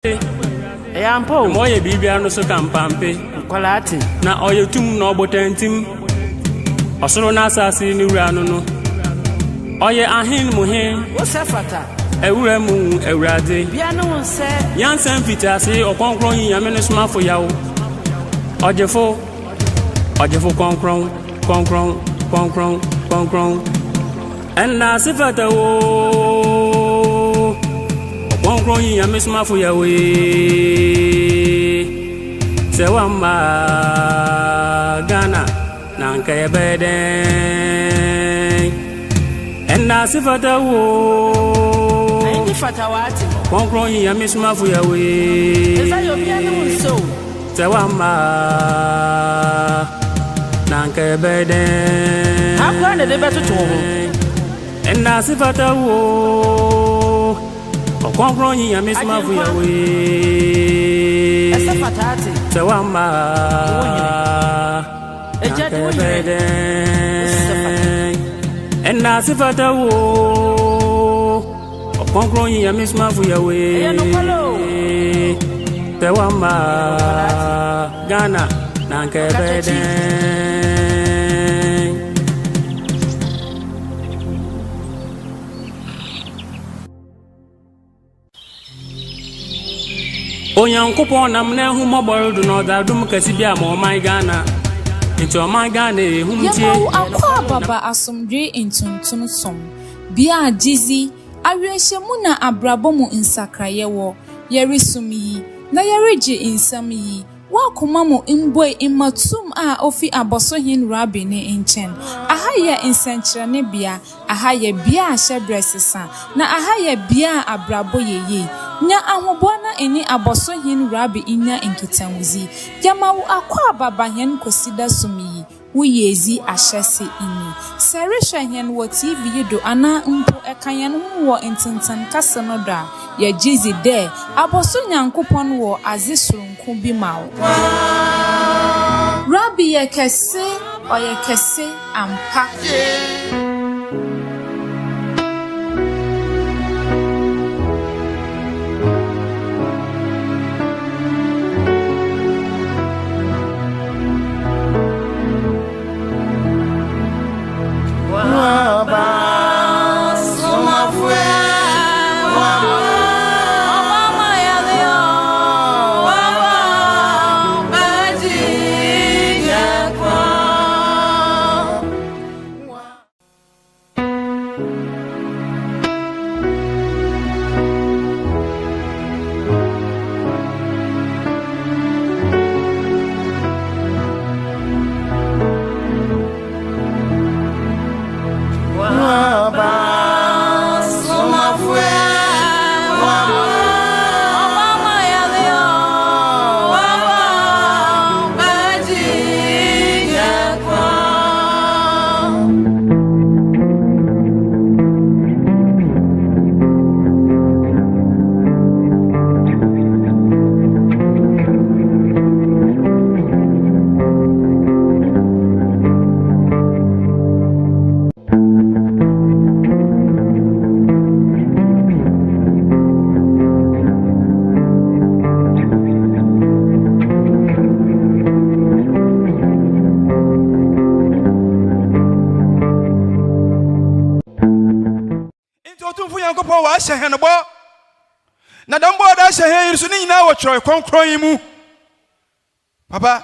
Yampo, Moye Bibiano so campampe, Colati, na oyetum no botentim, Osoro Nasasi Nurano, Oye Ahin Muhin, Osafata, Euremu, Eurade, Piano said, Yansen Fitasi, Ɔkrɔnkrɔnyi Nyame no Somafo Yawoh, Ɔgyefo, Konkron, Ɛnna sifata wo, Ɔkrɔnkrɔnyi Nyame Somafo Yawoh. Sewamba Ghana nanka yebeden enda sifata wo Ayi fatawati Ɔkrɔnkrɔnyi Nyame Somafo Yawoh Eza yo piano so Sewamba nanka yebeden Akwa de beto to ho enda sifata wo Ɔkrɔnkrɔnyi Nyame Somafo Yawoh Fatati, Sewamba Enda sifata wo Ɔkrɔnkrɔnyi Nyame Somafo Yawoh Sewamba Ghana nanka yebeden Onyankopɔn nam na hu mobile do no da dum kasi bia ma ɔman Ghana into ɔman Ghana ehumtie Yawoh akwa baba asomdwe ntuntun som bia jizi awiehye na abrabɔ mu nsakraye wo yeresum yi na yereje insam yi wakoma mu mboi imatum a ofi abosohin rabi ne nchen aha ye nsenkyerene bia aha ye bia ahyebresesa na aha ye bia abrabɔ yeye nya ahobɔ na eni abosohin rabi inya nkitanwuzi Yawoh akwa baba hen kosida sumi Uyezi ahyese ini serehwe hen wo TV yido ana mpo ekayen ho wo intintan kase no do a ya jizi de aboso nyankopon wo azesurunku bi mawo Rabbi ye kese oye kese ampa Henbo na dambo da shehe so ni nyina wo twere konkron yi mu papa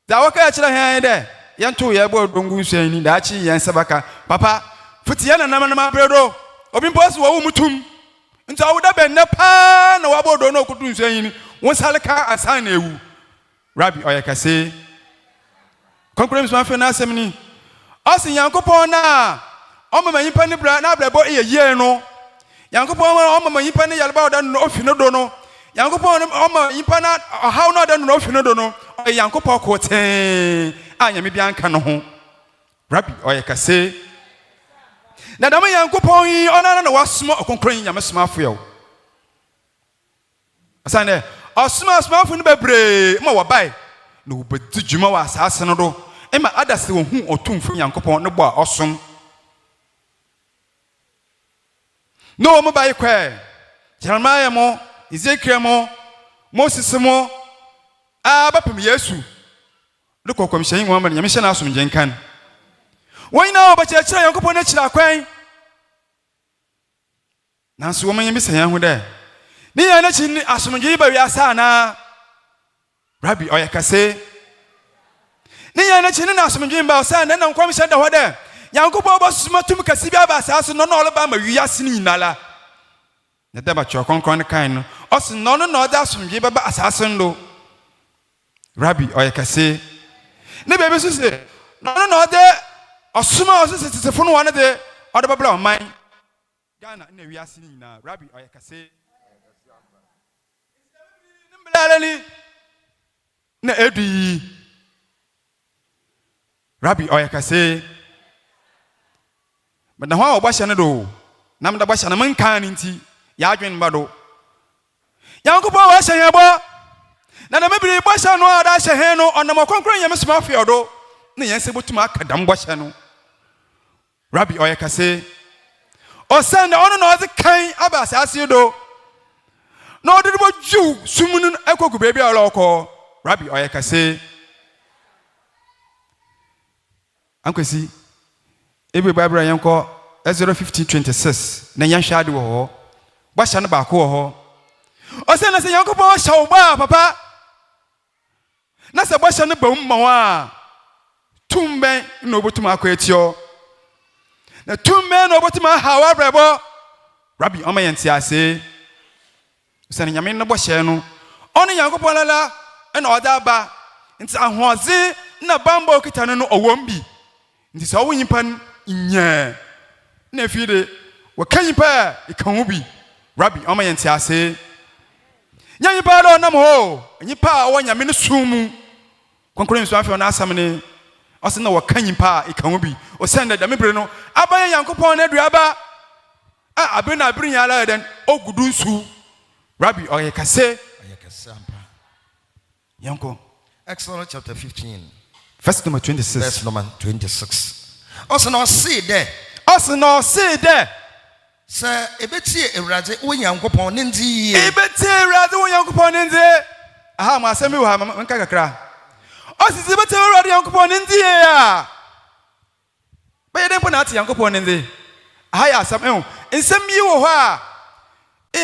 da waka ya kire hen de yento ye bo dongu nsuan ni da chi yen sebaka papa futi ya na nama bredo obi mposo wo mutum nta wo da benne pa na wo bodo no okutu nsuan ni won saleka asan na ewu Rabbi oyekase konkron so afa na asem ni osin yankopon na omama yipa ni bra na brabo ye no Yankopon ọmọ yipa ne yalba oda no ofi no do no Yankopon ọmọ yipa na how no oda no ofi no do no Yankopon ko ten Nyame bia nka no ho Rabbi oyekase na dama Yankopon yi ona na wasoma Ɔkrɔnkrɔnyi Nyame Somafo yawo asane osoma Somafo no bebre ma wo bai na wo bedijuma wa asase no do ma adase wo hu otumfo Yankopon no bo a osom No mo bai kwe. Jeremiah mo Ezekiel mo Moses mo abapem Yesu de kokom hyen wo ma Nyame hye na asom genkan won na obakyekire Yankopɔn na kyira kwan nanso wo manyɛ bisa yan ho de ni ya na kyi asomdwe ba wiasa na Rabbi oyakase ni ya na kyi na asomdwe ba osa na nkom hye da ho de Yankopɔn bosuma tum kasi bi aba asase no na ɔleba ma wiase ni nyinala na da ba Ɔkrɔnkrɔnyi kan no ɔse no no na ɔda asomdwe ba asase ndo Rabbi oyakase ne bebe so se no no na ɔde ɔsoma ɔso sesefo no wane de ɔde babla ɔman Ghana na wiase ni nyina Rabbi oyakase nimbelaleli na edu Rabbi oyakase na ho obahye ne do na mda bahye na manka ne nti ya adwen ba do Yankopɔn wa hye hebo na na mebiri bahye no ada hye he no onam Ɔkrɔnkrɔnyi Nyame Somafo do na yense botuma akadam bahye no Rabbi oyakase osanda ono na ɔde kan aba asase do na ɔde bo ju sumunu ekogu bebi a ɔlɔkɔ Rabbi oyakase ankwesi ebe Bible yanko Ezra 15:26 na yanhwa ade wo ho bahya no ba ko wo ho o se na se Yankopɔn hyaw ba papa na se bahya no ba umma wa tumben na obotum akɔetio na tumben na obotum hawa brebo Rabbi o ma yenti ase se na Nyame no bahya no ɔne Yankopɔn lala na ɔda ba nti ahoze na bamba okita no ɔwom bi nti se ɔwo nyimpa nya na fide wakanyi pa ikan bi Rabbi o ma yenti ase nyanyi pa do nam ho nyi pa wo Nyame no sumu Ɔkrɔnkrɔnyi Somafo na asam ne ɔse na wakanyi pa ikan bi o senda da mebre no aban Yankopɔn na aduaba a abe na abre nya ala den ogudu nsu Rabbi oyakase ampa yanko Exodus chapter 15 verse number 26 verse number 26 also no see there sir ebetie Ewurade wo Yankopɔn ne ndi ye ebetie Ewurade wo Yankopɔn ne ndi aha ma asemi wo ha manka kakra osisi ebetie Ewurade Yankopɔn ne ndi ye a be den po na ate Yankopɔn ne ndi aha ya asem nsem yi wo ho a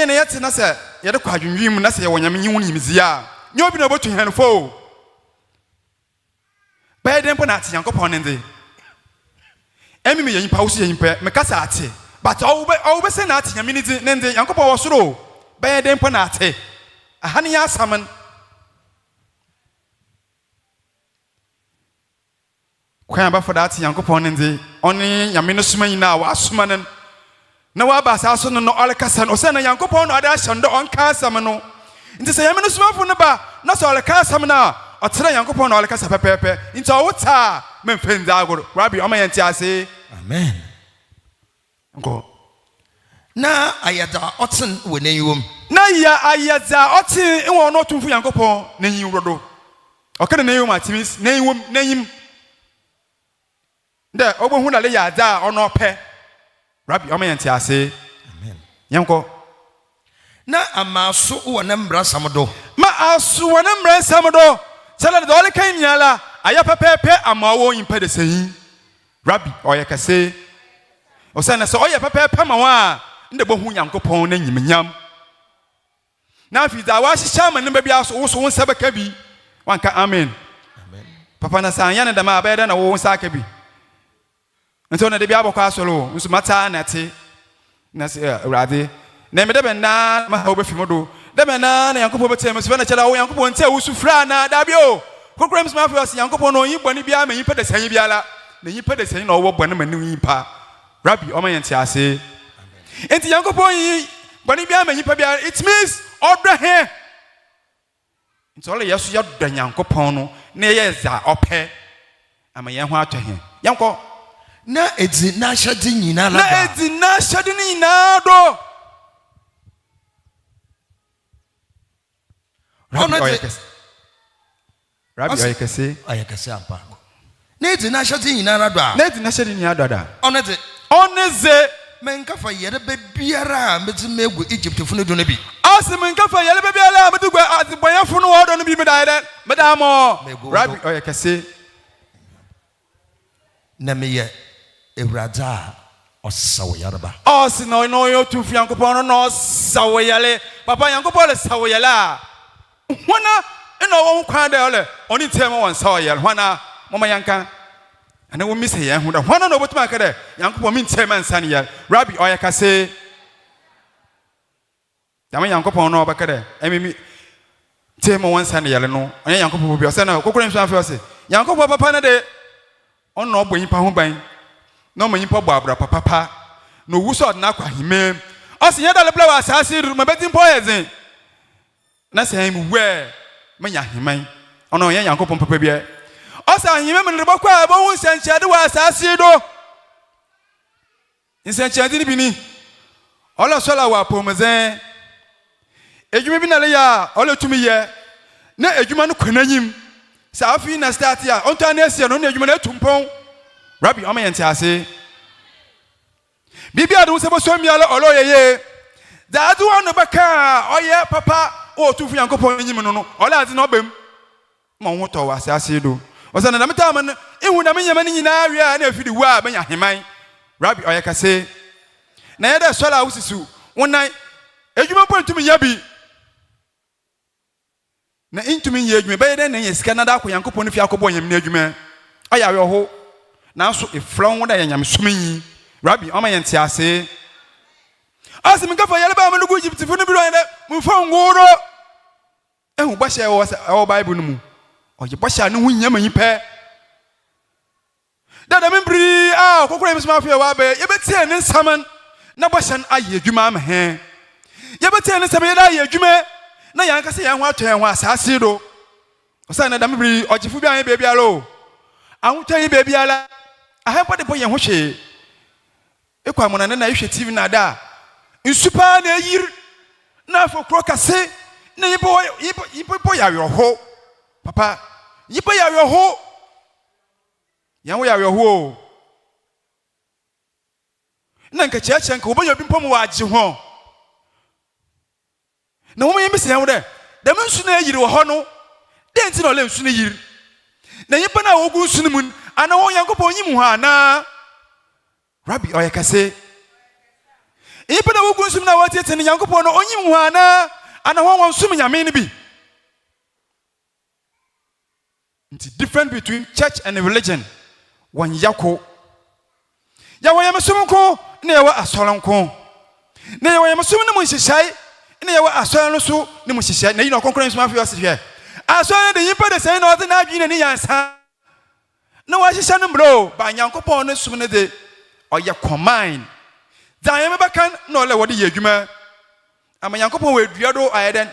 ne yete na se ye de kwadwunwim na se ye wo Nyame nyi wo nimzia nye obi na obotu henfo be den po na ate Yankopɔn ne ndi emi me yin pa wo se yin pa me kasa ate but all be say na ate Nyame ne ndi ne ndi Yankopɔn wo soro be den po na ate aha ne ya asaman kwan ba for that Yankopɔn ne ndi oni Nyame no suma yin na wa asuma ne na wa ba sa so no ole kasa no se na Yankopɔn no ada hye ndo on ka asam no nti se Nyame no Somafo no ba na so ole ka asam na ɔtena Yankopɔn na ole kasa pepepe nti ɔwota memfenza agoro Rabbi o ma yenti ase amen ngo na ayada oten we nyiwom na ya ayada oten enwo no tumfu Yankopɔn na yin rodo ɔkana na yom atimis na yim na yim nde obohu na le ya da ono pɛ Rabbi o ma yenti ase amen yanko na amaso wo na mbra samdo ma aso wo na mbra samdo sala de ole kan nyala aya pepepe amawo yimpa de seyin Rabbi oyakase osana se oya pepepe ma wa nde bohu Yankopɔn na nyimnyam na fi da wa hyehyɛ ma ne ba bia so wo so wonsa baka bi wanka amen amen papa na san yana da ma ba da na wo wonsa ka bi nto na de bia bɔkɔ asoro nso mata na te na se Awurade na me de benda ma ha obefimo do de benda na Yankopɔn betem so na kyela wo Yankopɔn nte wo sufra na da bi o Ɔkrɔnkrɔnyi Somafo se Yankopɔn no yin bɔne bia ma yin pa de san bia la na yin pa de san na wo bɔne ma ne yin pa Rabbi o ma yenti ase enti Yankopɔn yin bɔne bia ma yin pa bia it means order here nti ole yeso ya do Yankopɔn no na ye za opɛ ama ye ho atɔ he yanko na edi na hyade nyina la na edi na hyade ni nyina do Rabbi oyakase ampa na edi na hyade nyina la do a na edi na hyade nyina do da oneze menka fa yere be biara a meti megu Egypt funu do na bi Awesome in Kafa Yelebela, but to go at the Boyafuno order and be meditated. Madame, Rabbi, or you can say, Namiye Ebrada or Sawayaraba. Awesome, no, you two Fiancopon, no, Sawayale, Papa Yankopola, Sawayala. Wana, and no one cried earlier, only tell me one Sawayal, Wana, Mama Yanka. And I will miss here, who don't want to know what my career, Yanko mean 10 man, Sanya, Rabbi, or you can say. Dama Yankopon no bakade emi temo wan sane yale no anya Yankopon bi o se na kokoren so afi se Yankopon papa na de on no boyin pa ho ban no manyin pa bo abra papa no wuso na kwa hime o se yeda le bla wa asase ru mabetin po yezen na se him we manya himan ono yan Yankopon papa bia o se hime me rebo kwa bo hu senchade wa asase do nsenchade ni bi ni ola sola wa pomozen ejuma bi na le ya ole tumi ye na ejuma no kwananyim sa afi na start ya onto anesia no na ejuma na tumpon Rabbi o ma yente ase bibia do se bo so miale olo yeye da adu ono baka oye papa o tufu Yankopon nyim no no ole ade na obam ma ho to wa ase do o se na meta ma ihu na menyama ni nyina awia na afidi wa banya heman Rabbi oye kase na yeda sola usisu wonan ejuma pon tumi yabi na intumi ye adwuma be den na ye sika na da ko Yankopon no fi akobɔ nyam na adwuma aya we ho na so eflon da nyam somi Rabbi o ma yente ase asim ka fa yele ba ma no go Egypt fu no bi ro ne mu fa ngoro ehu ba hye wo Bible no mu o je ba hye no hu nyam yi pɛ da membri kokora mi Somafo wa ba ye betie ne nsaman na ba hye aye adwuma ma he ye betie ne nsam ye da aye adwuma na yanka se yan ho atwen ho asase do osa na damebri ogifu bi an be bia lo ahotwan be bia la ahempo de bo ye ho hwe ekwa mo na ihwe TV na da nsupa na yir na fo krokase na yibo ya ho papa yibo ya ho yan wo ya ho na nka cheche nka oboyo bi mpom wa age ho na wo yemi se yan wo de dem nsu na yiri wo ho no de nti na ole nsu na yiri na yipa na wo gu nsu ni mun ana wo Yankopon nyim ho ana Rabbi oye kase yipa na wo gu nsu na wo tete ni Yankopon no onyim ho ana wo won sum Nyame ni bi nti different between church and religion wan yako ya wo yem sum ko na ya wo asoran ko na ya wo yem sum ni mun hihai na ya wo asoran no so ni mun hihai na yi na Ɔkrɔnkrɔnyi Somafo ase hwe asoran de yipa de sai na ɔde na adwene ni yansa na wa hihai no bro ba Yankopon no sum ne de oye command da yem ba kan na ole wo de yadwuma ama Yankopon we dua do ayeden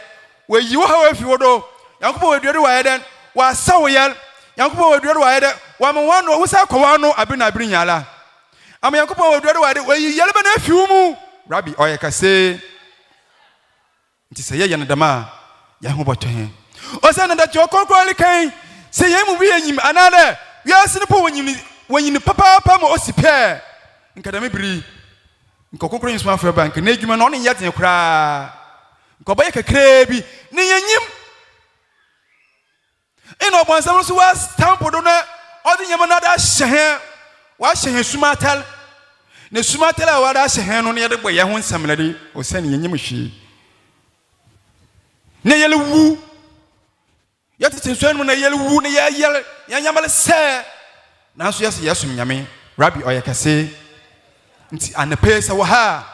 we yi wo ha wa fi wo do Yankopon we dua do ayeden wa sawiyal Yankopon we dua do ayeden wa me won no wo sa kwa no abi na abi nyala ama Yankopon we dua do ayeden we yi yele ba na fi mu Rabbi oye kase nti se ye na dama ya ho botohen o se na da jo Ɔkrɔnkrɔnyi kan se ye mu bi enyim anade wi ase ne po wonyim papa papa mo osipe nka da mebiri nka Ɔkrɔnkrɔnyi Somafo bank na adwuma no ne yete kra nka obaye kakra bi ne yenyim ina obansam so wa stamp do na odi nyama na da hye wa hye sumatal na sumatal a wa da hye no ne ye de boye ho nsamlade o se ne yenyim hwe ne yele wu yete tensuen mu na yele wu ne yele yanyamale se na so yes yesum Nyame Rabbi oye kase nti anape se wo ha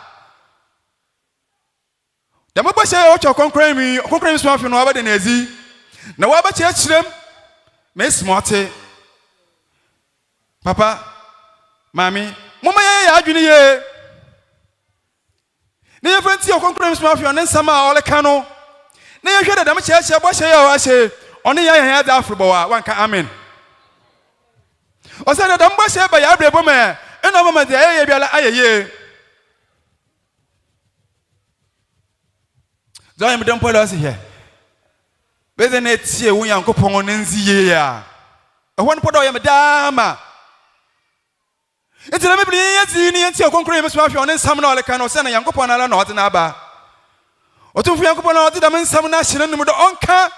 da mo ba se o Ɔkrɔnkrɔnyi Somafo no wa ba de na ezi na wa ba chirem me smote papa mami mama ya adwene ye ne ye fanti Ɔkrɔnkrɔnyi Somafo ne nsama ole ka no ne ye hwe da mo chirem bo hye ya wa hye one ya da afrobo wa wanka amen o se da mo hye ba ya brebo me ena mama de ye bia la ayeye Zoe me dem polo se here beze na tie wo Yankopon ne nziye ya ehwo ne podo ye me dama enti na me bli ye ti ni enti Ɔkrɔnkrɔnyi Somafo ne nsam na ole ka no se na Yankopon ala na ɔde na aba Otumfu Yankopɔn na ɔde dam nsɛm na ahyɛ no mu de ɔnka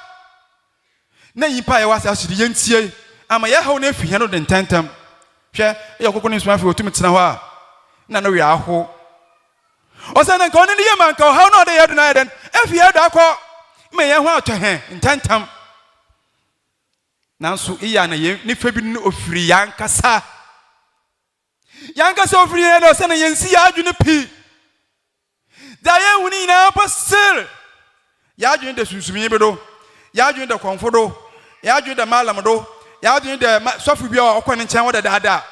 na yipa yɛ wasa ahyɛ de yɛntie ama yɛhaw na afi hɛ no de ntantam hwɛ ɛyɛ kokɔ ne Somafo otum tena hɔ a na no wia aho ɔsɛ na nka ɔne ne yɛ ma nka ɔhaw na ɔde yɛ do na yɛ den afi yɛ do akɔ ma yɛn ho atɔ hɛ ntantam nanso iya na yɛ ne fa bi no ofiri yankasa ofiri yɛ no ɔsɛ na yɛnsi yɛ adwene pi da yɛn huni na pasir yɛ adwene de sunsumi bi do yɛ adwene de kɔnfo do yɛ adwene de malam do yɛ adwene de sɔfo bi a ɔkɔ ne nkyɛn wɔ dadaada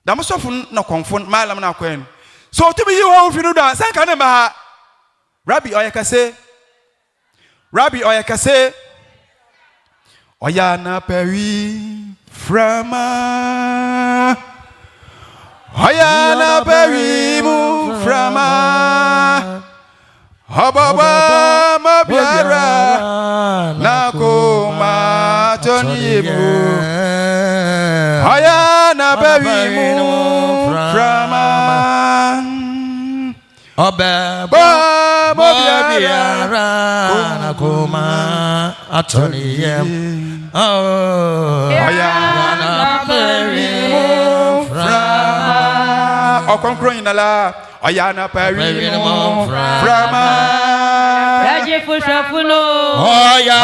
da mo sɔfo na kɔnfo malam na akɔ no so ɔtumi yi hɔ ofiri no do a sɛ nka ne ma ha Rabbi ɔyɛ kase ɔyɛ na pɛwi frama ɔyɛ na pɛwi mu frama ɔbɔbɔ ma biara na koma tɔni mu ɔyɛ na pɛwi mu frama ɔbɛbɔ ma biara na koma atɔni ɔyɛ na pɛwi mu frama Ɔkrɔnkrɔnyi nala ɔyɛ na pɛwi mu frama Yaji fushafuno ɔyɛ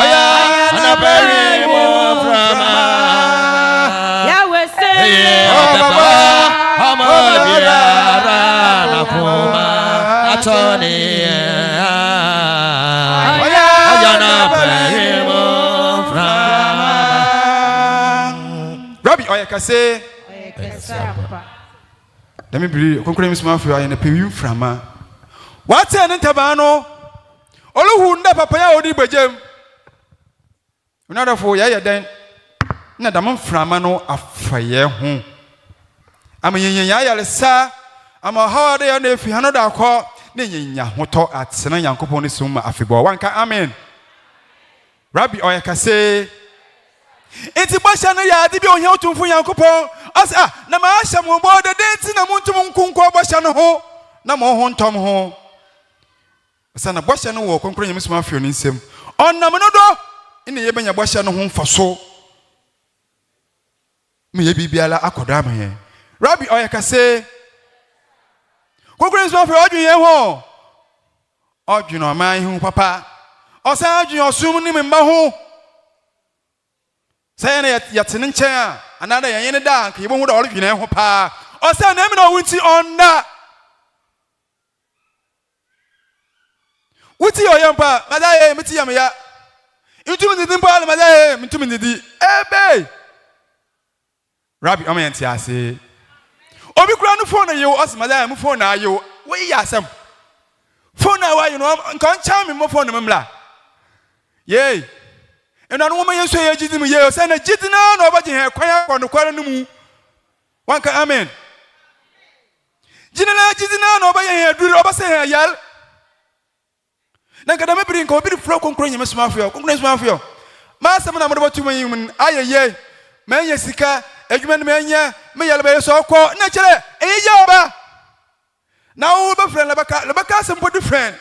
na pɛwi mu frama Yawoh say ɔbɛbɔ ma biara na koma atɔni ɔyɛ na pɛwi mu frama Rabbi ɔyɛ kase dami biri Ɔkrɔnkrɔnyi Somafo ɔyɛ na pɛwi mu frama wate ne ntaba no oluhu nda papa ya odi gbegem unadafo yɛ den na dam frama no afa yɛ ho ama yenyen ya yare sa ama ha de ya na efi ha no da akɔ na yenya hotɔ atena Yankopɔn ne sum afebɔ wanka amen Rabbi ɔyɛ kase enti bɔhyɛ no yɛ ade bi ohia otumfo Yankopɔn asa na ma ahyɛ mo bɔ de enti na montum nkonkɔ bɔhyɛ no ho na mo ho ntɔm ho asa na bɔhyɛ no wɔ Ɔkrɔnkrɔnyi Somafo ne nsɛm ɔnam no do ina yɛ benya bɔhyɛ no ho mfaso me yɛ bibiala akɔda ma yɛ Rabbi ɔyɛ kase Ɔkrɔnkrɔnyi Somafo ɔdwen yɛ ho ɔdwen ɔman ho papa ɔsan adwen ɔsum ne mba ho sɛ na yɛte ne nkyɛn a anada yɛn ne da nka yɛbɔ ho da ɔdwen yɛ ho pa ɔsan na emi na ɔwunti ɔnda wuti ɔyɛ mpa mada yɛ meti yɛ me ya ntumi ndidi mpa ale mada yɛ ntumi ndidi ebe Rabbi ɔma yɛn te ase obi kura no phone yɛ wo ɔsɛ mada yɛ mo phone na ayɛ wo wɔyi yɛ asɛm phone na wɔayɛ no nka ɔnkyɛn me mo phone no mmla yɛ ɛna no wɔma yɛn so yɛ gidi mu yɛ sɛ na gidi na ɔbɛgye hɛ kwan akɔ no kware no mu wanka amen gidi na ɔbɛyɛ hɛ duru ɔbɛsɛ hɛ yal na kada mebiri nka obi fro Ɔkrɔnkrɔnyi Somafo ma asɛm na mo de bɔtuma yi mun ayeye ma nya sika adwuma no ma nya me yale bɛyɛ so ɔkɔ na kyerɛ ɛyɛ oba na wo be friend lebaka asɛm body friend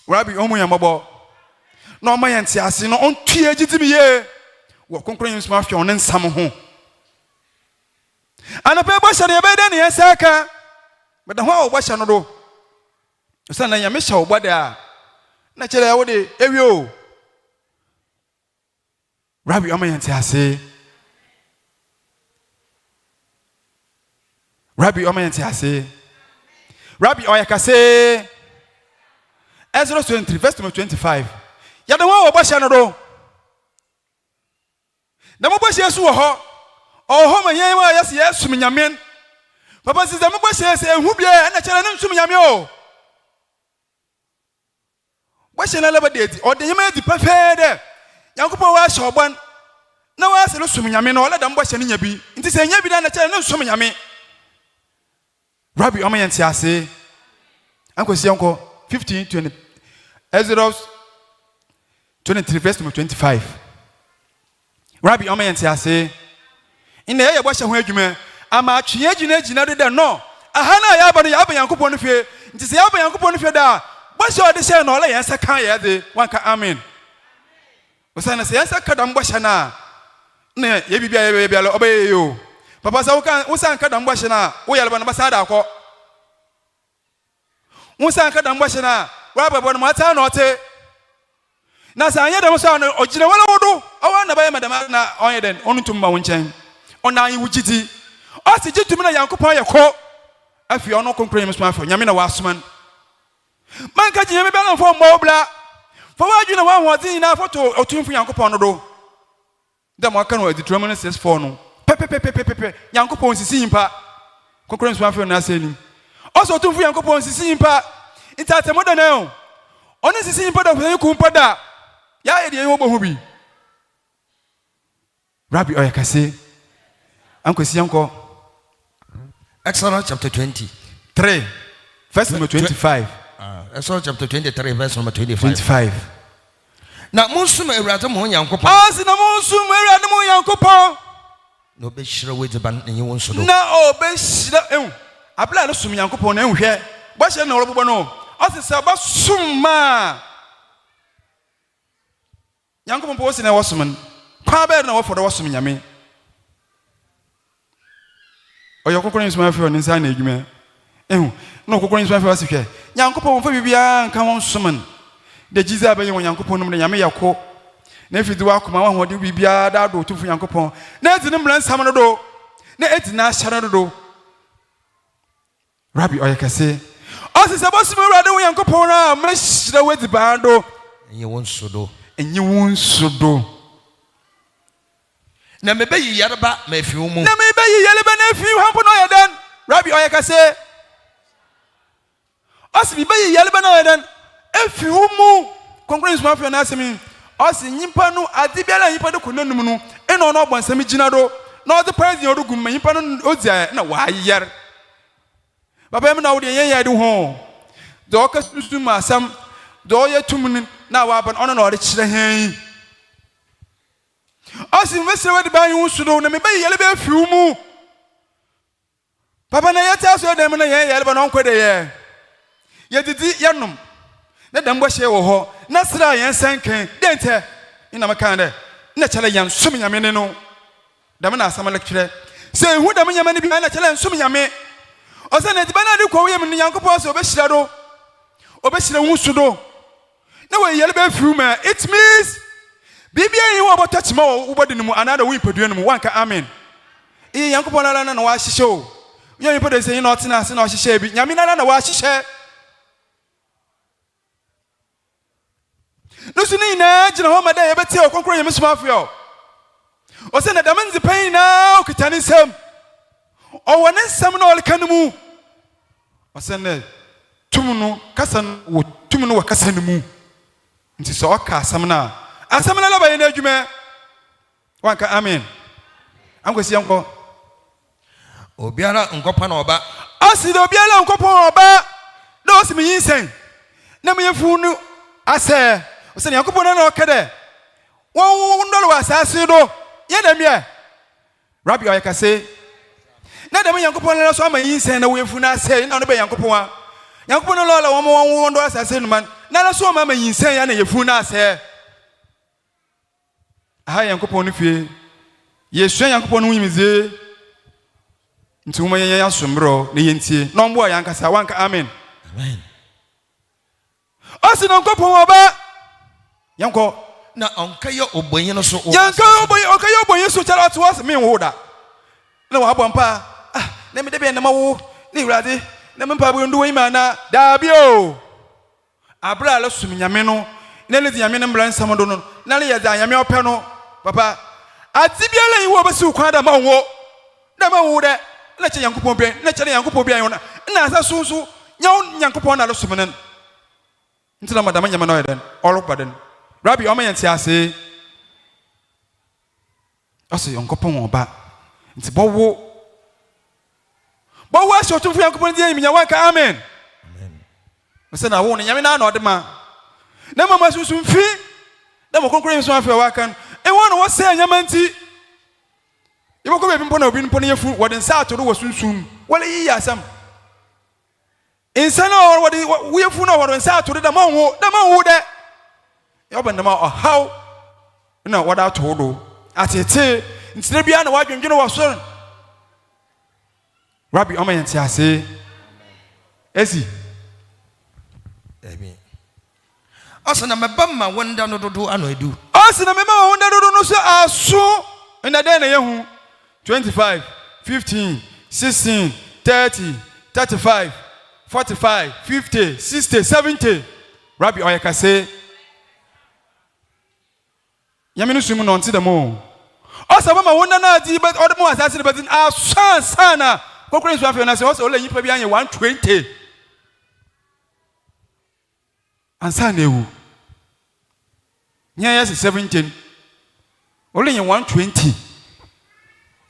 Rabbi ɔmo ya mɔbɔ na ɔma yɛn te ase no ɔntue agitimi ye wɔ Ɔkrɔnkrɔnyi Somafo ɔne nsam ho anapɛ bɔhyɛ no yɛbɛyɛ ne yɛn saka bɛda ho a wɔbɔhyɛ no do sɛ na Nyame hyɛ wo bɔde a na kyerɛ wo de ewie o Rabbi ɔma yɛn te ase Rabbi ɔma yɛn te ase Rabbi ɔyɛ kase Exodus 23 verse 25 yɛde ho a wɔbɔhyɛ no do na mobɔhyɛ so wɔ hɔ ɔhɔ ma yɛn a yɛsɛ yɛsum Nyame papa sɛ mobɔhyɛ sɛ ehu bia na kyerɛ ne nsum Nyame o bɔhyɛ na leba deeti ɔde yɛma di pɛfɛɛ dɛ Yankopɔn wa hyɛ ɔbɔn na wa sɛ no sum Nyame no ɔlɛda mbɔhyɛ ne nya bi nti sɛ nya bi da na kyerɛ ne nsum Nyame Rabbi ɔma yɛn te ase ankosi yanko 15:20 Exodus 23 verse 25 Rabbi ɔma yɛn te ase ina yɛ bɔhyɛ ho adwuma ama atwe gyina do dɛ no ahana ya ba no ya ba Yankopɔn no fie nti se ya ba Yankopɔn no fie da bɔhyɛ ɔde hyɛ no ɔla yɛn sɛ kan yɛ de wanka amen osana se yɛn sɛ kadam bɔhyɛ na na ye bibia ye bibia ɔbɛyɛ yo papa sɛ wo san kadam bɔhyɛ na wo yɛleba no basa da akɔ wo san kadam bɔhyɛ na wo abɛbɔ no mata na ɔte na sɛ anyɛ dɛm so no ɔgyina wala wodo ɔwa na bɛyɛ madam na ɔyɛ den ɔno tum ma wo nkyɛn ɔna yi wugiti ɔsi gitum na Yankopɔn yɛ kɔ afi ɔno konkron yɛ Somafo Nyame na wasoman man ka gyina me bɛna fo mbɔ bla fo wadwina wa hoɔden na foto otumfo Yankopɔn no do dɛm aka no Deuteronomy 6:4 no pepepepepepe Yankopɔn sisi impa konkron Somafo na asɛnim ɔso otumfo Yankopɔn sisi impa intatemo da na ɔno sisi impa da fo kumpa da ya yɛ de yɛ wɔ ho bi Rabbi oyakase ankosi yanko Exodus chapter 23 verse number 25 Exodus chapter 23 verse number 25 na monsum awurade mo Yankopɔn asi na monsum awurade mo Yankopɔn na obɛhyira wediban ne wo nso do na obɛhyira abla no sum Yankopɔn na ehwɛ bɔhyɛ na ɔrɔbɔ no asi sɛ ba sum ma Yankopɔn po si na wɔsum kwa bɛɛ na wɔfɔdɔ wɔsum Nyame ɔyɛ kokoro Somafo ne nsa na edwuma na kokoro Somafo asihwɛ Yankopɔn fa bibia nka wɔn somen de jiza bɛyɛ wɔn Yankopɔn no Nyame yɛkɔ na fidi wa koma wa hode bibia da do tufu Yankopɔn na eti ne mlan sam no do na eti na ahyɛ no do Rabbi oyakase ɔsi sɛ bɔsum awurade wɔn Yankopɔn na mɛhyira wadi ban do enye wo nso do na mebeyi yareba ma afi wo mu na mebeyi yareba na afi wo hampo no yɛ dan Rabbi oyakase ɔsi mebeyi yareba na yɛ dan afi wo mu konkron Somafo na asɛmi ɔsi nyimpa no ade biara nyimpa de konanum no ɛna ɔno ɔbɔnsɛm gyina do na ɔde praise yɛ ɔdugum ma nyimpa no ɔdza na waayar baba mi na wo de yɛ de ho de ɔkasusu ma asam de ɔyɛ tum na waba ɔno na ɔde kyerɛ hɛn ɔsi mɛsɛ wadi ban wo so do na mebeyi yareba afi wo mu papa na yɛta so dem na yɛ yareba na ɔnkɔ de yɛ yɛdidi yɛnom na dam bɔhyɛ wɔ hɔ na sra yɛn sankan dente ina maka de na kyerɛ yɛn som Nyame ne no dam na asam lekkyerɛ sɛ hu dam Nyame ne bi na kyerɛ som Nyame ɔsɛ na diba na de kɔ wɔ mu Yankopɔn sɛ obɛhyira do obɛhyira wo so do na wɔ yɛle bɛ fiu ma it means bibia yi wɔ bɔtɔ kyima wɔ wobɔde no mu anada wo ipadua no mu wanka amen Yankopɔn na na wahyehyɛ o nyɛ ipadua sɛ yi na ɔtena ase na ɔhyehyɛ bi Nyame na wahyehyɛ nusu ni na gyina hɔ ma da yɛbɛte ɔkonkoro Nyame Somafo yɛ ɔsɛ na dam nzipan na okita ne nsam ɔwɔ ne nsam na ɔleka no mu ɔsɛ na tum no kasa no wɔ kasa no mu nti sɛ ɔka asam na laba yɛ na adwuma wanka amen ankosi yanko obiara nkɔpa na ɔba ɔsi de obiara nkɔpa ɔba na ɔsi me yinsen na me yɛfu no asɛ ɔsɛ Yankopɔn na ɔka dɛ wɔn ndɔle wɔ asase do yɛ dɛm yɛ Rabbi oyakase na dɛm Yankopɔn na so ama yinsen na wɔyɛfu na asɛ na ɔno bɛ Yankopɔn a Yankopɔn na lɔla wɔn ndɔle asase no man na so ama yinsen ya na yɛfu na asɛ aha Yankopɔn no fie yɛsua Yankopɔn no yimize nti wɔn yɛn asombrɔ na yɛntie na ɔmbo Yankasa wanka amen ɔsi na nkɔpɔn ɔba Yanko na ɔnkɛyɛ obonyi no so ɔnkɛyɛ obonyi so kyerɛ ɔte wɔ me wo da na wɔabɔ mpa na me de bɛn na ma wo ne wurade na me mpa bo ndu wɔyi ma na daabi o abra la sum Nyame no na le Nyame no mbra nsam do no na le yɛ da Nyame ɔpɛ no papa ati bia la yi wo bɛsi kwan da ma wo de na kyɛ Yankopɔn bɛn na kyɛ Yankopɔn bɛn na asa so nyaw Yankopɔn na le sum nen nti na madam Nyame no yɛ den ɔlɔpa den Rabbi ɔma yɛn ti ase ɔsɛ Yankopɔn ɔba nti bɔwo ahyɛ otumfo Yankopɔn di yɛn wanka amen ɔsɛ na wo ne Nyame na ɔde ma na mama susum fi na mo konkro yɛn so afɛ wakan ɛwɔ no wɔsɛ Nyame nti yɛbɛkɔ baabi mpo na obi mpo na yɛfu wɔde nsa atoro wɔ sunsum wɔle yi asam insana or what we have no one inside to the man who there. Open the mouth, how no what I told you. At it, instead of being a wife, you know what's son. Rabbi Omen, I say, Essie. Amen. Also, na mebama wanda no do ano edu. Also, na mebama wanda do no so aso in the day 25, 15, 16, 30, 35, 45, 50, 60, 70. Rabbi Oyeka say, Yaminu sumu no nti demo. Also, mama wanda na di but other more assassin but in our sana. Kokore nso afio na say also ole yipa bi anye 120. Ansa na ewu. Nya yes 17. Only 120.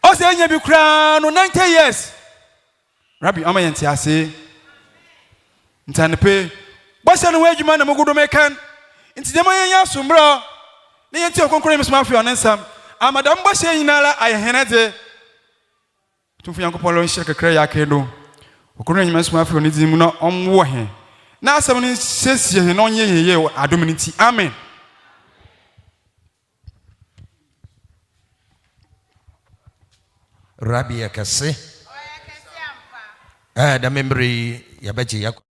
Also anya bi kra no 90 years. Rabbi Amayenti ase. Ntanepe. Bose no adwuma na mogodo mekan. Nti dem anya sombro. Na yenti okonkore mi soma afio na nsam. Amadam bose nyinala ayehenede. Tumfu yankopon lo nhyira kakra ya kedo. Okonkore nyima soma afio ne dimu na omwo he. Na asem ni sesie he no nye yeye adominiti. Amen. Rabbi akase. Da memory ya baji yako.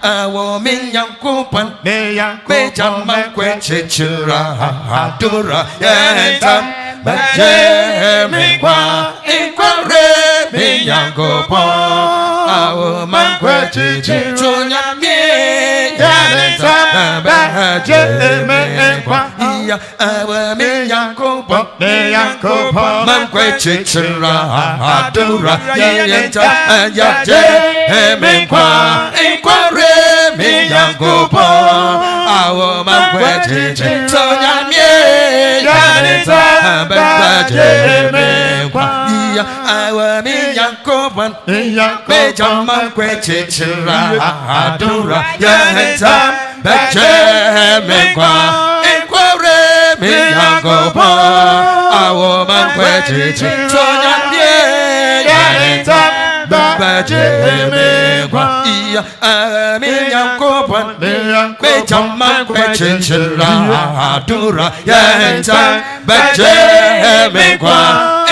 Awo minyam kupan Bejaman kwe chichira Adura yentam Bajemikwa Inkware minyam kupan Awo man kwe chichira Yentam Bajemikwa Awo minyam kupan Man kwe chichira Adura yentam Bajemikwa Inkware mi yangopo awo mangweje sonyamye yanita babaje me kwa ya awo mi yangopo me jamangweje chira adura yanita baje me kwa inkware mi yangopo awo mangweje sonyamye yanita babaje me kwa ya mi yangopo me jamangweje chira adura yanita baje me kwa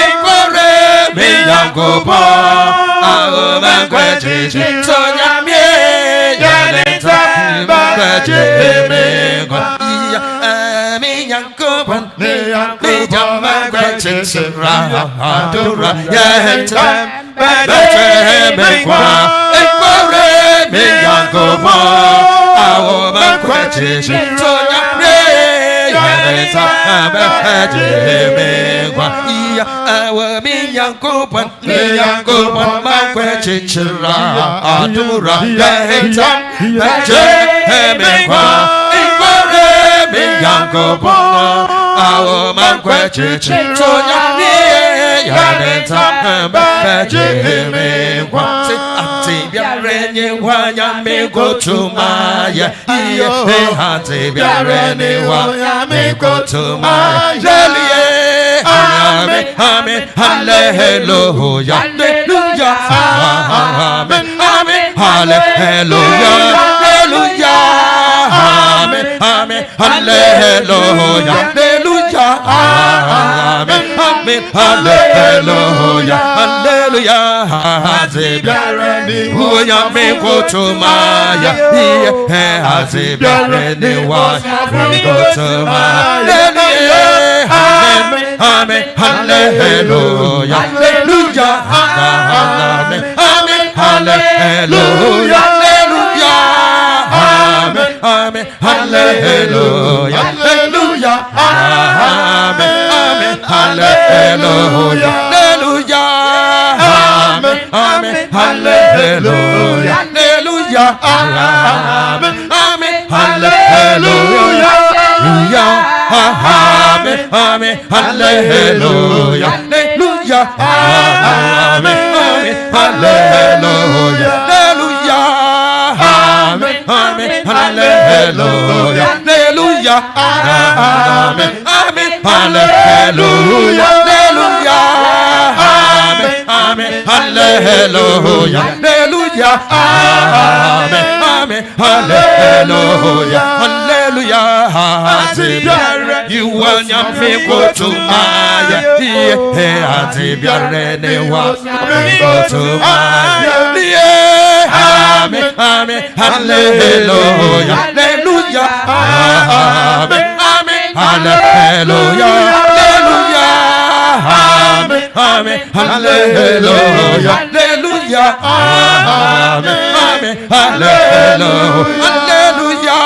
inkware mi yangopo awo mangweje sonyamye yanita babaje me kwa ya mi yangopo me jamangweje chira adura yanita baje me kwa inkware mi yangopo awo mangweje sonyamye yanita baje me kwa ya awo mi yangopo mangweje chira adura yanita baje me kwa inkware mi yangopo awo mangweje sonyamye yanita baje me kwa ati biarene wanya me go to maya iye ati biarene wanya me go to maya amen amen hallelujah hallelujah amen amen hallelujah hallelujah amen amen hallelujah hallelujah amen amen hallelujah, hallelujah, hazibiareni, Nyame kotumaya, hazibiareni wa, kotumaya, amen, hallelujah, hallelujah, amen, hallelujah, hallelujah, amen, amen, hallelujah, hallelujah, amen, amen, hallelujah, hallelujah, amen, amen, hallelujah, hallelujah, amen, amen, hallelujah, amen, amen, hallelujah, hallelujah, amen, amen, hallelujah, hallelujah, amen, amen, hallelujah, hallelujah, amen, amen, hallelujah, hallelujah, amen, amen, hallelujah, hallelujah, amen, amen, hallelujah, hallelujah, hallelujah. You want your people to Maya, hallelujah, to Maya, amen, amen, hallelujah, hallelujah, amen, amen, hallelujah, hallelujah, amen, amen, hallelujah, hallelujah, amen, amen, hallelujah, hallelujah,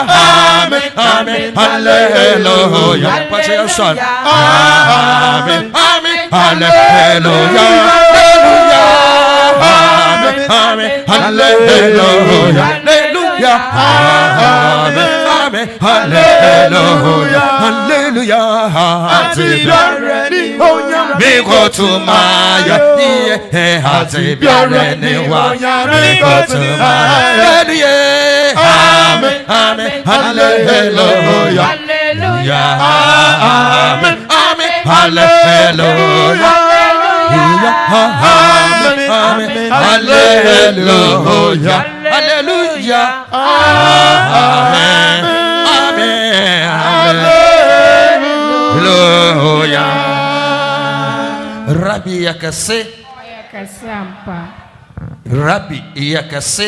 amen, amen, hallelujah. What's your son? Amen, amen, hallelujah, hallelujah, amen, amen, hallelujah, hallelujah, amen, amen, hallelujah, hallelujah, hallelujah. Me go to Maya, hallelujah, me go to Maya, amen, amen, hallelujah, hallelujah, amen, amen, hallelujah, amen, amen, hallelujah, hallelujah, amen, amen, hallelujah. Rabbi yakase, Rabbi yakase,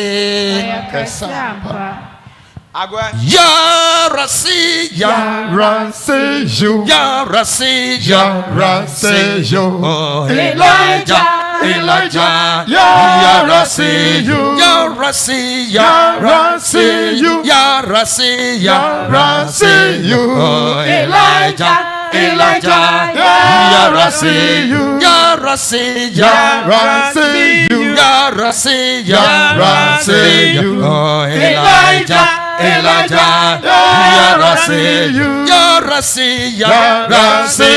ya rasi, ya rasi, ya rasi, ya rasi, oh Elijah, Elijah, ya rasi, ya rasi, ya rasi, ya rasi, ya rasi, oh Elijah, Elijah, ya rasi, ya rasi, ya rasi, ya rasi, ya rasi, oh Elijah, Elijah, ya rasi, ya rasi, ya rasi,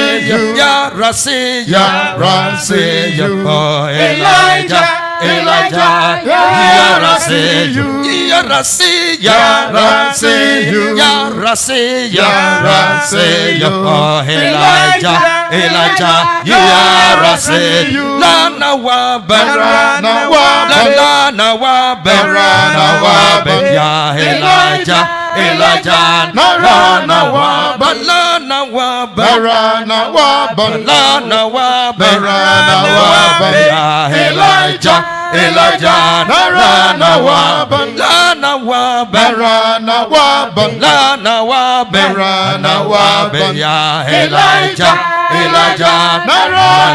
ya rasi, ya rasi, oh Elijah, Elijah, ya rasi, ya rasi, ya rasi, ya rasi, ya rasi, oh Elijah, Elijah, ya rasi, la na wa bara na wa la na wa bara na wa ya Elijah, Elijah, na na wa bara na wa bara na wa bara na wa bara na wa ya Elijah, Elijah, na na wa bara na wa bara na wa bara na wa bara na wa ya Elijah, Elijah, na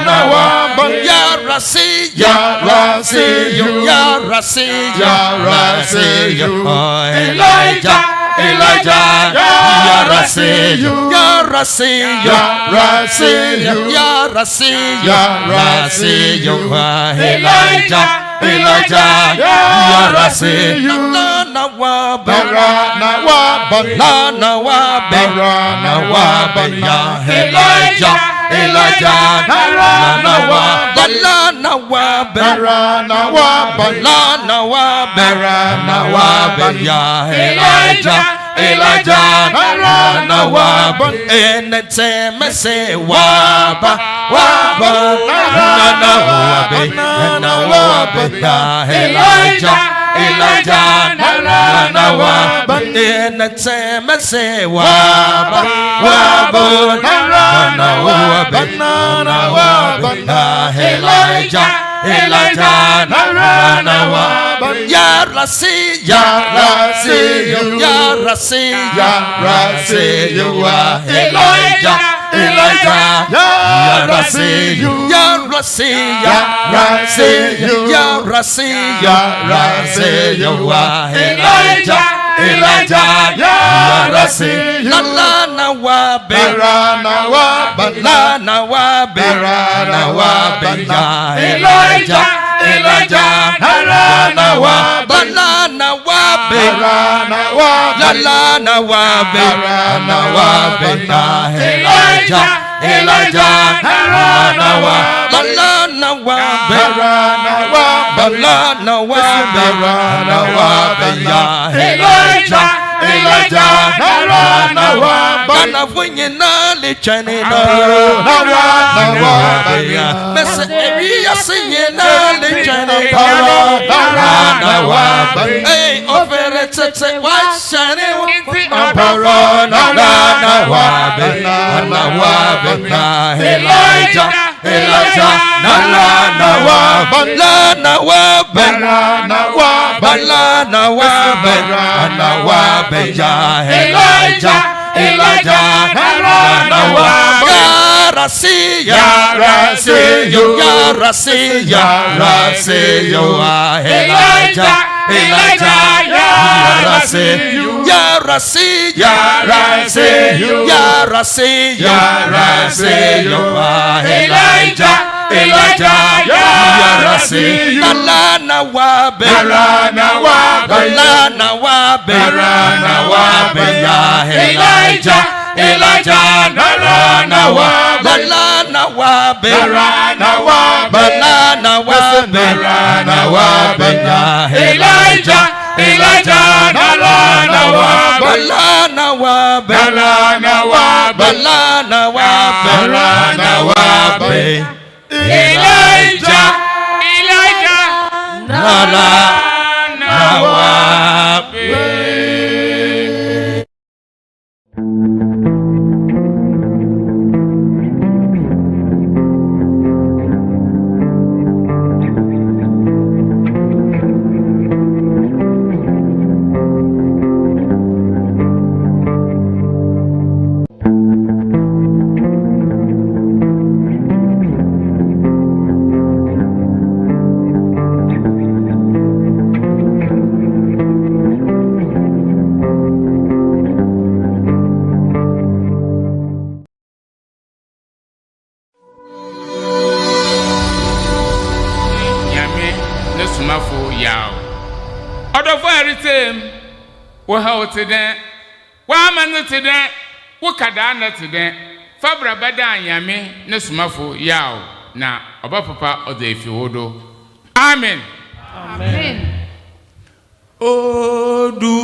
na wa ya rasi, ya rasi, ya rasi, ya rasi, oh Elijah, Elijah, ya rasi, ya rasi, ya rasi, ya rasi, ya rasi, oh Elijah, Elijah, ya rasi, na na wa bara na wa bara na wa bara na wa ya Elijah, Elijah, na na wa bara na wa bara na wa bara na wa bara na wa ya Elijah, Elijah, na wa enete mese wa ba na wa be ya Elijah, Elijah Nanawa Benetsemese Waba Nanawa Elijah Nanawa Yarasi Elijah Somafo Yawoh. Odofo eritem wo ha oteden wa manu teden wo kada na teden fabra bada Nyame ne Somafo Yawoh na oba papa odefi wodo. Amen. Amen. Odu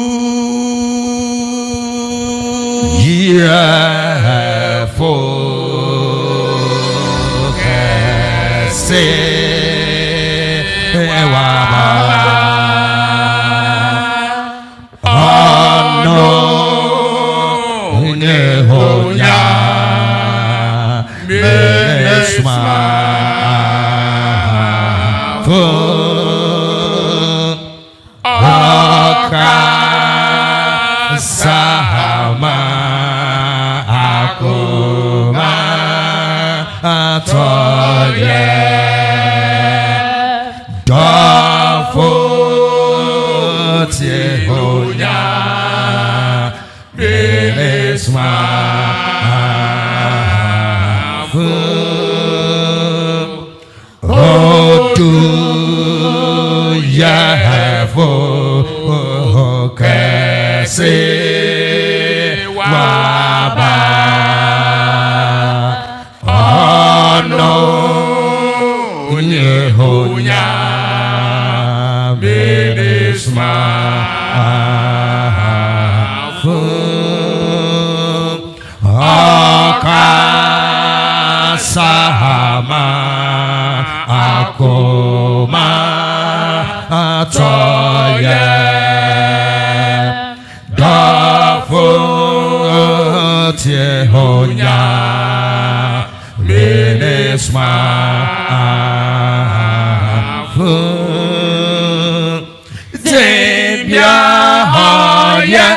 yeah for Sahama akoma atoye Dafo tie honya menesma Zebia hoya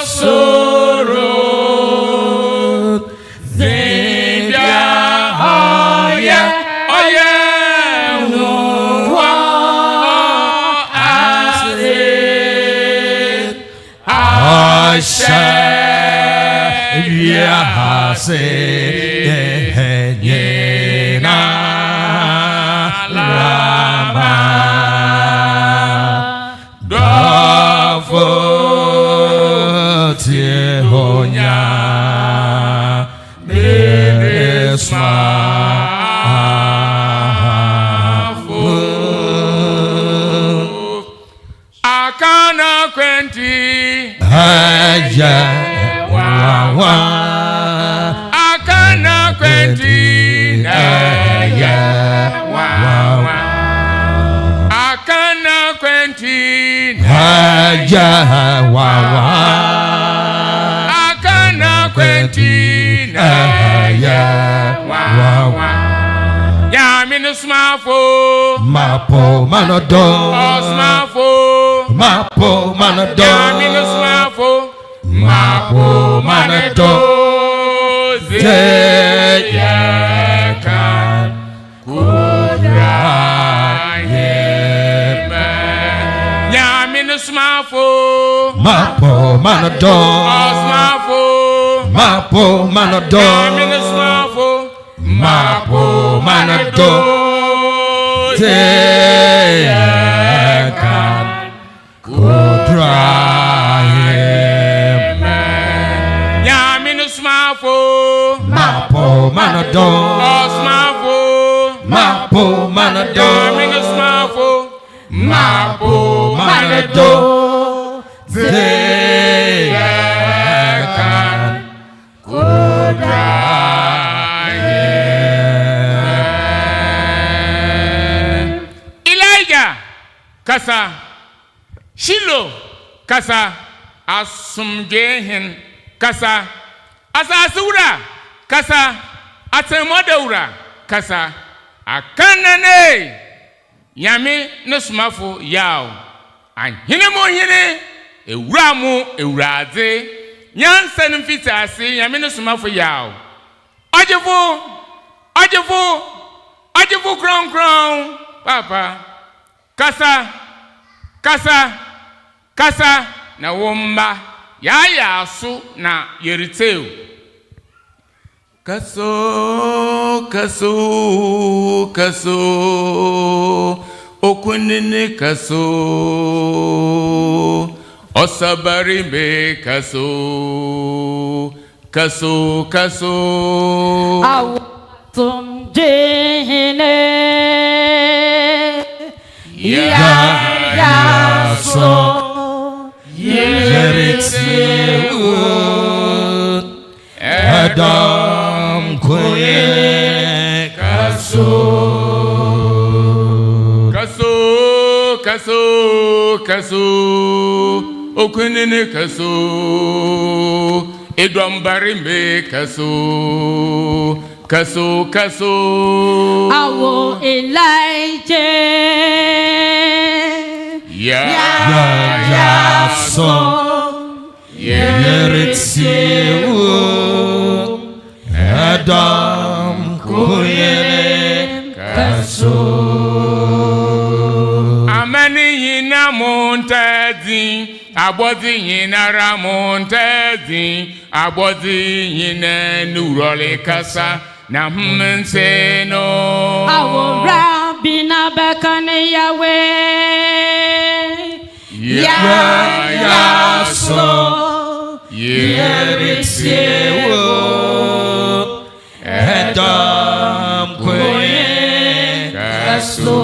soro Zebia hoya Via hase yena lama dafo tie honya menesma akana kwenti haya akana kwenti ya akana kwenti haya akana kwenti haya Nyame no Somafo mapo manodo Somafo mapo manodo Nyame no Somafo mapo manodo Zeyakan kudrayeme Nyame no Somafo mapo manodo Somafo mapo manodo Nyame no Somafo mapo manodo Zeyakan kudrayeme Nyame no Somafo mapo manodo Somafo mapo manodo Nyame no Somafo mapo manodo Zeyakan Elijah kasa Shilo kasa asumjehen kasa asasura kasa atemodawura kasa akanane Nyame no Somafo Yawoh ahene mo hene ewura mo ewurade nyansa no mfitase Nyame no Somafo Yawoh Ajifu kron papa kasa na womba ya aso na yeriteo kaso okunene kaso osabari me kaso Awesome Jene. Ya so yeriteo Adam koye kaso okunene kaso edwambari me kaso Awo Elijah. Ya so yeriteo Adam koye kaso amani yina montadi abodi yina ramontadi abodi yina nurole kasa na menseno Awo Rabina Bekane Yahweh. Ya so yeriteo Adam koye kaso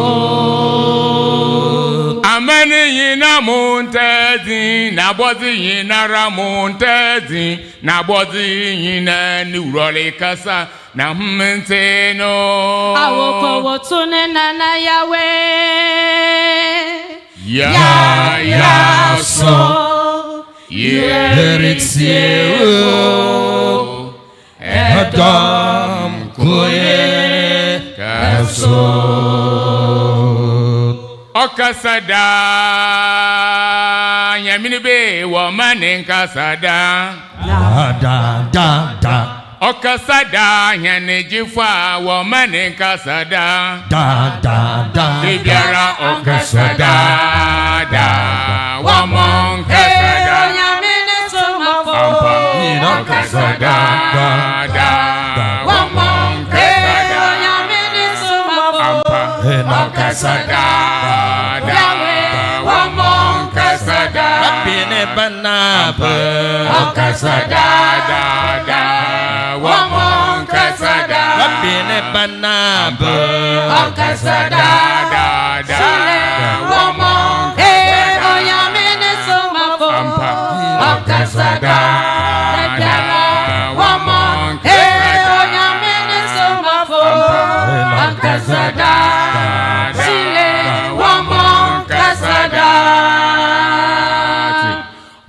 amani yina montezi na bozi yina ramontezi na bozi yina nurole kasa na menteno awoko wotune na Yahweh ya so yeritsio Adam koye kaso Okasada Nyamini be woman kasada da Okasada Nyanejifa woman kasada da Bibiara okasada da woman kasada Nyamini Somafo Okasada da woman kasada Nyamini Somafo Okasada Bine banaba Okasada da wamon kasada Bine banaba Okasada da wamon Nyamini Somafo Okasada da wamon Nyamini Somafo Okasada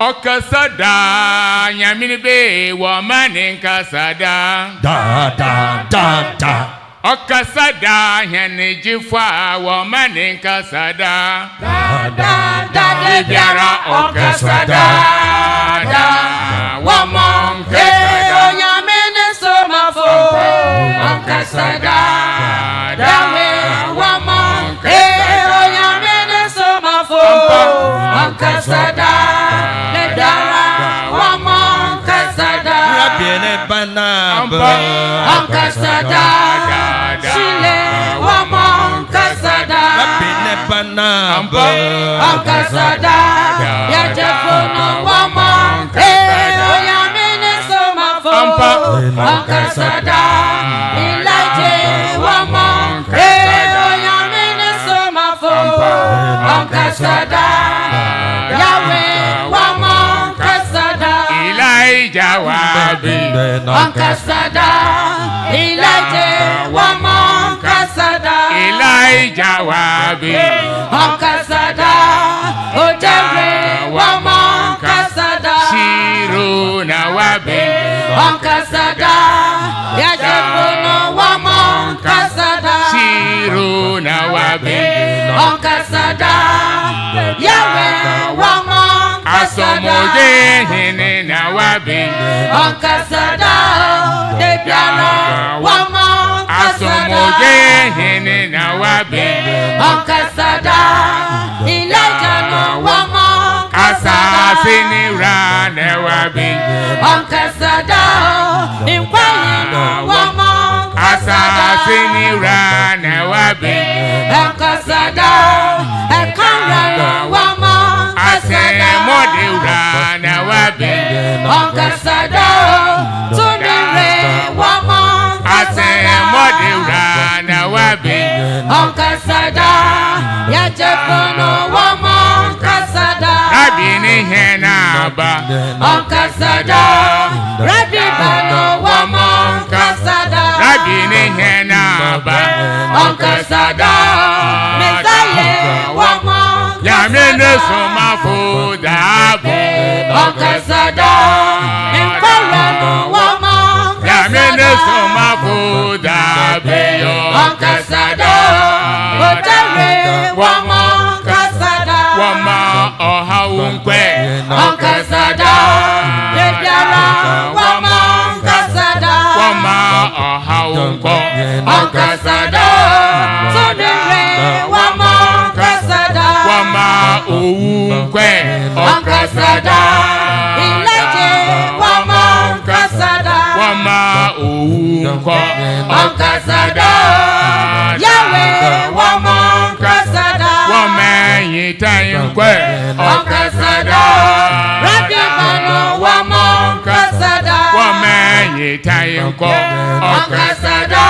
Okasada Nyamini be woman kasada da Okasada Nyanejifa woman kasada Bibiara okasada da woman kasada Nyamini Somafo Okasada da woman Nyamini Somafo Okasada Bine banaba Okasada Shile Wamon Kasada Bine banaba Okasada Yajefono Wamon Nyamini Somafo Okasada Ilaje Wamon Nyamini Somafo Okasada Yahweh Wamon Kasada Jawabi Okasada Elijah Wamon Kasada Jawabi Okasada Ojemre Wamon Kasada Shiro Nawabi Okasada Yajefono Wamon Kasada Shiro Nawabi Okasada Yahweh Wamon Kasada Hene Nawabi Okasada Debiara Wamon Kasada Hene Nawabi Okasada Elijah no Wamon Kasada Asasini Ra Nawabi Okasada Inkwayi no Wamon Kasada Asasini Ra Nawabi Okasada Ekara no Wamon Kasada Modura Nawabi Okasada Tumire Wamon Kasada Modura Nawabi Okasada Yajefono Wamon Kasada Rabini Henaba Okasada Rabbi Bano Wamon Kasada Rabini Henaba Okasada Messiah Wamon Nyame Somafo dabo Okasada Inkwara Wamon Nyame Somafo dabeyo Okasada Otare Wamon Kasada Wama ohaunkwe Okasada Debiara Wamon Kasada Wama ohaunko Okasada Tumire Wamon Kasada Wama ounkwe Okasada Elijah Wamon Kasada Wama ounkwe Okasada Yahweh Wamon Kasada Wama yitayinkwe Okasada Rabbi Bano Wamon Kasada Wama yitayinkwe Okasada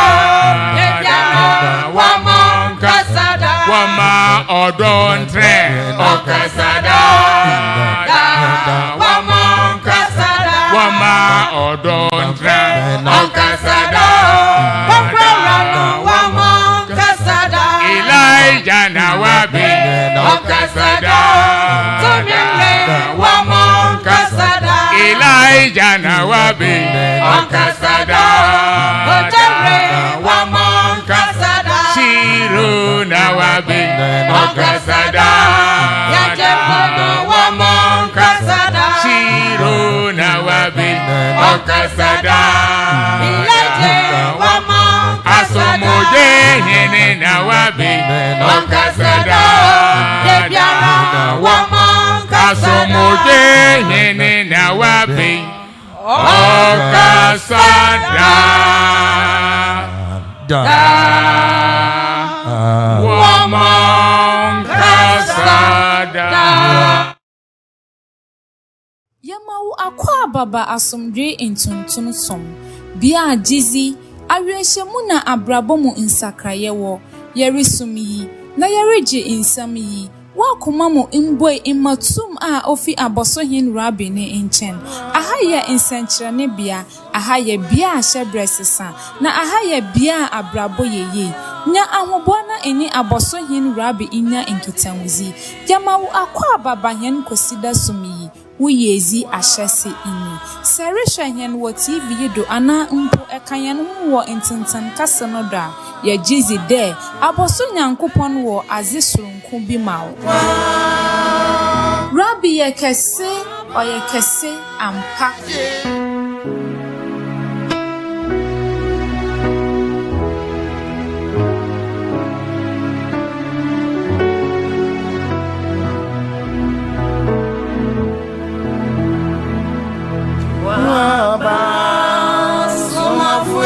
Debiara Wamon Kasada Wama odontre Okasada wabi Onkasada Ojere Wamonkasada Shiro na wabi Onkasada Yajemono Wamonkasada Shiro na wabi Onkasada Ilaje Wamonkasada Asomoje hene na wabi Onkasada Debiara Wamonkasada Asomoje hene na wabi Onkasada Wamonkasada Yamawo akwa baba asomdwe ntuntun som bia jizi awiehye na abrabomu nsakraye wo yeresum yi na yereje insam yi wakoma mu mboi imatum a ofi abosohin rabi ne nchen aha ye nsenkyerene bia aha ye bia ahyebresesa na aha ye bia abrabo yeye nya ahobona eni abosohin rabi inya enkitanwuzi yamawo akwa baba hen kosida sumi uyezi ahyese ini serisha hen wo tv do ana mpo ekayen ho wo entintan kase no da ye jizi de aboso nyankopon wo azesurunku bi mawo Rabbi ye kese ampa Somafo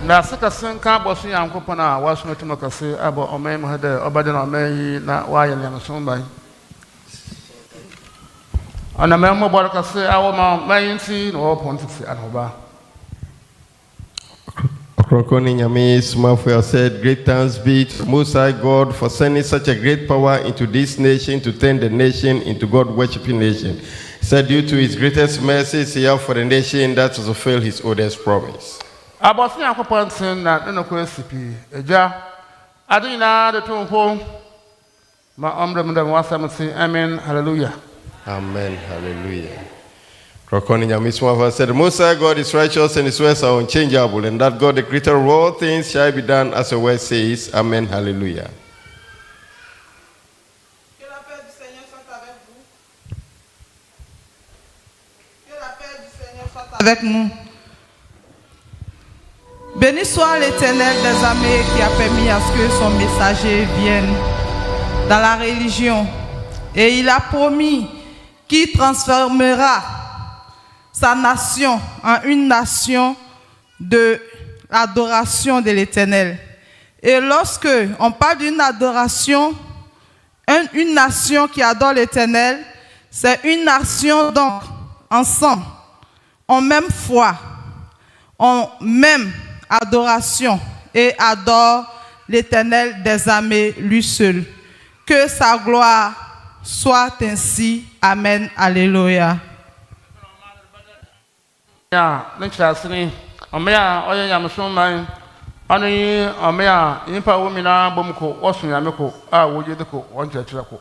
na saka sun ka bosu yankopon a wasu mutum ka se abo omai mu hada obade na omai na waye ne so mbai ana mai mo bor ka se awo ma mai nti no ponti anoba Ɔkrɔnkrɔnyi Nyame Somafo said, great thanks be to Most High God for sending such a great power into this nation to turn the nation into God-worshipping nation. He said, due to his greatest mercies, he has for the nation that to fulfill his oldest promise. Abosu yankopon tin na no ko sipi eja adina de tonfo ma omrem dem wasam tin amen hallelujah. Amen, hallelujah. Ɔkrɔnkrɔnyi Nyame Somafo said, the Most High God is righteous and his words are unchangeable, and that God, the creator of all things, shall be done as the word says. Amen, hallelujah. Que la paix du Seigneur soit avec vous. Que la paix du Seigneur soit avec nous. Béni soit l'Éternel des armées qui a permis à ce que son messager vienne dans la religion. Et il a promis qu'il transformera sa nation en une nation de l'adoration de l'Éternel. Et lorsque on parle d'une adoration, une nation qui adore l'Éternel, c'est une nation donc ensemble, en même foi, en même adoration et adore l'Éternel des armées lui seul. Que sa gloire soit ainsi. Amen. Alléluia. Ya nchasini omea oye yamso man anu yi omea impa wo mina bomko osun yameko a woje de ko won chechire ko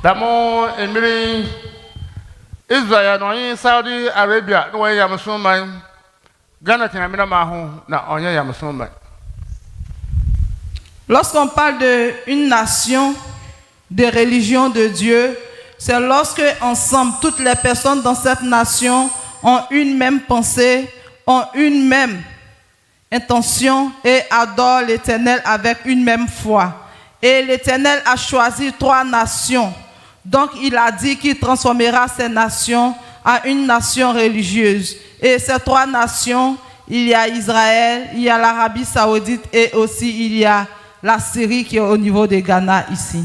damo emiri Israel no yin Saudi Arabia no oye yamso man Ghana tina mina ma ho na onye yamso man. Lorsqu'on parle de une nation de religion de Dieu, c'est lorsque ensemble toutes les personnes dans cette nation ont une même pensée, ont une même intention et adorent l'Éternel avec une même foi. Et l'Éternel a choisi 3 nations. Donc il a dit qu'il transformera ces nations en une nation religieuse. Et ces 3 nations, il y a Israël, il y a l'Arabie Saoudite et aussi il y a la Syrie qui est au niveau de Ghana ici.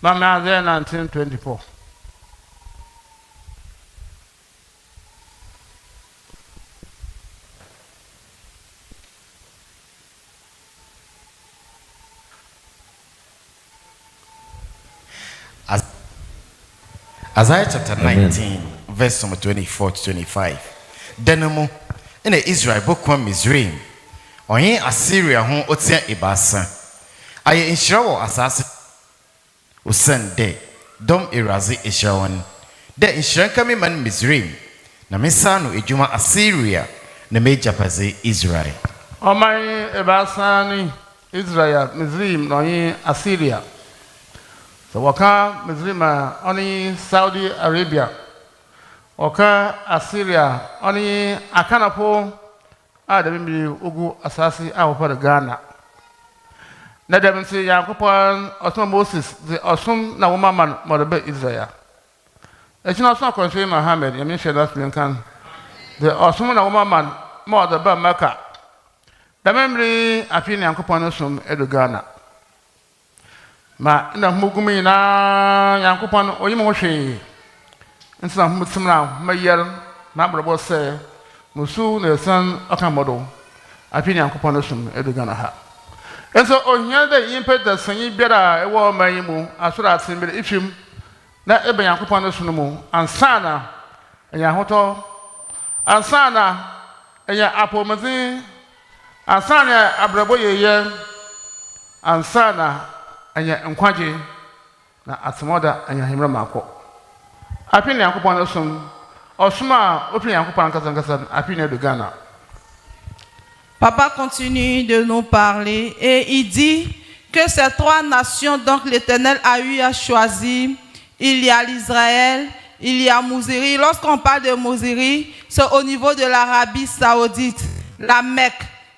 Isaiah 19:24. Isaiah chapter 19, verse number 24 to 25. Denemo in the Israel book one Mizraim. Onye Assyria hon otia ibasa. Aye inshirawo asase. Usan de dom irazi ishawan. De inshiranka mi man Mizraim. Na mesano ejuma Assyria na mejapaze Israel. Omai ibasa ni Israel, Mizraim, no Assyria. So waka Mizraim oni Saudi Arabia. Waka Assyria oni akanapo a da bimbi ugu asasi a wofar Ghana. Na da bin sai Yakupon Osman Moses the Osum na woman man modabe Israel. Echina so akonse Muhammad yamin sheda kan the Osum na woman man modabe Mecca. Da memri afini Yakupon Osum edu Ghana. Ma na mugumi na Yakupon oyimo hwe. Nsa mutsumna mayel na brabo se musu na san akamodo afini Yakupon Osum edu Ghana ha. And so, on here, the impet that Sanyi Bera, a war mayimu, as well as in the Ifim, that Ebe Yakupano Sunumu, and Sana, and Yahoto, and Sana, and Ya Apomazi, and Sana Abraboye, and Sana, and Ya Nkwaji, na Atmoda, and Yahimra Mako. I pin Yakupano Sum, or Suma, open Yakupan Kazangasan, I pin de Ghana. Papa continue de nous parler et il dit que ces trois nations, donc l'Éternel a eu à choisir. Il y a l'Israël, il y a Mousiri. Lorsqu'on parle de Mousiri, c'est au niveau de l'Arabie Saoudite, la Mecque.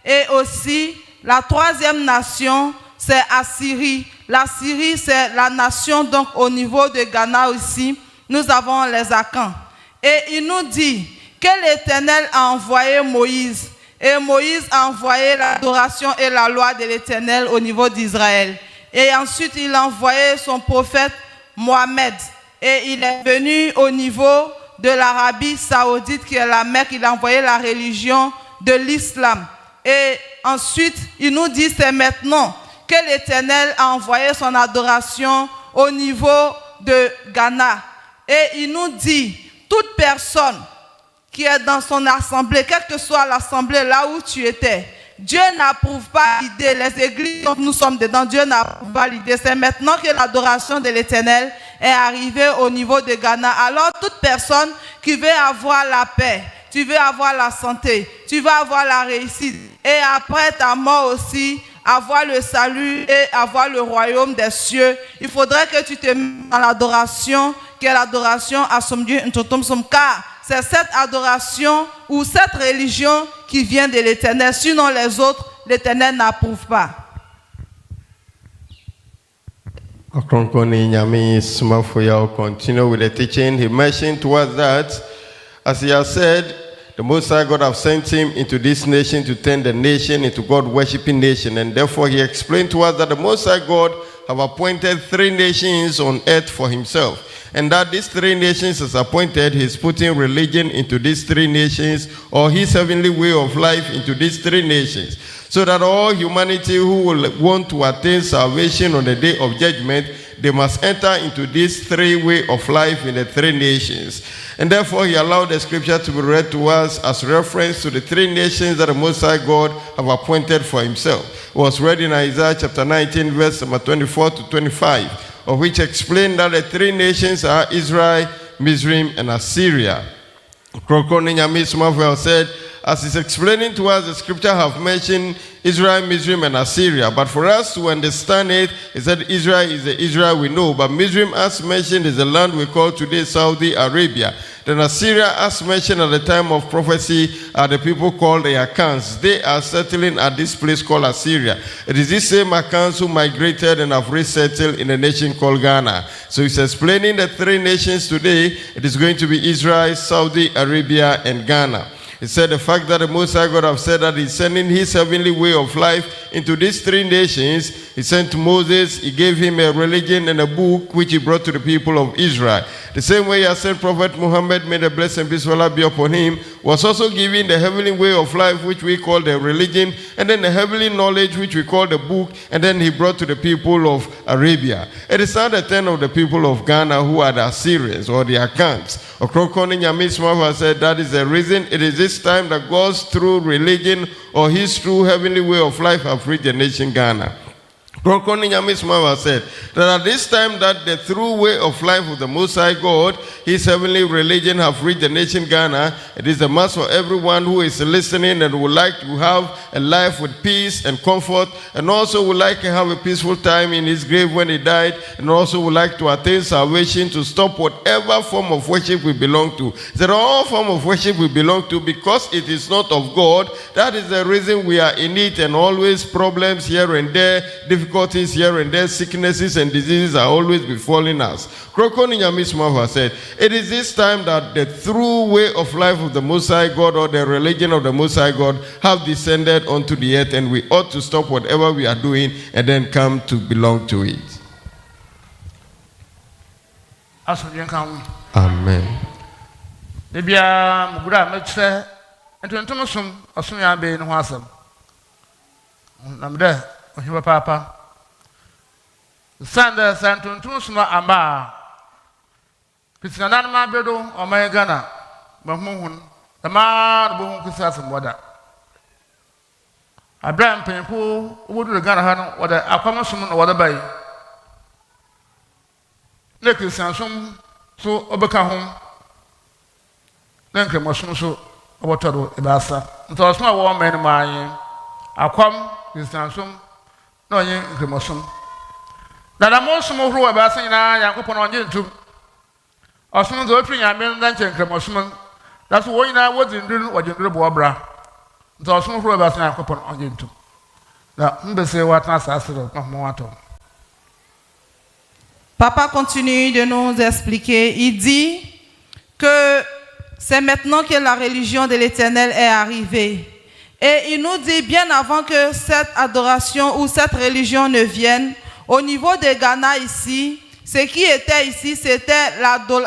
Et aussi, la troisième nation, c'est Assyrie. La Syrie, c'est la nation, donc au niveau de Ghana aussi, nous avons les Akans. Et il nous dit que l'Éternel a envoyé Moïse. Et Moïse a envoyé l'adoration et la loi de l'Éternel au niveau d'Israël. Et ensuite, il a envoyé son prophète Mohamed. Et il est venu au niveau de l'Arabie Saoudite, qui est la Mecque. Il a envoyé la religion de l'islam. Et ensuite, il nous dit, c'est maintenant que l'Éternel a envoyé son adoration au niveau de Ghana. Et il nous dit, toute personne qui est dans son assemblée, quelle que soit l'assemblée là où tu étais, Dieu n'approuve pas l'idée. Les églises dont nous sommes dedans, Dieu n'approuve pas l'idée. C'est maintenant que l'adoration de l'Éternel est arrivée au niveau de Ghana. Alors toute personne qui veut avoir la paix, tu veux avoir la santé, tu veux avoir la réussite, et après ta mort aussi, avoir le salut et avoir le royaume des cieux, il faudrait que tu te mettes dans l'adoration, qui est l'adoration à son Dieu, car c'est cette adoration ou cette religion qui vient de l'Éternel. Sinon les autres, l'Éternel n'approuve pas. Ɔkrɔnkrɔnyi Nyame Somafo Yawoh continue with the teaching. He mentioned towards that, as he has said, the Most High God have sent him into this nation to turn the nation into God-worshipping nation. And therefore he explained to us that the Most High God have appointed 3 nations on earth for himself. And that these 3 nations is appointed, he's putting religion into these 3 nations, or his heavenly way of life into these 3 nations. So that all humanity who will want to attain salvation on the day of judgment, they must enter into this 3 way of life in the 3 nations. And therefore he allowed the scripture to be read to us as reference to the 3 nations that the Most High God have appointed for himself. It was read in Isaiah chapter 19, verse number 24 to 25. Of which explained that the 3 nations are Israel, Mizraim, and Assyria. Ɔkrɔnkrɔnyi Nyame Somafo said, as he's explaining to us, the scripture have mentioned Israel, Mizraim, and Assyria. But for us to understand it, he said Israel is the Israel we know. But Mizraim, as mentioned, is the land we call today Saudi Arabia. Then Assyria, as mentioned at the time of prophecy, are the people called the Akans. They are settling at this place called Assyria. It is these same Akans who migrated and have resettled in a nation called Ghana. So he's explaining the 3 nations today. It is going to be Israel, Saudi Arabia, and Ghana. He said the fact that the Most High God have said that he's sending his heavenly way of life into these 3 nations. He sent Moses, he gave him a religion and a book which he brought to the people of Israel. The same way he has sent Prophet Muhammad, may the blessing and peace of Allah be upon him, was also giving the heavenly way of life which we call the religion, and then the heavenly knowledge which we call the book, and then he brought to the people of Arabia. It is now the turn of the people of Ghana who are the Assyrians or the Akans. Ɔkrɔnkrɔnyi Nyame Somafo said that is the reason it is this time that God's true religion or his true heavenly way of life have reached the nation Ghana. Ɔkrɔnkrɔnyi Nyame Somafo said that at this time that the true way of life of the Most High God, his heavenly religion have reached the nation Ghana. It is a must for everyone who is listening and would like to have a life with peace and comfort, and also would like to have a peaceful time in his grave when he died, and also would like to attain salvation, to stop whatever form of worship we belong to. That all form of worship we belong to, because it is not of God. That is the reason we are in it, and always problems here and there, difficulties here and there, sicknesses and diseases are always befalling us. Ɔkrɔnkrɔnyi Nyame Somafo said, it is this time that the true way of life of the Most High God, or the religion of the Most High God, have descended onto the earth, and we ought to stop whatever we are doing and then come to belong to it. Amen. Sanda Santuntum Suma Amba Pitsanan Mabedo or my Ghana, Mahmoon, the man who kisses some water. A brand painful would the Ghana or the Aquamasum or the bay. Nekis Sansum so Obeka home. Then came a so water Ebasa. So a small woman, my Aquam, his Sansum, no yin cremosum. That I'm also more who about saying I am upon on you too. Or someone's opening a million luncheon cremosum. That's why I was in doing what you do, Barbara. So some who about saying I am upon on you too. Now, say what I said of more. Papa continue de nous expliquer. Il dit que c'est maintenant que la religion de l'Éternel est arrivée. Et il nous dit bien avant que cette adoration ou cette religion ne vienne, au niveau de Ghana ici, ce qui était ici, c'était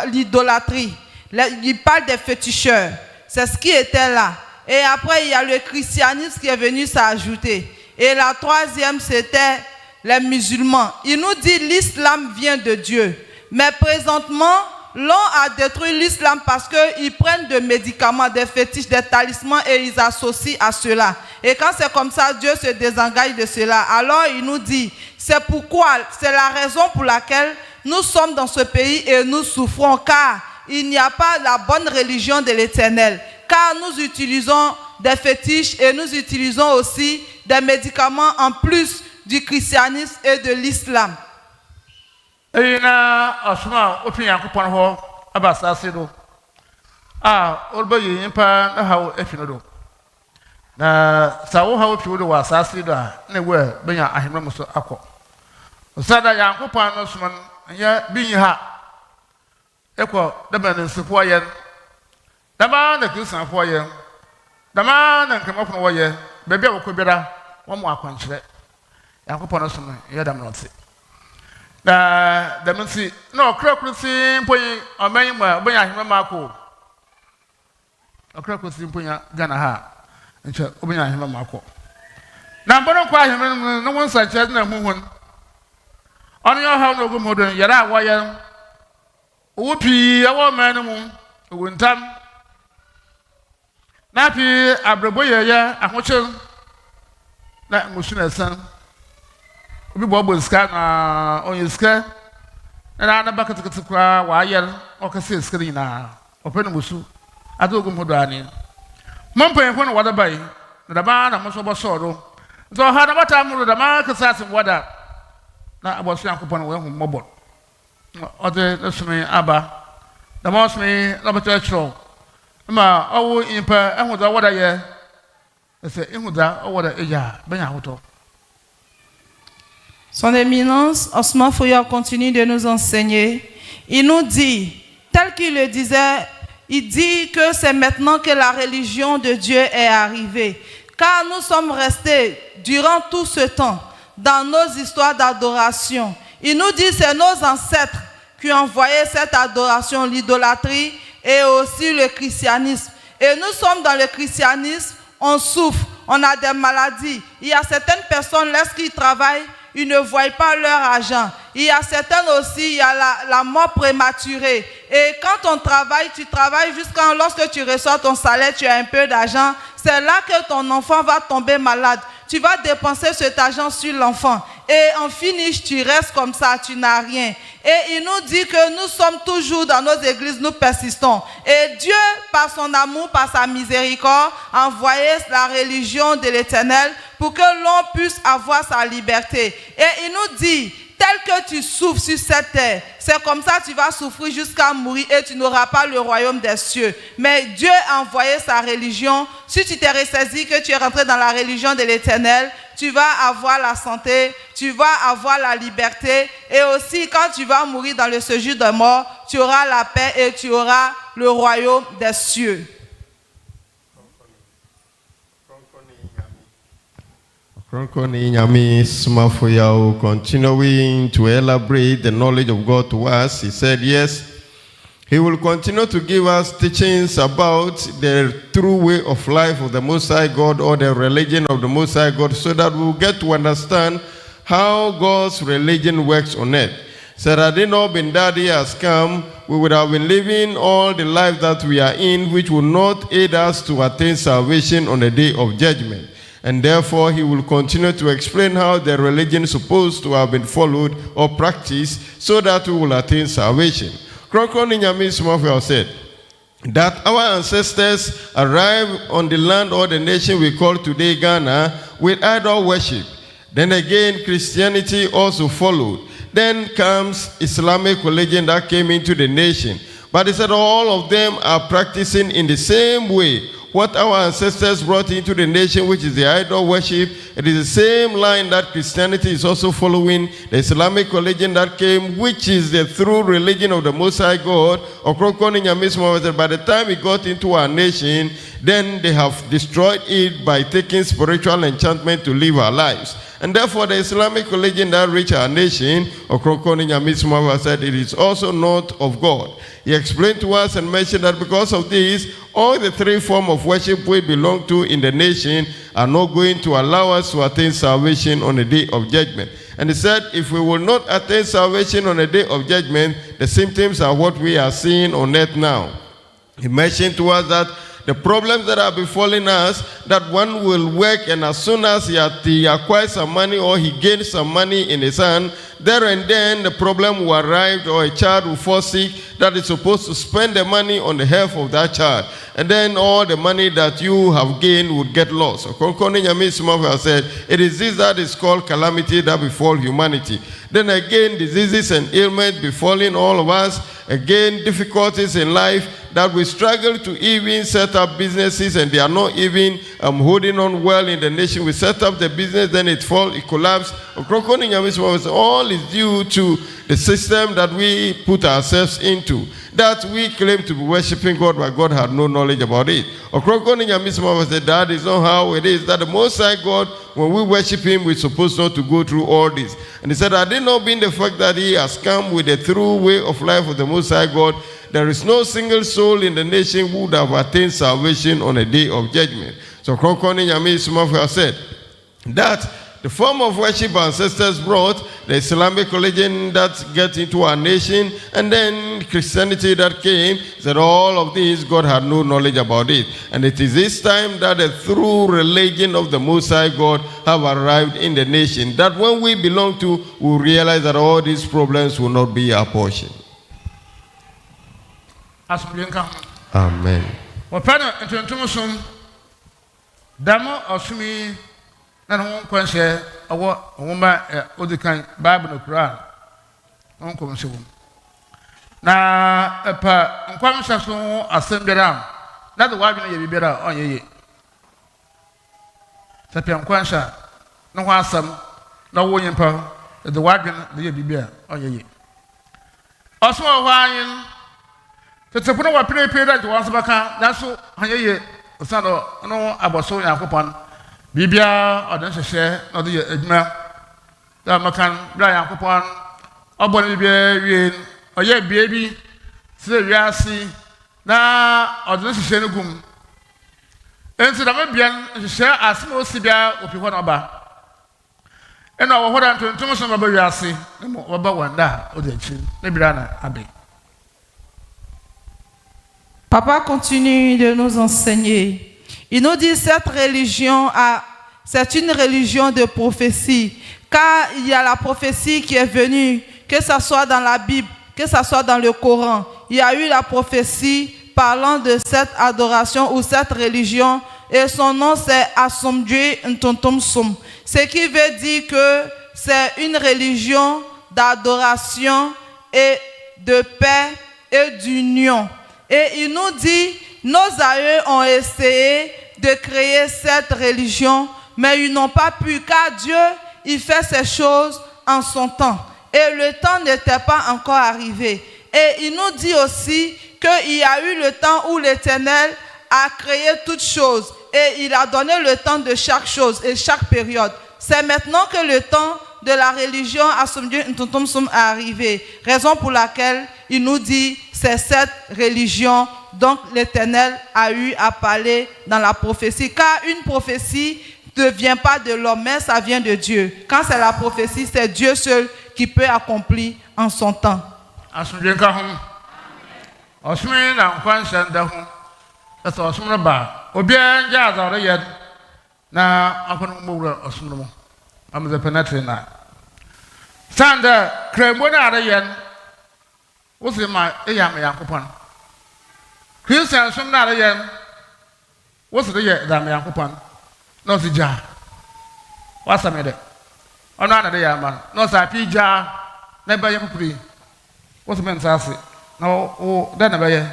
l'idolâtrie. Il parle des féticheurs. C'est ce qui était là. Et après, il y a le christianisme qui est venu s'ajouter. Et la troisième, c'était les musulmans. Il nous dit l'islam vient de Dieu. Mais présentement, l'on a détruit l'islam parce qu'ils prennent des médicaments, des fétiches, des talismans et ils associent à cela. Et quand c'est comme ça, Dieu se désengage de cela. Alors il nous dit, c'est pourquoi, c'est la raison pour laquelle nous sommes dans ce pays et nous souffrons, car il n'y a pas la bonne religion de l'Éternel. Car nous utilisons des fétiches et nous utilisons aussi des médicaments en plus du christianisme et de l'islam. Et na asuma opinion kupon ho abasase do olbayi impa na hawo efino na sawo hawo piwo do wasase do na we benya ahemra muso akọ osada yankopon no suma nya binyi ha ekọ dama na nsefo ye dama na kristanfo ye dama na nkramafo wo ye bebia wokobira wo mo akwankyere yankopon no suma ye dama no tse na demensi no ɔkrɔkrɔsi mpoyi ɔmɛn ma ɔbɛnya ahema mako ɔkrɔkrɔsi mpoyi Ghana ha nkyɛ ɔbɛnya ahema mako na mbɔnɔ kɔ ahema no wɔn nsankyɛ na huhun ɔno yɛ ɔhaw na ogu mu do yɛrɛ a wɔyɛ owu pii ɛwɔ ɔmɛn no mu owu ntam na pii abrɛbɔ yɛyɛ ahokyere na ngusu na ɛsan obi bo ska na onye ska na na bakatakata kwa wa ayel okase ska na openu musu adogum hodo ani mampan ko na wada bai na ba na moso bo soro so ha na bata mu da ma kasa sem wada na abosu yankopon we hu mobo ode nasumi aba da ma osumi na bata chro ma owo impa ehu da wada ye ese ehu da wada eja benya hoto. Son éminence, Somafo continue de nous enseigner. Il nous dit, tel qu'il le disait il dit que c'est maintenant que la religion de Dieu est arrivée. Car nous sommes restés durant tout ce temps dans nos histoires d'adoration. Il nous dit que c'est nos ancêtres qui ont envoyé cette adoration, l'idolâtrie et aussi le christianisme. Et nous sommes dans le christianisme, on souffre, on a des maladies. Il y a certaines personnes, lorsqu'ils travaillent, ils ne voient pas leur argent. Il y a certaines aussi, il y a la mort prématurée. Et quand on travaille, tu travailles jusqu'à lorsque tu reçois ton salaire, tu as un peu d'argent. C'est là que ton enfant va tomber malade. Tu vas dépenser cet argent sur l'enfant. Et en finish, tu restes comme ça, tu n'as rien. Et il nous dit que nous sommes toujours dans nos églises, nous persistons. Et Dieu, par son amour, par sa miséricorde, a envoyé la religion de l'Éternel pour que l'on puisse avoir sa liberté. Et il nous dit, tel que tu souffres sur cette terre, c'est comme ça que tu vas souffrir jusqu'à mourir et tu n'auras pas le royaume des cieux. Mais Dieu a envoyé sa religion. Si tu t'es ressaisi que tu es rentré dans la religion de l'Éternel, tu vas avoir la santé, tu vas avoir la liberté. Et aussi, quand tu vas mourir dans le séjour de mort, tu auras la paix et tu auras le royaume des cieux. Ɔkrɔnkrɔnyi Nyame Somafo Yawoh, continuing to elaborate the knowledge of God to us, he said, yes, he will continue to give us teachings about the true way of life of the Most High God or the religion of the Most High God so that we will get to understand how God's religion works on earth. So had it not been that he has come, we would have been living all the life that we are in, which will not aid us to attain salvation on the day of judgment. And therefore, he will continue to explain how the religion is supposed to have been followed or practiced so that we will attain salvation. Ɔkrɔnkrɔnyi Nyame Somafo said that our ancestors arrived on the land or the nation we call today Ghana with idol worship. Then again, Christianity also followed. Then comes Islamic religion that came into the nation. But he said all of them are practicing in the same way what our ancestors brought into the nation, which is the idol worship. It is the same line that Christianity is also following, the Islamic religion that came, which is the true religion of the Most High God. Ɔkrɔnkrɔnyi Nyame Somafo said, by the time it got into our nation, then they have destroyed it by taking spiritual enchantment to live our lives. And therefore, the Islamic religion that reached our nation, Ɔkrɔnkrɔnyi Nyame Somafo said, it is also not of God. He explained to us and mentioned that because of this, all the three forms of worship we belong to in the nation are not going to allow us to attain salvation on the day of judgment. And he said, if we will not attain salvation on the day of judgment, the symptoms are what we are seeing on earth now. He mentioned to us that the problems that are befalling us, that one will work and as soon as he acquires some money or he gains some money in his hand, there and then the problem will arrive or a child will fall sick that is supposed to spend the money on the health of that child. And then all the money that you have gained would get lost. Ɔkrɔnkrɔnyi Nyame Somafo said, it is this that is called calamity that befall humanity. Then again, diseases and ailments befalling all of us. Again, difficulties in life that we struggle to even set up businesses and they are not even holding on well in the nation. We set up the business, then it collapsed. Ɔkrɔnkrɔnyi Nyame Somafo said, all is due to the system that we put ourselves into, that we claim to be worshiping God, but God had no knowledge about it. Ɔkrɔnkrɔnyi Nyame Somafo said, that is not how it is, that the Most High God, when we worship him, we're supposed not to go through all this. And he said, had it not been the fact that he has come with the true way of life of the Most High God, there is no single soul in the nation who would have attained salvation on a day of judgment. So Ɔkrɔnkrɔnyi Nyame Somafo said that the form of worship our ancestors brought, the Islamic religion that got into our nation, and then Christianity that came, that all of these, God had no knowledge about it. And it is this time that the true religion of the Most High God have arrived in the nation, that when we belong to, we realize that all these problems will not be our portion. Amen. Na no kwanse awo nwoma odikan Bible no Quran on komse wo na epa nkwamsa so asembera na de wadwe ye bibera onyeye sapia nkwansa no ho asam na wo nyimpa de wadwe de ye bibera onyeye oso ho anyin tete pono wa pere that once baka na so anyeye osano no aboso yakopon bibia odon hwehwe no de adwuma da makan bra yakopon obon bibia wie oye biebi se wiase na odon hwehwe no gum ensi da mabia hwehwe asimo sibia opi ho no ba ena wo hoda ntontom so ba wiase mo ba wanda o de chi na bira na abe. Papa continue de nous enseigner. Il nous dit cette religion c'est une religion de prophétie, car il y a la prophétie qui est venue, que ce soit dans la Bible, que ce soit dans le Coran. Il y a eu la prophétie parlant de cette adoration ou cette religion, et son nom c'est Asomdwe Ntontomsom, ce qui veut dire que c'est une religion d'adoration et de paix et d'union. Et il nous dit, nos aïeux ont essayé de créer cette religion, mais ils n'ont pas pu, car Dieu, il fait ces choses en son temps. Et le temps n'était pas encore arrivé. Et il nous dit aussi qu'il y a eu le temps où l'Éternel a créé toutes choses. Et il a donné le temps de chaque chose et chaque période. C'est maintenant que le temps de la religion Asomdwe Ntontomsom est arrivé. Raison pour laquelle il nous dit c'est cette religion dont l'Éternel a eu à parler dans la prophétie. Car une prophétie ne vient pas de l'homme, mais ça vient de Dieu. Quand c'est la prophétie, c'est Dieu seul qui peut accomplir en son temps. Sanda kremona arayen wosema eyam yakopon Christian som na arayen wosede ye dam yakopon no se ja wasamede ono na de yaman no sa pi ja na ba yakopuri woseme nsase na o da na ba ye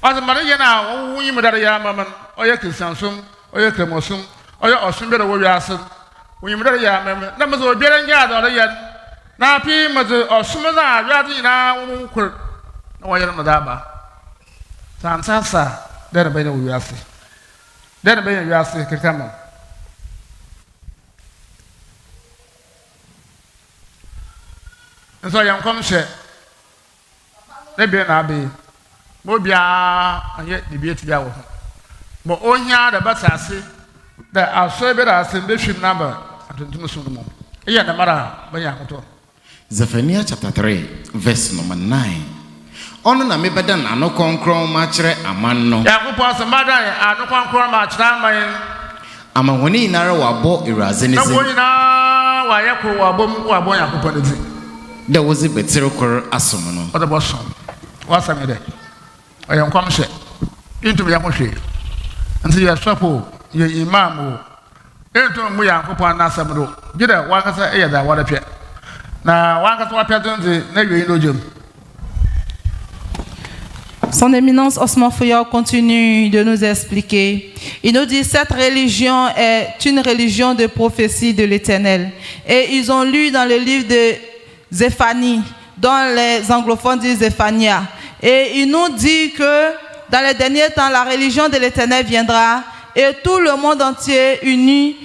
wosema ye na wo yim da yaman oye Christian som oye kremosum oye osum be wo wiase when you mother ya mem na mo so biara nya da ya na pi mo zo osumo na ya di na kur na wa ya no da ba sansa da na ba na wiase da na ba na wiase kekama nso ya nkom hye na bi na abi mo bia anye di bi eti ya wo mo ohia da ba sase da aso be da asembe hwim number atuntum so no eya na mara ba ya koto Zephaniah chapter 3 verse number 9 ono na mebeda na no konkron ma kire aman no yakopɔ asɛmada ano konkron ma kire aman ama woni inara wabo iraze ne na se woni na wa yakro wabo yakopɔ ne ti da wozi betiro kor asom no o da bosom wasamede ɔyɛ nkwam hye intum yakohwe nti ya swapo ye imam ento mu yakopɔ na asɛmdo gida wakasa eya da wada pɛ na wakasa wa pɛ tonze na yɛ no jom. Son éminence Somafo continue de nous expliquer. Il nous dit cette religion est une religion de prophétie de l'Éternel. Et ils ont lu dans le livre de Zéphanie, dont les anglophones disent Zéphania. Et il nous dit que dans les derniers temps, la religion de l'Éternel viendra et tout le monde entier uni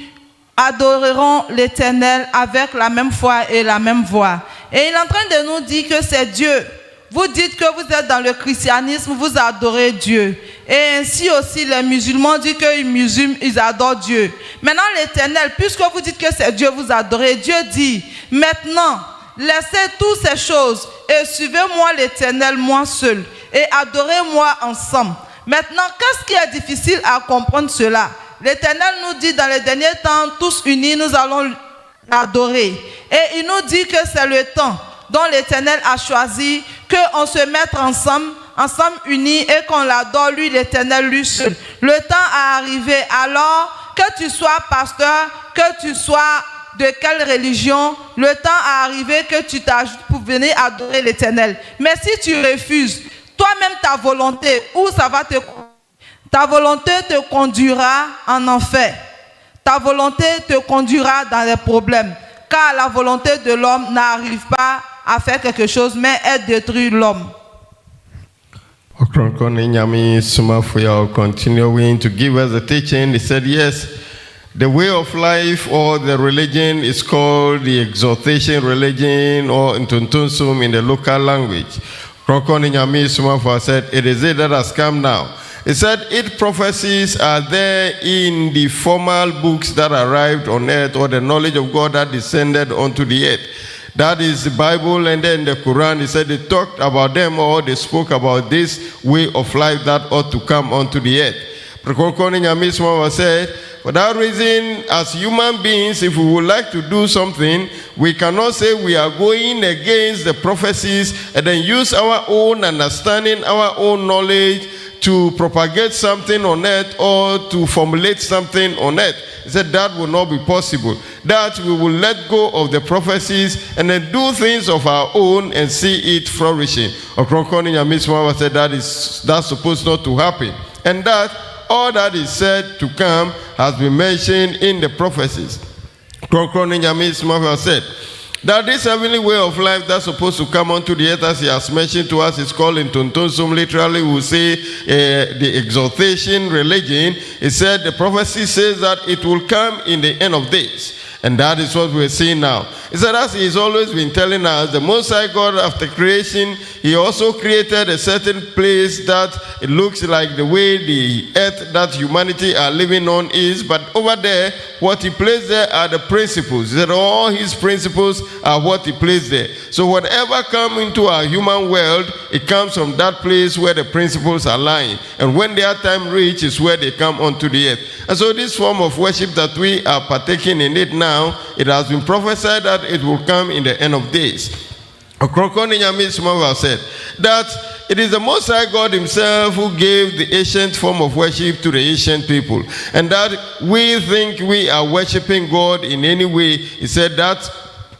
adoreront l'Éternel avec la même foi et la même voix. Et il est en train de nous dire que c'est Dieu. Vous dites que vous êtes dans le christianisme, vous adorez Dieu. Et ainsi aussi les musulmans disent qu'ils adorent Dieu. Maintenant l'Éternel, puisque vous dites que c'est Dieu, vous adorez, Dieu dit, maintenant, laissez toutes ces choses et suivez-moi l'Éternel, moi seul, et adorez-moi ensemble. Maintenant, qu'est-ce qui est difficile à comprendre cela? L'Éternel nous dit dans les derniers temps, tous unis, nous allons l'adorer. Et il nous dit que c'est le temps dont l'Éternel a choisi qu'on se mette ensemble unis et qu'on l'adore, lui l'Éternel, lui seul. Le temps est arrivé, alors que tu sois pasteur, que tu sois de quelle religion, le temps est arrivé que tu t'ajoutes pour venir adorer l'Éternel. Mais si tu refuses, toi-même ta volonté, où ça va te conduire? Ta volonté te conduira en enfer. Ta volonté te conduira dans les problèmes. Car la volonté de l'homme n'arrive pas à faire quelque chose, mais elle détruit l'homme. Ɔkrɔnkrɔnyi Nyame Somafo continuing to give us the teaching. He said, yes, the way of life or the religion is called the exaltation religion or Ntontonsum in the local language. Ɔkrɔnkrɔnyi Nyame Somafo said, it is it that has come now. He said, its prophecies are there in the formal books that arrived on earth or the knowledge of God that descended onto the earth. That is the Bible, and then the Quran. He said they talked about them or they spoke about this way of life that ought to come onto the earth. Ɔkrɔnkrɔnyi Nyame Somafo said, for that reason, as human beings, if we would like to do something, we cannot say we are going against the prophecies and then use our own understanding, our own knowledge to propagate something on earth or to formulate something on earth. He said that will not be possible. That we will let go of the prophecies and then do things of our own and see it flourishing. Ɔkrɔnkrɔnyi Nyame Somafo said that's supposed not to happen. And that all that is said to come has been mentioned in the prophecies. Ɔkrɔnkrɔnyi Nyame Somafo said that this heavenly way of life that's supposed to come onto the earth, as he has mentioned to us, is called Ntontonsum. Literally, we will say the exaltation religion. He said the prophecy says that it will come in the end of days. And that is what we're seeing now. He said, as he's always been telling us, the Most High God, after creation, he also created a certain place that it looks like the way the earth that humanity are living on is. But over there, what he placed there are the principles. He said all his principles are what he placed there. So whatever comes into our human world, it comes from that place where the principles are lying. And when their time reaches, is where they come onto the earth. And so this form of worship that we are partaking in it now, it has been prophesied that it will come in the end of days. Ɔkrɔnkrɔnyi Nyame Somafo said that it is the Most High God himself who gave the ancient form of worship to the ancient people. And that we think we are worshiping God in any way. He said that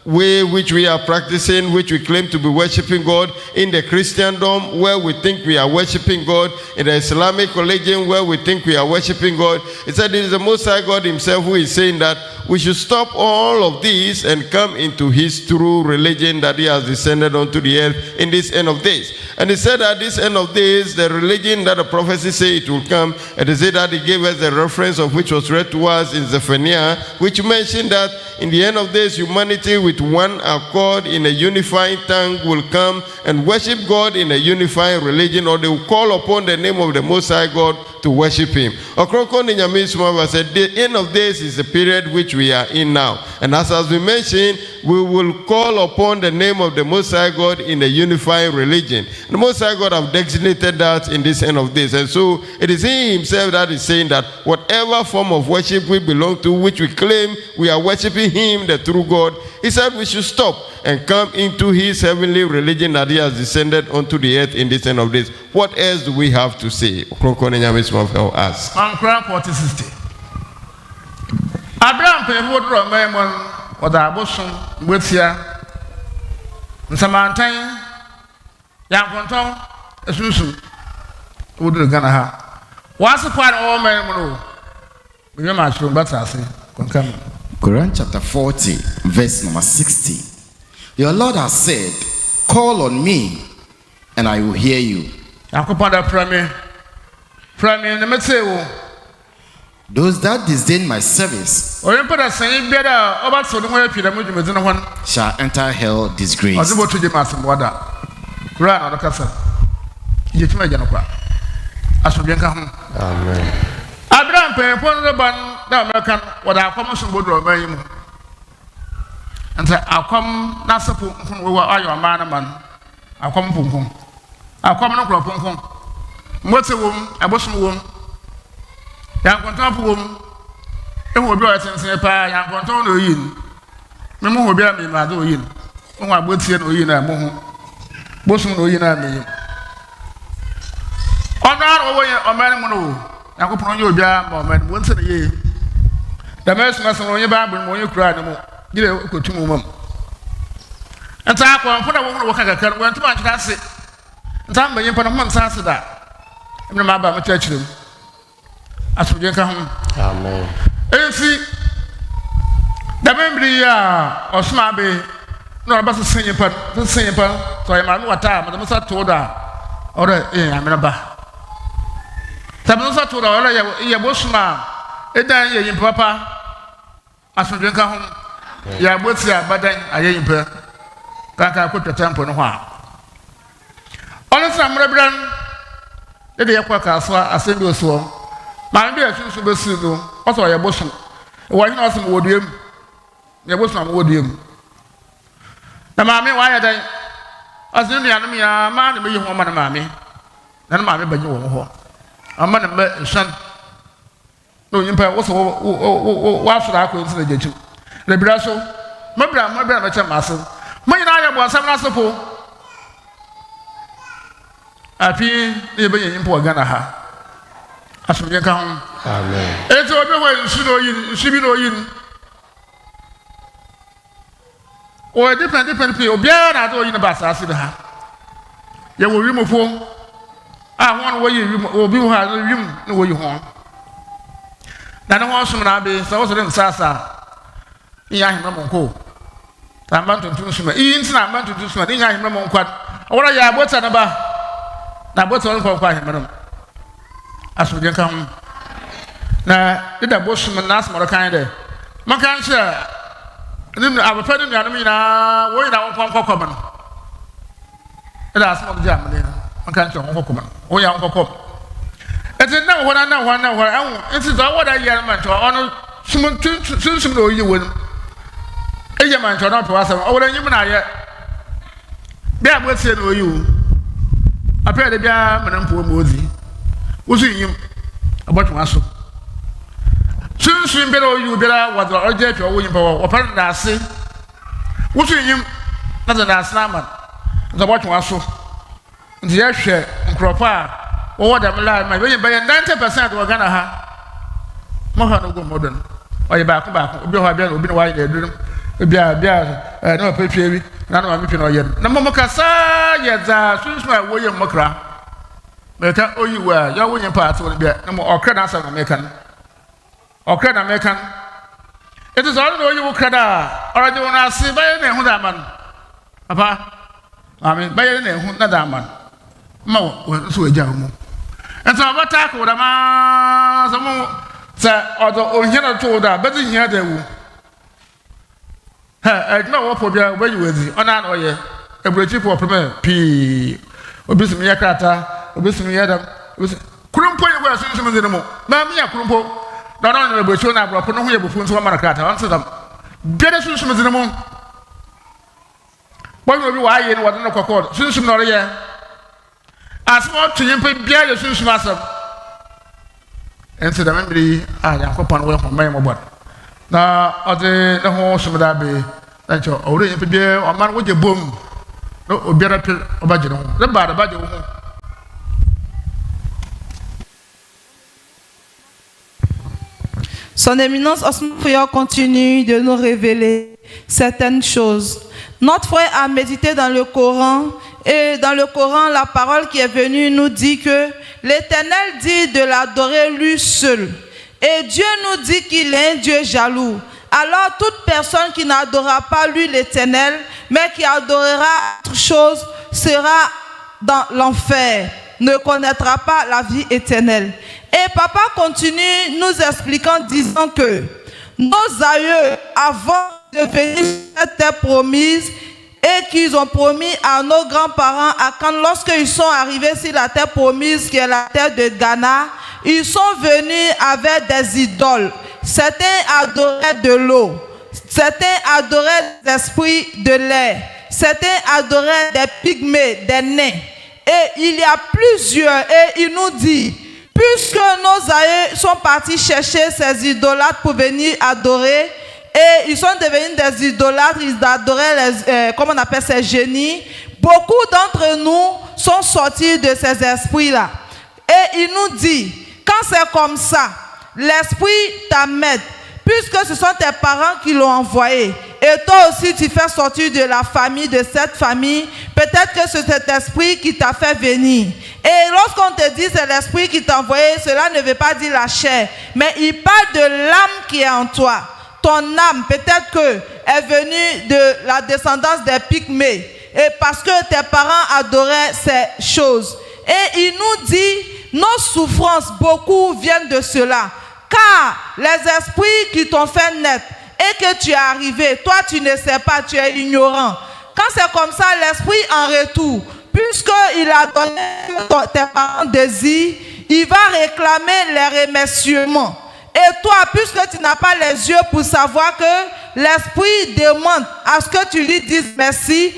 way which we are practicing, which we claim to be worshiping God in the Christendom, where we think we are worshiping God, in the Islamic religion, where we think we are worshiping God. He said it is the Most High God himself who is saying that we should stop all of these and come into his true religion that he has descended onto the earth in this end of days. And he said at this end of days, the religion that the prophecy say it will come, and he said that he gave us the reference of which was read to us in Zephaniah, which mentioned that in the end of days, humanity with one accord in a unifying tongue will come and worship God in a unifying religion, or they will call upon the name of the Most High God to worship him. Ɔkrɔnkrɔnyi Nyame Somafo said the end of days is the period which we are in now. And as has been mentioned, we will call upon the name of the Most High God in a unifying religion. The Most High God have designated that in this end of days. And so it is he himself that is saying that whatever form of worship we belong to, which we claim we are worshiping him, the true God, he said we should stop and come into his heavenly religion that he has descended onto the earth in this end of days. What else do we have to say? Ɔkrɔnkrɔnyi Nyame Somafo ask. Ankara 4060. Abraham people draw memon or the abosom with here. Nsamantan Yankonton Esusu would do Ghana ha. What's the part of all men? We are much from Batasi. Quran chapter 40, verse number 60. Your Lord has said, call on me and I will hear you. Those that disdain my service shall enter hell disgraced. Amen. Abraham pay upon the ban that American what I come some good or very much. And say, I'll come not support from where are your man. I'll come from home. I'll come no crop from home. What's a woman? I was a woman. Young contempt woman. It will be a sense of pie, young contempt or in. Mamma will bear me, my do in. Oh, I would see no in a moon. Bosom no in a million. On that over a man. I go put you down, moment, once a year. The best must on your Bible when you cry no more. Get a good 2 months. And so I put a woman work at a went too much. That's it. And time by you put a month's answer that. I'm not about my church room. As we come home. Amen. And see the memory or smarty. No, about the senior part, so I'm not what time, but I must have told her. ora amenaba tabuno to ora ye bosuma edan ye yimpa papa asodwenka ho ya botia badan aye yimpa kaka ko tempo no ho a ono samrebran de ye kwa ka so asembi oso ma ndi asunsu besu no oso ye bosum wo hina osum woduem ye bosum woduem na maame wa ya dan asinu ya no ya ma na meyi ho ma na maame na maame banyi wo ho amma na me shan no yimpa wo so wa so da ko nti na jechu na bira so mabra ma cha maso manyina ya bo asam na sopo api ne be yimpa wa gana ha asomye ka ho amen eto obi ho nsu no yin nsu bi no yin o depend pe obiara na do yin ba asase be ha ye wo wi mofo ho wo yi obi ho ha wim na wo yi ho na no ho som na be so so dem sasa iya himra monko ta man tuntun suma yin tina man tuntun suma din ya himra monko ora ya bota na ba na bota on ko kwa himra asuje kan na dida bosum na asmoro kan de makan sha nim abafa nim ya no nyina wo nyina won kokko man ida asmoro jam ne makan sha won kokko man wo ya won kokko ete na ho na awu enti do wo da yer man to ono sum no yi won eje man to no to asam o wo nyim na ye bia botie no yi wo apere bia manampo mo ozi wosu yim abotwa aso sunsun bere oyu bere wadra oje twa wo yim pa wo pan da ase wosu yim na da asna man da abotwa aso ndi ya hwe nkrofa wo woda mla ma be yim ba 90% wo gana ha mo ha no go modern oye ba ko obi ho abia obi no wa ye duru bia na petwe wi na ma mepɛ no ye na mo kasa ye za sunsun a wo yim mokra meka oyiwa ya wonye paati won bia na mo okra na asam na mekan it is all no you krada oraje won ase baye na ehu da man papa amen baye na ehu na da man ma wo so eja mu ento abata ko da ma so mo sa odo ohia to da bedi hia da wu ha na wo po bia bayi wezi ona na oye ebrechi po preme pi obisum ya krata obisum ya dam kurumpo ye gwa sunsun de mo na me ya kurumpo na no na ebrechi na abropo no ho ye bofu nso ma krata on sedam bede sunsun de mo boy obi wa ye ni wadon no kokod sunsun no ye asmo tuyimpe bia ye sunsun asam ense da membri ya kopon wo ho mai mo bot na ode na ho sumda be na cho ore yimpe bia o man wo je bom no obiara pe obaje no le ba da baje wo ho. Son éminence Somafo continue de nous révéler certaines choses. Notre frère a médité dans le Coran, et dans le Coran, la parole qui est venue nous dit que l'Éternel dit de l'adorer lui seul. Et Dieu nous dit qu'il est un Dieu jaloux. Alors toute personne qui n'adorera pas lui l'Éternel, mais qui adorera autre chose, sera dans l'enfer, ne connaîtra pas la vie éternelle. Et papa continue nous expliquant, disant que nos aïeux, avant de venir sur cette terre promise, et qu'ils ont promis à nos grands-parents, lorsqu'ils sont arrivés sur la terre promise, qui est la terre de Ghana, ils sont venus avec des idoles. Certains adoraient de l'eau, certains adoraient des esprits de l'air, certains adoraient des pygmées, des nains. Et il y a plusieurs, et il nous dit, puisque nos aïeux sont partis chercher ces idolâtres pour venir adorer, et ils sont devenus des idolâtres, ils adoraient comment on appelle ces génies, beaucoup d'entre nous sont sortis de ces esprits-là. Et il nous dit, quand c'est comme ça, l'esprit t'amène, puisque ce sont tes parents qui l'ont envoyé, et toi aussi tu fais sortir de la famille, de cette famille, peut-être que c'est cet esprit qui t'a fait venir. Et lorsqu'on te dit c'est l'esprit qui t'a envoyé, cela ne veut pas dire la chair, mais il parle de l'âme qui est en toi. Ton âme, peut-être que est venue de la descendance des pygmées, et parce que tes parents adoraient ces choses. Et il nous dit, nos souffrances, beaucoup viennent de cela. Car les esprits qui t'ont fait naître et que tu es arrivé, toi tu ne sais pas, tu es ignorant. Quand c'est comme ça, l'esprit en retour, puisqu'il a donné ce que tes parents désirent, il va réclamer les remerciements. Et toi, puisque tu n'as pas les yeux pour savoir que l'esprit demande à ce que tu lui dises merci,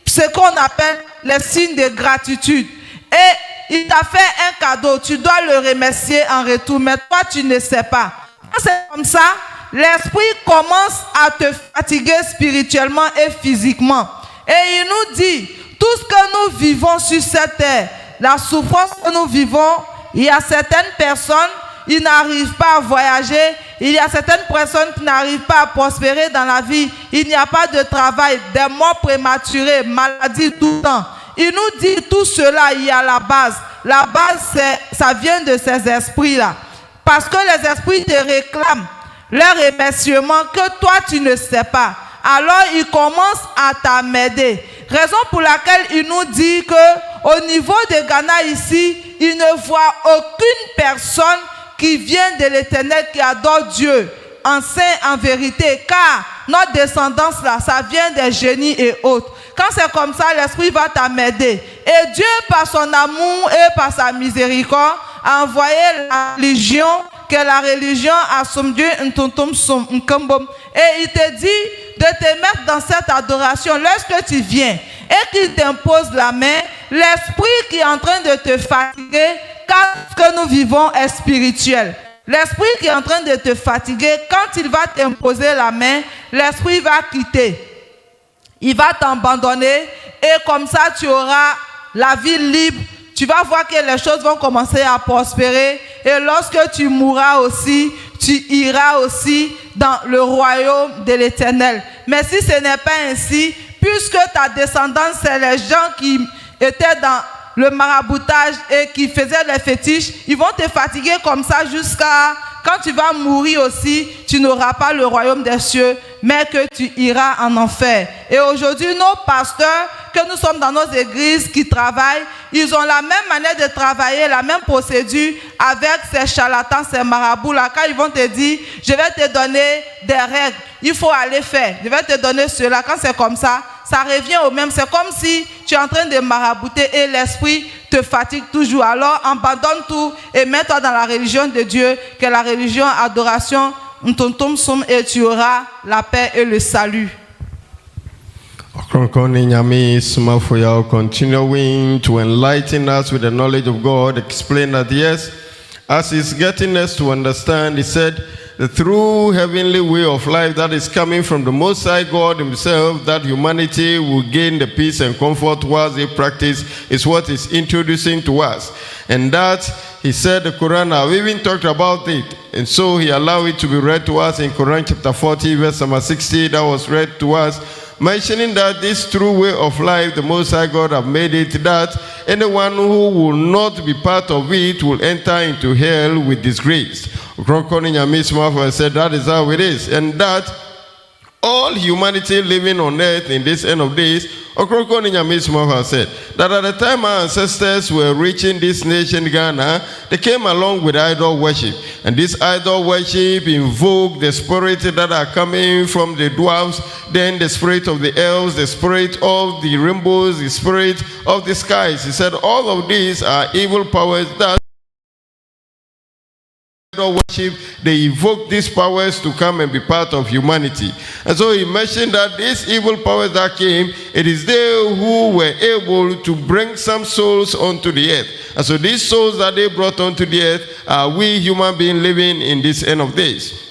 ce qu'on appelle les signes de gratitude. Et il t'a fait un cadeau, tu dois le remercier en retour, mais toi tu ne sais pas. Quand c'est comme ça, l'esprit commence à te fatiguer spirituellement et physiquement. Et il nous dit, tout ce que nous vivons sur cette terre, la souffrance que nous vivons, il y a certaines personnes, ils n'arrivent pas à voyager, il y a certaines personnes qui n'arrivent pas à prospérer dans la vie, il n'y a pas de travail, des morts prématurés, maladies tout le temps. Il nous dit tout cela, il y a la base. La base, ça vient de ces esprits-là. Parce que les esprits te réclament leur remerciement que toi tu ne sais pas. Alors ils commencent à t'amener. Raison pour laquelle il nous dit que au niveau de Ghana ici, il ne voit aucune personne qui vient de l'Éternel, qui adore Dieu en saint, en vérité, car notre descendance là, ça vient des génies et autres. Quand c'est comme ça, l'esprit va t'amener. Et Dieu, par son amour et par sa miséricorde, a envoyé la religion, que la religion a somdieu et il te dit de te mettre dans cette adoration lorsque tu viens et qu'il t'impose la main, l'esprit qui est en train de te fatiguer, car ce que nous vivons est spirituel. L'esprit qui est en train de te fatiguer, quand il va t'imposer la main, l'esprit va quitter. Il va t'abandonner et comme ça tu auras la vie libre. Tu vas voir que les choses vont commencer à prospérer et lorsque tu mourras aussi, tu iras aussi dans le royaume de l'Éternel. Mais si ce n'est pas ainsi, puisque ta descendance, c'est les gens qui étaient dans le maraboutage et qui faisaient les fétiches, ils vont te fatiguer comme ça jusqu'à quand tu vas mourir aussi, tu n'auras pas le royaume des cieux, mais que tu iras en enfer. Et aujourd'hui, nos pasteurs, que nous sommes dans nos églises qui travaillent, ils ont la même manière de travailler, la même procédure avec ces charlatans, ces marabouts-là. Quand ils vont te dire, je vais te donner des règles, il faut aller faire, je vais te donner cela. Quand c'est comme ça, ça revient au même. C'est comme si tu es en train de marabouter et l'esprit te fatigue toujours. Alors abandonne tout et mets-toi dans la religion de Dieu, que la religion adoration, et tu auras la paix et le salut. Ɔkrɔnkrɔnyi Nyame Somafo Yawoh continuing to enlighten us with the knowledge of God, explain that yes, as he's getting us to understand, he said, the true heavenly way of life that is coming from the Most High God himself, that humanity will gain the peace and comfort towards they practice, is what he's introducing to us. And that, he said, the Quran, I've even talked about it. And so he allowed it to be read to us in Quran chapter 40, verse number 60, that was read to us, mentioning that this true way of life, the Most High God have made it that anyone who will not be part of it will enter into hell with disgrace. Ɔkrɔnkrɔnyi Nyame Somafo said that is how it is, and that all humanity living on earth in this end of days, Ɔkrɔnkrɔnyi Nyame Somafo said that at the time our ancestors were reaching this nation Ghana, they came along with idol worship, and this idol worship invoked the spirit that are coming from the dwarves, then the spirit of the elves, the spirit of the rainbows, the spirit of the skies. He said all of these are evil powers that worship, they evoke these powers to come and be part of humanity. And so he mentioned that these evil powers that came, it is they who were able to bring some souls onto the earth. And so these souls that they brought onto the earth are we human beings living in this end of days.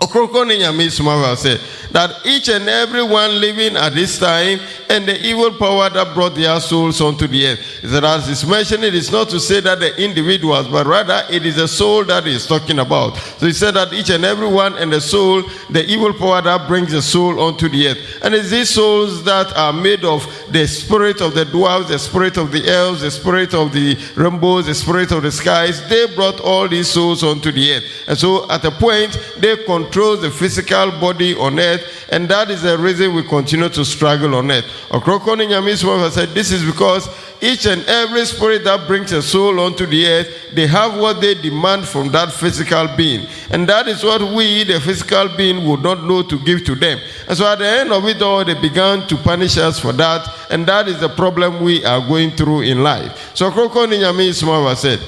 Ɔkrɔnkrɔnyi Nyame Somafo said that each and every one living at this time and the evil power that brought their souls onto the earth. He said, as it's mentioned, it is not to say that the individuals, but rather it is the soul that he's talking about. So he said that each and every one and the soul, the evil power that brings the soul onto the earth. And it's these souls that are made of the spirit of the dwarves, the spirit of the elves, the spirit of the rainbows, the spirit of the skies. They brought all these souls onto the earth. And so at a point, they control controls the physical body on earth, and that is the reason we continue to struggle on earth. Ɔkrɔnkrɔnyi Nyame Somafo said this is because each and every spirit that brings a soul onto the earth, they have what they demand from that physical being. And that is what we, the physical being, would not know to give to them. And so at the end of it all, they began to punish us for that. And that is the problem we are going through in life. So Ɔkrɔnkrɔnyi Nyame Somafo said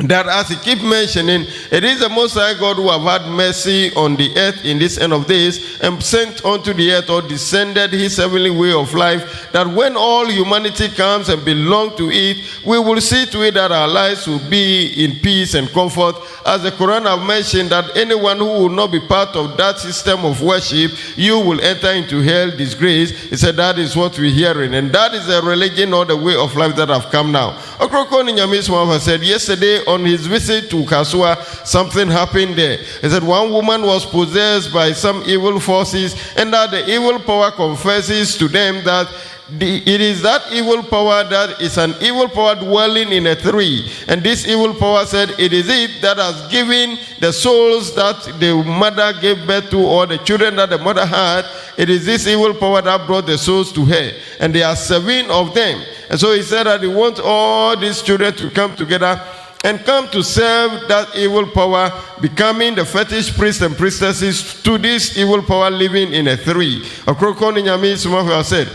that, as he keep mentioning, it is the Most High God who have had mercy on the earth in this end of days, and sent unto the earth, or descended his heavenly way of life, that when all humanity comes and belong to it, we will see to it that our lives will be in peace and comfort. As the Quran have mentioned, that anyone who will not be part of that system of worship, you will enter into hell disgrace. He said that is what we're hearing, and that is the religion or the way of life that have come now. Ɔkrɔnkrɔnyi Nyame Somafo said yesterday, on his visit to Kasua, something happened there. He said one woman was possessed by some evil forces, and that the evil power confesses to them that it is that evil power that is an evil power dwelling in a tree. And this evil power said it is it that has given the souls that the mother gave birth to, or the children that the mother had. It is this evil power that brought the souls to her. And there are 7 of them. And so he said that he wants all these children to come together and come to serve that evil power, becoming the fetish priests and priestesses to this evil power living in a tree. Ɔkrɔnkrɔnyi Nyame Somafo said,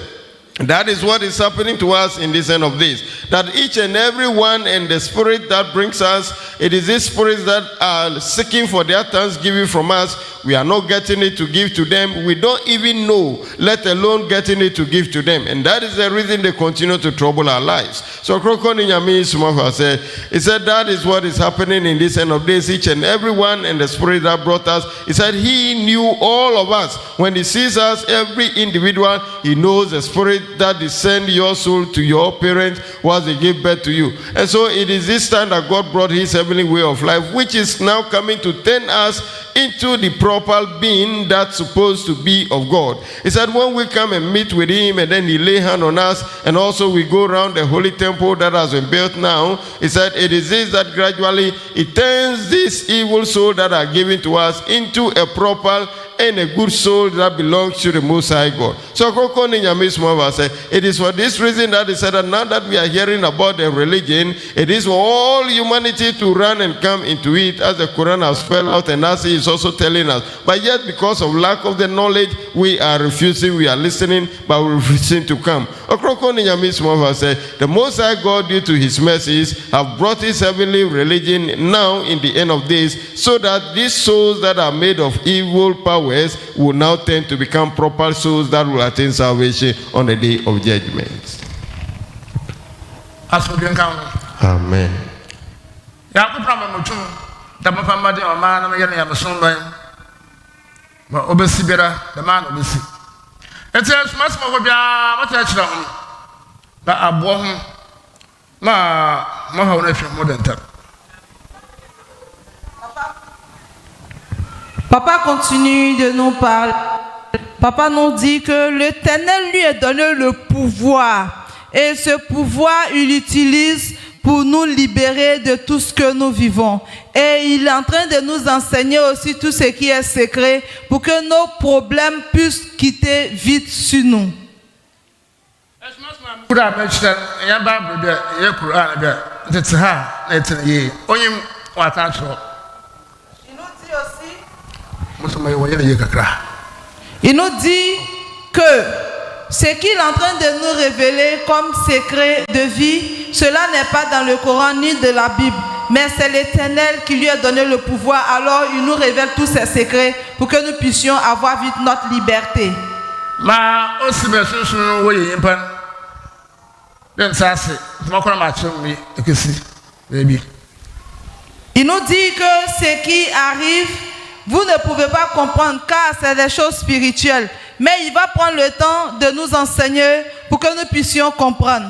that is what is happening to us in this end of days. That each and every one, and the spirit that brings us, it is these spirits that are seeking for their thanksgiving from us. We are not getting it to give to them. We don't even know, let alone getting it to give to them. And that is the reason they continue to trouble our lives. So Ɔkrɔnkrɔnyi Nyame Somafo said, he said that is what is happening in this end of days. Each and every one, and the spirit that brought us, he said he knew all of us. When he sees us, every individual, he knows the spirit that descend your soul to your parents once they give birth to you. And so it is this time that God brought his heavenly way of life, which is now coming to turn us into the proper being that's supposed to be of God. He said when we come and meet with him, and then he lay hand on us, and also we go around the holy temple that has been built now, he said it is this that gradually it turns this evil soul that are given to us into a proper and a good soul that belongs to the Most High God. So Ɔkrɔnkrɔnyi Nyame Somafo said, it is for this reason that he said that now that we are hearing about the religion, it is for all humanity to run and come into it, as the Quran has spelled out, and as he is also telling us. But yet, because of lack of the knowledge, we are refusing, we are listening, but we are refusing to come. Ɔkrɔnkrɔnyi Nyame Somafo said, the Most High God, due to his mercies, have brought his heavenly religion now in the end of days, so that these souls that are made of evil power will now tend to become proper souls that will attain salvation on the day of judgment. Amen. Papa continue de nous parler. Papa nous dit que l'Éternel lui a donné le pouvoir. Et ce pouvoir, il l'utilise pour nous libérer de tout ce que nous vivons. Et il est en train de nous enseigner aussi tout ce qui est secret pour que nos problèmes puissent quitter vite sur nous. Il nous dit que ce qu'il est en train de nous révéler comme secret de vie, cela n'est pas dans le Coran ni de la Bible, mais c'est l'Éternel qui lui a donné le pouvoir. Alors il nous révèle tous ces secrets pour que nous puissions avoir vite notre liberté. Il nous dit que ce qui arrive, vous ne pouvez pas comprendre car c'est des choses spirituelles. Mais il va prendre le temps de nous enseigner pour que nous puissions comprendre.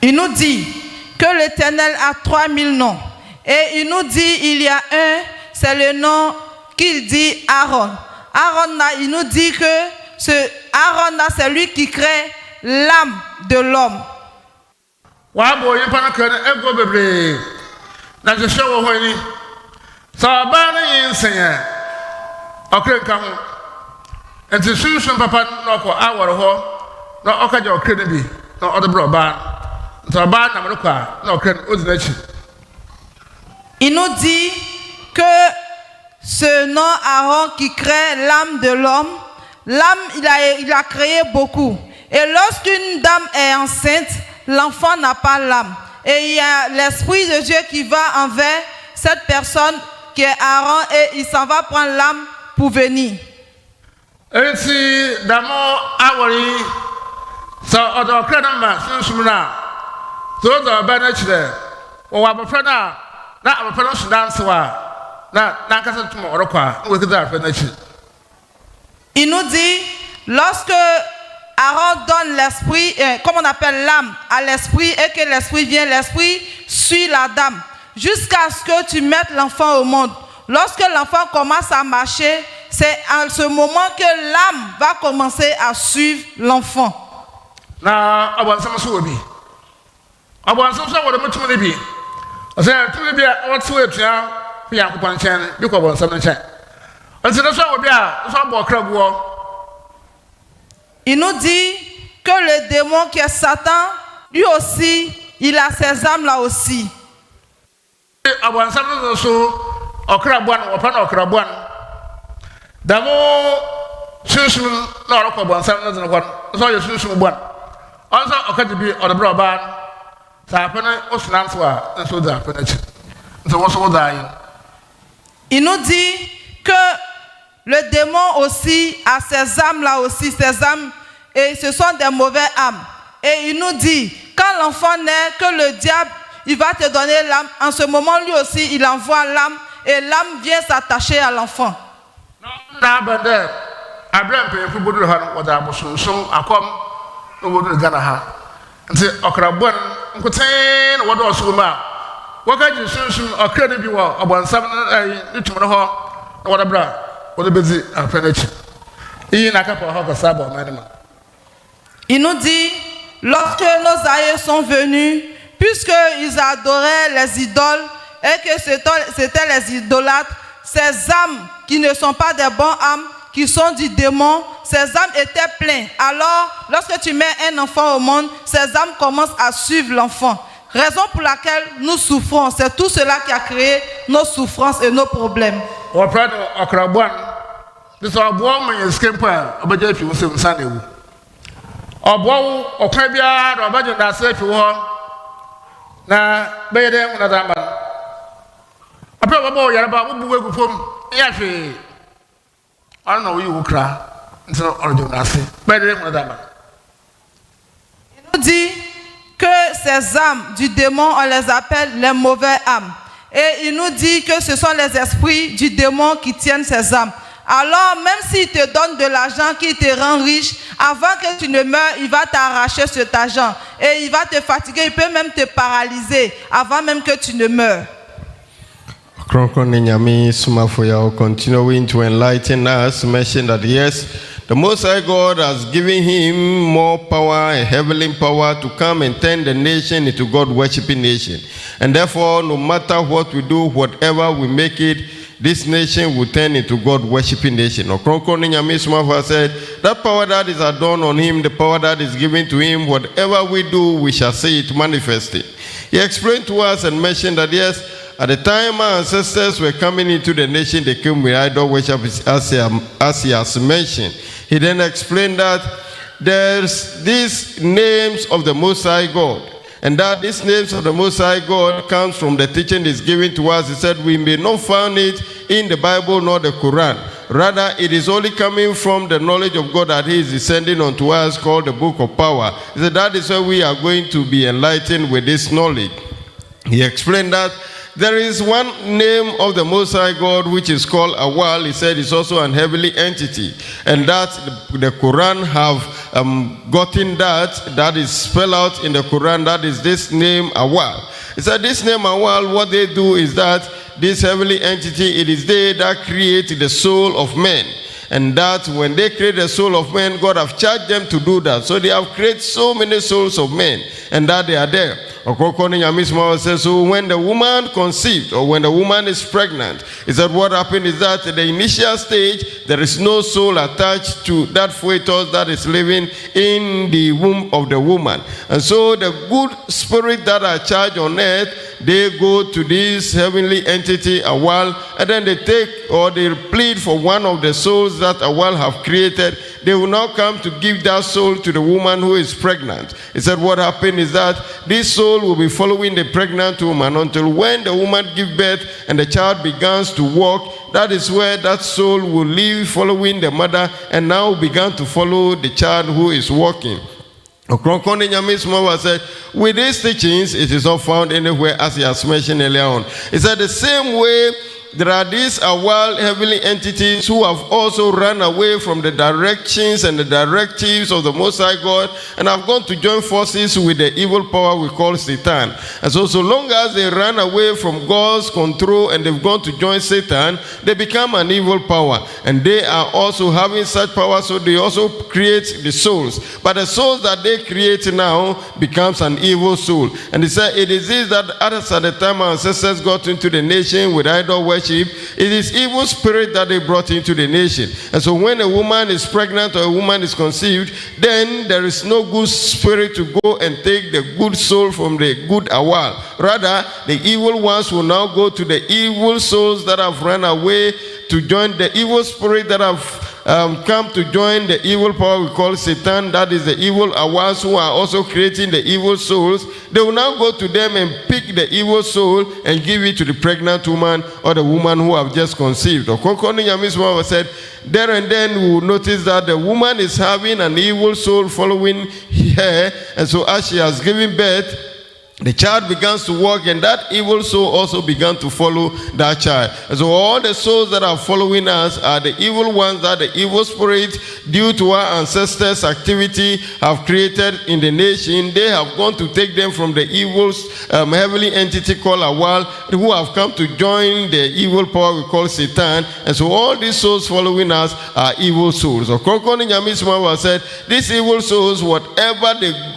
Il nous dit que l'Éternel a 3000 noms. Et il nous dit, il y a un, c'est le nom qu'il dit Aaron. Aaron, il nous dit que ce Aaron, c'est lui qui crée l'âme de l'homme. Il nous dit que ce nom Aaron qui crée l'âme de l'homme, l'âme il a créé beaucoup. Et lorsqu'une dame est enceinte, l'enfant n'a pas l'âme. Et il y a l'Esprit de Dieu qui va envers cette personne qui est Aaron et il s'en va prendre l'âme pour venir. Il nous dit, lorsque Aaron donne l'esprit, comme on appelle l'âme à l'esprit, et que l'esprit vient, l'esprit suit la dame, jusqu'à ce que tu mettes l'enfant au monde. Lorsque l'enfant commence à marcher, c'est à ce moment que l'âme va commencer à suivre l'enfant. Il nous dit que le démon qui est Satan, lui aussi, il a ses âmes là aussi. Il nous dit que le démon aussi a ses âmes là aussi, ses âmes, et ce sont des mauvaises âmes. Et il nous dit, quand l'enfant naît, que le diable, il va te donner l'âme. En ce moment, lui aussi, il envoie l'âme, et l'âme vient s'attacher à l'enfant. Il nous dit, lorsque nos aïeux sont venus, puisqu'ils adoraient les idoles et que c'était les idolâtres, ces âmes qui ne sont pas des bonnes âmes, qui sont du démon, ces âmes étaient pleines. Alors, lorsque tu mets un enfant au monde, ces âmes commencent à suivre l'enfant. Raison pour laquelle nous souffrons, c'est tout cela qui a créé nos souffrances et nos problèmes. Il nous dit que ces âmes du démon, on les appelle les mauvaises âmes. Et il nous dit que ce sont les esprits du démon qui tiennent ces âmes. Alors, même s'il te donne de l'argent qui te rend riche, avant que tu ne meurs, il va t'arracher cet argent. Et il va te fatiguer, il peut même te paralyser avant même que tu ne meurs. Ɔkrɔnkrɔnyi Nyame Somafo Yawoh continuing to enlighten us, mention that yes, the Most High God has given him more power and heavenly power to come and turn the nation into God-worshipping nation. And therefore, no matter what we do, whatever we make it, this nation will turn into God-worshipping nation. Ɔkrɔnkrɔnyi Nyame Somafo said, that power that is adorned on him, the power that is given to him, whatever we do, we shall see it manifested. He explained to us and mentioned that yes, at the time our ancestors were coming into the nation, they came with idol worship, as he has mentioned. He then explained that there's these names of the Most High God, and that these names of the Most High God comes from the teaching is given to us. He said we may not find it in the Bible nor the Quran. Rather, it is only coming from the knowledge of God that he is descending unto us, called the Book of Power. He said that is why we are going to be enlightened with this knowledge. He explained that there is one name of the Most High God which is called Awal. He said it's also an heavenly entity, and that the Quran have gotten that is spelled out in the Quran. That is this name Awal. He said this name Awal, what they do is that this heavenly entity, it is they that create the soul of man. And that when they create the soul of man, God have charged them to do that. So they have created so many souls of men, and that they are there. So when the woman conceived, or when the woman is pregnant, is that what happened is that in the initial stage, there is no soul attached to that fetus that is living in the womb of the woman. And so the good spirit that are charged on earth, they go to this heavenly entity a while, and then they take or they plead for one of the souls that a while have created. They will now come to give that soul to the woman who is pregnant. He said what happened is that this soul will be following the pregnant woman until when the woman gives birth and the child begins to walk. That is where that soul will live following the mother and now began to follow the child who is walking. Ɔkrɔnkrɔnyi Nyame said, with these teachings, it is not found anywhere, as he has mentioned earlier on. He said the same way there are these wild heavenly entities who have also run away from the directions and the directives of the Most High God and have gone to join forces with the evil power we call Satan. And so long as they run away from God's control and they've gone to join Satan, they become an evil power. And they are also having such power, so they also create the souls. But the souls that they create now becomes an evil soul. And he said, it is this that others at the time our ancestors got into the nation with idol worship. It is evil spirit that they brought into the nation. And so when a woman is pregnant or a woman is conceived, then there is no good spirit to go and take the good soul from the good Awal. Rather, the evil ones will now go to the evil souls that have run away to join the evil spirit that have come to join the evil power we call Satan. That is the evil Awals who are also creating the evil souls. They will now go to them and pick the evil soul and give it to the pregnant woman or the woman who have just conceived. Ɔkrɔnkrɔnyi Nyame said, there and then we will notice that the woman is having an evil soul following her, and so as she has given birth, the child begins to walk, and that evil soul also began to follow that child. And so all the souls that are following us are the evil ones that the evil spirits, due to our ancestors' activity, have created in the nation. They have gone to take them from the evil heavenly entity called Awal, who have come to join the evil power we call Satan. And so all these souls following us are evil souls. Ɔkrɔnkrɔnyi Nyame said, these evil souls, whatever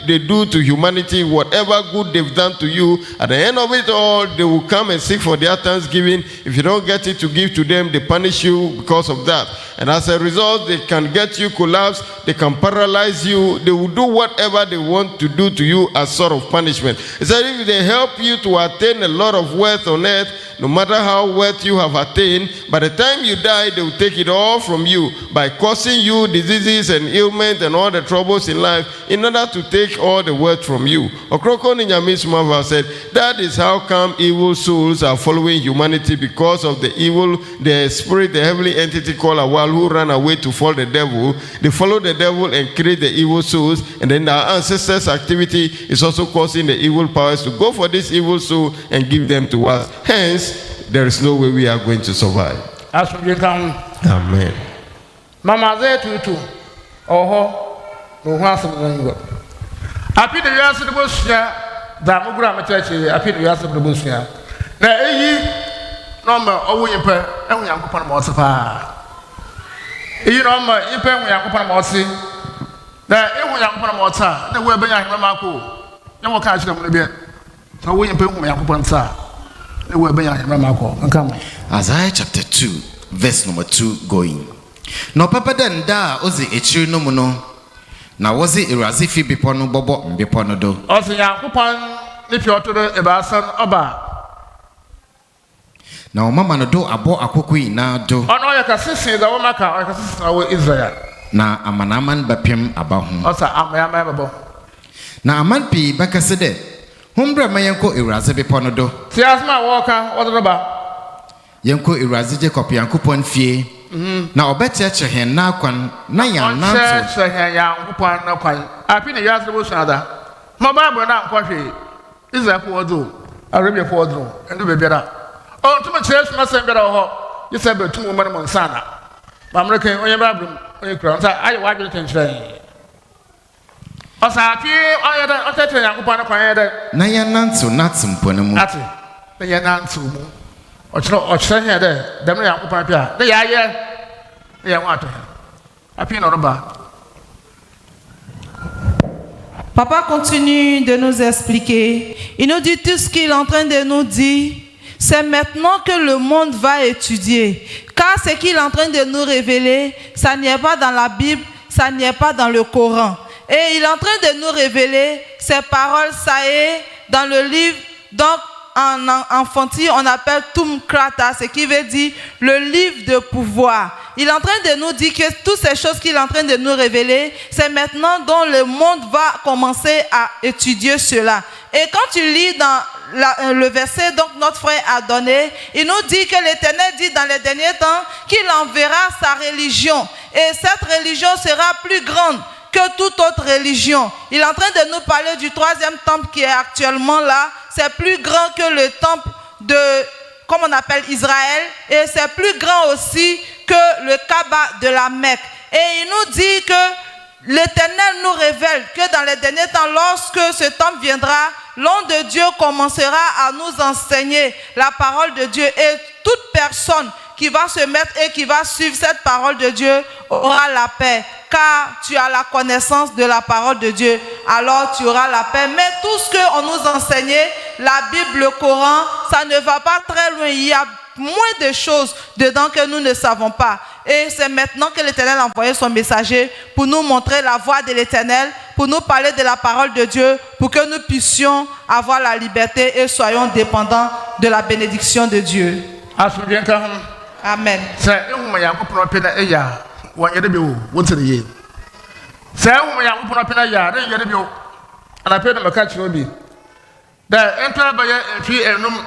they do to humanity, whatever good they've done to you, at the end of it all, they will come and seek for their thanksgiving. If you don't get it to give to them, they punish you because of that. And as a result, they can get you collapsed, they can paralyze you, they will do whatever they want to do to you as sort of punishment. He said if they help you to attain a lot of wealth on earth, no matter how wealth you have attained, by the time you die, they will take it all from you by causing you diseases and ailments and all the troubles in life in order to take all the wealth from you. Ɔkrɔnkrɔnyi Nyame said, that is how come evil souls are following humanity, because of the evil, the spirit, the heavenly entity called Awal, who ran away to follow the devil. They follow the devil and create the evil souls, and then our ancestors' activity is also causing the evil powers to go for this evil soul and give them to us. Hence, there is no way we are going to survive. Amen. Mama tutu. Oho. Happy the years of the bush, that Mugram church, happy the years of the bush. Now, number of Wimper, and we are upon Mossapa. You know, my imper, we are upon Mossi. That we are upon Mossa, the way behind Ramako. No more catch them a bit. So we are upon Sa. Isaiah chapter 2, verse number 2 going. No papa den da ozi echiru no mu no. Na wozi irazi fi bipono bobo mbipono do. Ozi Yankopon ni piotoro ebasan oba. Na o mama no do abo akoko ina do. Ono ye kasisi da wo maka o kasisi na wo Israel. Na amanaman bapem aba ho. Osa amaya babo. Na aman pi bakase de. Humbra mayenko irazi bipono do. Ti asma woka odroba. Yenko irazi Jacob Yankopon fie. Na obecheche hen na kwan na yan na so. Cheche Yankopon na kwan. Api ne yasre bo sunada. Mo Bible na nkwohwe. Israel ko odo. Arabia for no, and do be better. Oh, to my church, my son, better. You said, but 2 women on Sana. American, on your bathroom, on your crown. I watch it and say, Osafi, I tell you, I'm going to find it. Nayananto, not some ponamu. That's it. Nayananto. Or say here, the man who papia. They are here. They are water. I feel not about. Papa continue de nous expliquer. Il nous dit tout ce qu'il est en train de nous dire. C'est maintenant que le monde va étudier. Car ce qu'il est en train de nous révéler, ça n'y est pas dans la Bible, ça n'y est pas dans le Coran. Et il est en train de nous révéler ces paroles, ça est, dans le livre, donc en fanti, on appelle Tum Krata, ce qui veut dire le livre de pouvoir. Il est en train de nous dire que toutes ces choses qu'il est en train de nous révéler, c'est maintenant dont le monde va commencer à étudier cela. Et quand tu lis dans le verset donc notre frère a donné, il nous dit que l'Éternel dit dans les derniers temps qu'il enverra sa religion. Et cette religion sera plus grande que toute autre religion. Il est en train de nous parler du 3e temple qui est actuellement là. C'est plus grand que le temple de, comme on appelle Israël, et c'est plus grand aussi que le Kaaba de la Mecque. Et il nous dit que l'Éternel nous révèle que dans les derniers temps, lorsque ce temple viendra, l'homme de Dieu commencera à nous enseigner la parole de Dieu. Et toute personne qui va se mettre et qui va suivre cette parole de Dieu aura la paix. Car tu as la connaissance de la parole de Dieu, alors tu auras la paix. Mais tout ce qu'on nous enseignait, la Bible, le Coran, ça ne va pas très loin. Il y a moins de choses dedans que nous ne savons pas. Et c'est maintenant que l'Éternel a envoyé son messager pour nous montrer la voie de l'Éternel, pour nous parler de la parole de Dieu, pour que nous puissions avoir la liberté et soyons dépendants de la bénédiction de Dieu. Amen. One year ago, once a year. Say, when I open up in a yard, then you and I paid them a catch will be. The enter by a tree and room.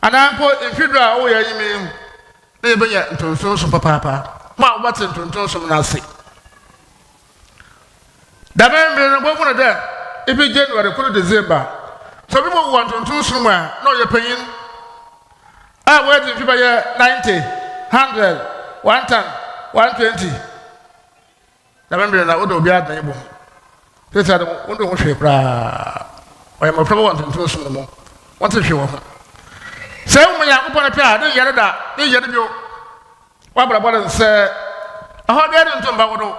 And I put in Fidra, oh, you mean, they be yet to show some papa. Ma, what's in to some Nancy? The man being a woman of that, if you get what I put December. So people want to do somewhere, no, your opinion. I wait if you buy 90, 100, 110. 120. The member that would be at the able. This are the one who shape. I am a trouble to do some more. What's a show? Say, when I open a pair, they yet that, they yet you. What about say, I heard that into Bawado.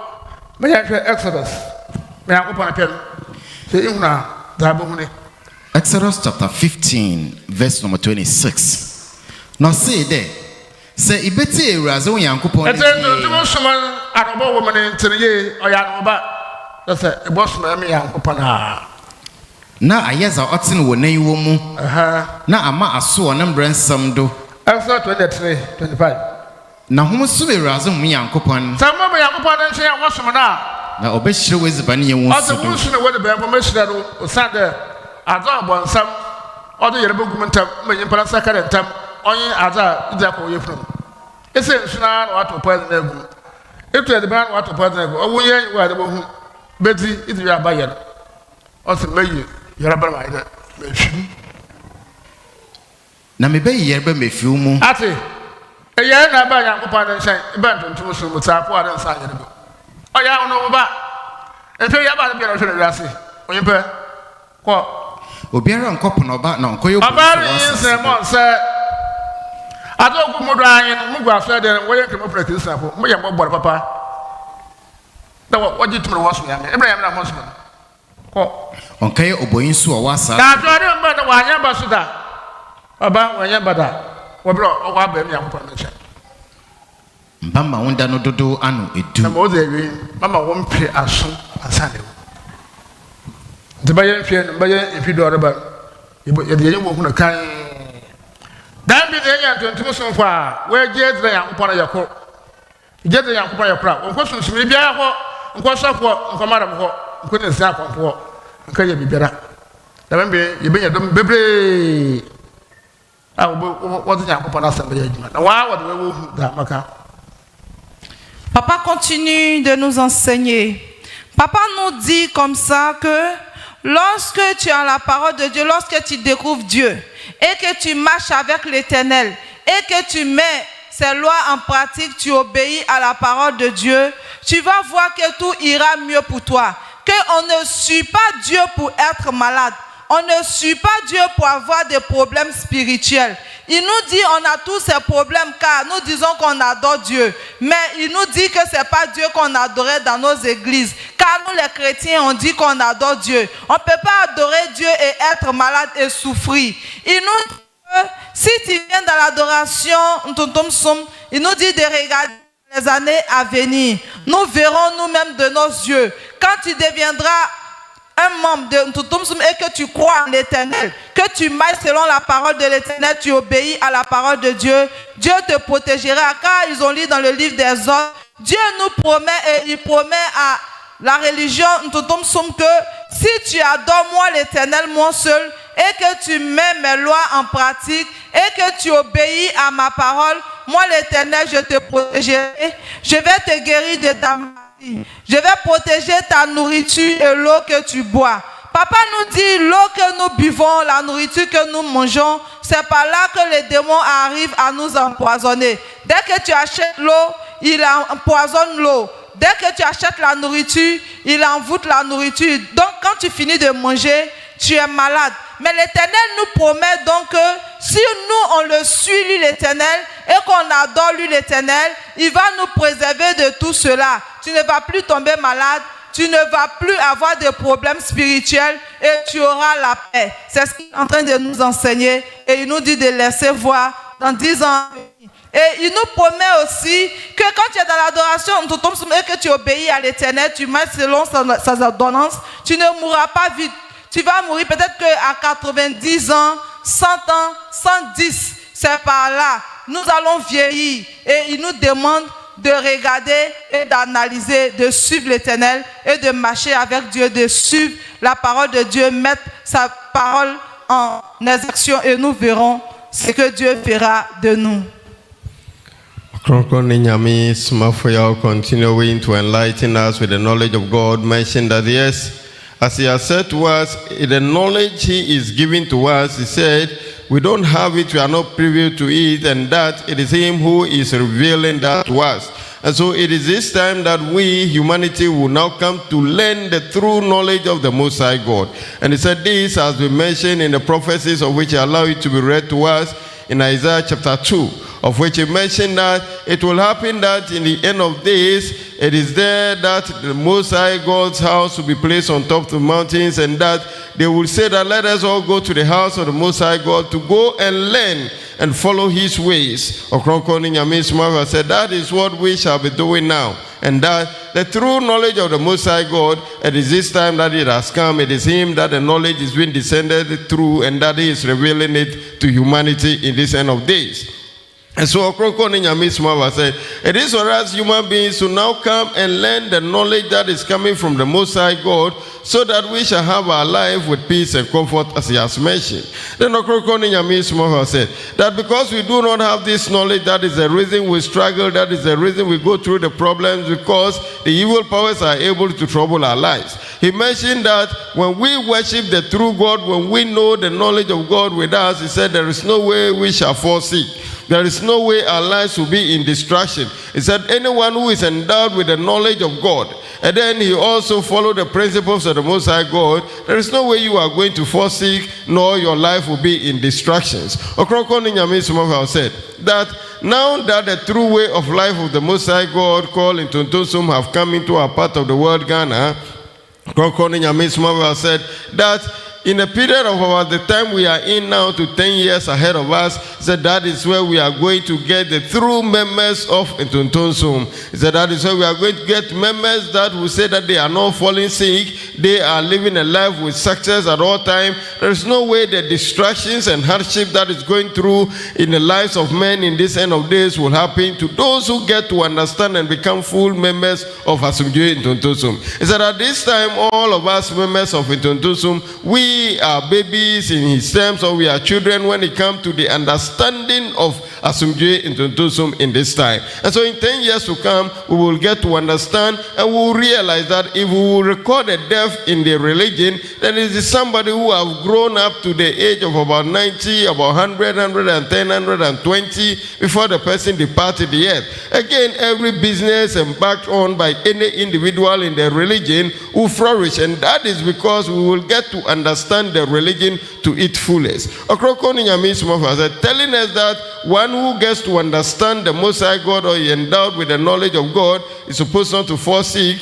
May I share Exodus? May I open a pen? Say, you now, Zabuni. Exodus chapter 15, verse number 26. Now say there. Say ibeti ewurazo Yankopon. Eto soman arobo woman ntiye oyanoba. Say eboso na me Yankopon a. Na ayeza otin wo nan wo mu. Na ama aso na mbransam do. Exodus 23, 25. Na homo so ewurazo mu Yankopon. Say mo Yankopon na hye wosom na obehire weziba ne yenwo so. Ase wo so na wo de be mo mehire do osade azo abonsam odo yere begumentam manyimpa sakare ntam. Onye aza idako ye from. Ese suna wato poison egu. Eto de ban wato poison egu. Owo ye wa de bohu. Beti itu ya baye. Ose meyi yara ba mai de. Mefi. Na me bayi yara ba mefi mu. Ate. Eye na ba Yankopon na nhyɛn. Ba ntontom so mu tapo ade nsa yere bo. Oya ono ba. Efe ya ba de bi na hwe na wiase. Onye pe. Ko obiara nkopono ba na nkoyo bo. Aba ni se mo se Adogu mudanyin mugu afede woye kemo practice afo mo ye mbobor papa da wo jitumre waso ya me Ibrahim na monso ko onkaye oboyin su o wasa da to de mba da wanya ba so da baba wanya bada wo bro o wa ba mi Yankopon na cha mbamba wonda no dodo ano edu na mo ze wi mama wo mpre aso asane wo de baye mfie no baye mfido oreba ye de ye wo hu na kan Dan bi de yan tontum so fa we je de Yankopon yakọ je de Yankopon yakọ won ko sunsun bia yakọ nko sofo nko madam ko nko ne sia konfo nka ye bibera da ban bi ye benya dom bebre a wo de Yankopon asem be yaduma na wa wo de wo hu da maka. Papa continue de nous enseigner. Papa nous dit comme ça que Lorsque tu as la parole de Dieu, lorsque tu découvres Dieu et que tu marches avec l'Éternel et que tu mets ces lois en pratique, tu obéis à la parole de Dieu, tu vas voir que tout ira mieux pour toi. Qu'on ne suit pas Dieu pour être malade. On ne suit pas Dieu pour avoir des problèmes spirituels. Il nous dit on a tous ces problèmes car nous disons qu'on adore Dieu. Mais il nous dit que ce n'est pas Dieu qu'on adorait dans nos églises. Car nous les chrétiens on dit qu'on adore Dieu. On ne peut pas adorer Dieu et être malade et souffrir. Il nous dit que si tu viens dans l'adoration, il nous dit de regarder les années à venir. Nous verrons nous-mêmes de nos yeux. Quand tu deviendras un membre de Ntutumsum et que tu crois en l'Éternel, que tu marches selon la parole de l'Éternel, tu obéis à la parole de Dieu, Dieu te protégera. Car ils ont lu dans le livre des hommes, Dieu nous promet et il promet à la religion Ntutumsum que si tu adores moi l'Éternel, moi seul, et que tu mets mes lois en pratique et que tu obéis à ma parole, moi l'Éternel, je te protégerai, je vais te guérir de ta maladie. Je vais protéger ta nourriture et l'eau que tu bois. Papa nous dit l'eau que nous buvons, la nourriture que nous mangeons, c'est par là que les démons arrivent à nous empoisonner. Dès que tu achètes l'eau, il empoisonne l'eau. Dès que tu achètes la nourriture, il envoûte la nourriture. Donc quand tu finis de manger, tu es malade. Mais l'Éternel nous promet donc que si nous on le suit lui l'Éternel et qu'on adore lui l'Éternel, il va nous préserver de tout cela. Tu ne vas plus tomber malade, tu ne vas plus avoir de problèmes spirituels et tu auras la paix. C'est ce qu'il est en train de nous enseigner et il nous dit de laisser voir dans 10 ans. Et il nous promet aussi que quand tu es dans l'adoration et que tu obéis à l'Éternel, tu marches selon ses ordonnances, tu ne mourras pas vite. Tu vas mourir peut-être qu'à 90 ans, 100 ans, 110, c'est par là. Nous allons vieillir et il nous demande de regarder et d'analyser, de suivre l'Éternel et de marcher avec Dieu, de suivre la parole de Dieu, mettre sa parole en exécution et nous verrons ce que Dieu fera de nous. Ɔkrɔnkrɔnyi Nyame Somafo Yawoh continuing to enlighten us with the knowledge of God, mentioned that yes, as he has said to us, the knowledge he is giving to us, he said, we don't have it, we are not privy to it, and that it is him who is revealing that to us. And so it is this time that we, humanity, will now come to learn the true knowledge of the Most High God. And he said this has been mentioned in the prophecies of which I allow it to be read to us in Isaiah chapter 2. Of which he mentioned that it will happen that in the end of days, it is there that the Most High God's house will be placed on top of the mountains, and that they will say that let us all go to the house of the Most High God to go and learn and follow his ways. Ɔkrɔnkrɔnyi Nyame Somafo said that is what we shall be doing now. And that the true knowledge of the Most High God, it is this time that it has come. It is him that the knowledge is being descended through, and that he is revealing it to humanity in this end of days. And so Ɔkrɔnkrɔnyi Nyame Somafo said, it is for us human beings to now come and learn the knowledge that is coming from the Most High God, so that we shall have our life with peace and comfort, as he has mentioned. Then Ɔkrɔnkrɔnyi Nyame Somafo said that because we do not have this knowledge, that is the reason we struggle, that is the reason we go through the problems, because the evil powers are able to trouble our lives. He mentioned that when we worship the true God, when we know the knowledge of God with us, he said there is no way we shall fall sick. There is no way our lives will be in distraction. He said anyone who is endowed with the knowledge of God, and then he also followed the principles of the Most High God, there is no way you are going to fall sick, nor your life will be in distractions. Ɔkrɔnkrɔnyi Nyame Somafo said that now that the true way of life of the Most High God called into Ntonsum have come into our part of the world, Ghana, Ɔkrɔnkrɔnyi Nyame Somafo said that in a period of about the time we are in now to 10 years ahead of us, said that is where we are going to get the true members of Ntontonsum. He said that is where we are going to get members that will say that they are not falling sick, they are living a life with success at all time. There is no way the distractions and hardship that is going through in the lives of men in this end of days will happen to those who get to understand and become full members of Asumdue Ntontonsum. He said at this time, all of us members of Ntontonsum, we are babies in his terms, or we are children when it comes to the understanding of Asumdue Ntontonsum in this time. And so in 10 years to come, we will get to understand and we will realize that if we will record a death left in the religion, then it is somebody who have grown up to the age of about 90, about 100, 110, 120 before the person departed the earth. Again, every business embarked on by any individual in the religion will flourish, and that is because we will get to understand the religion to its fullest. Ɔkrɔnkrɔnyi Nyame Somafo said, telling us that one who gets to understand the Most High God or is endowed with the knowledge of God is supposed not to fall sick.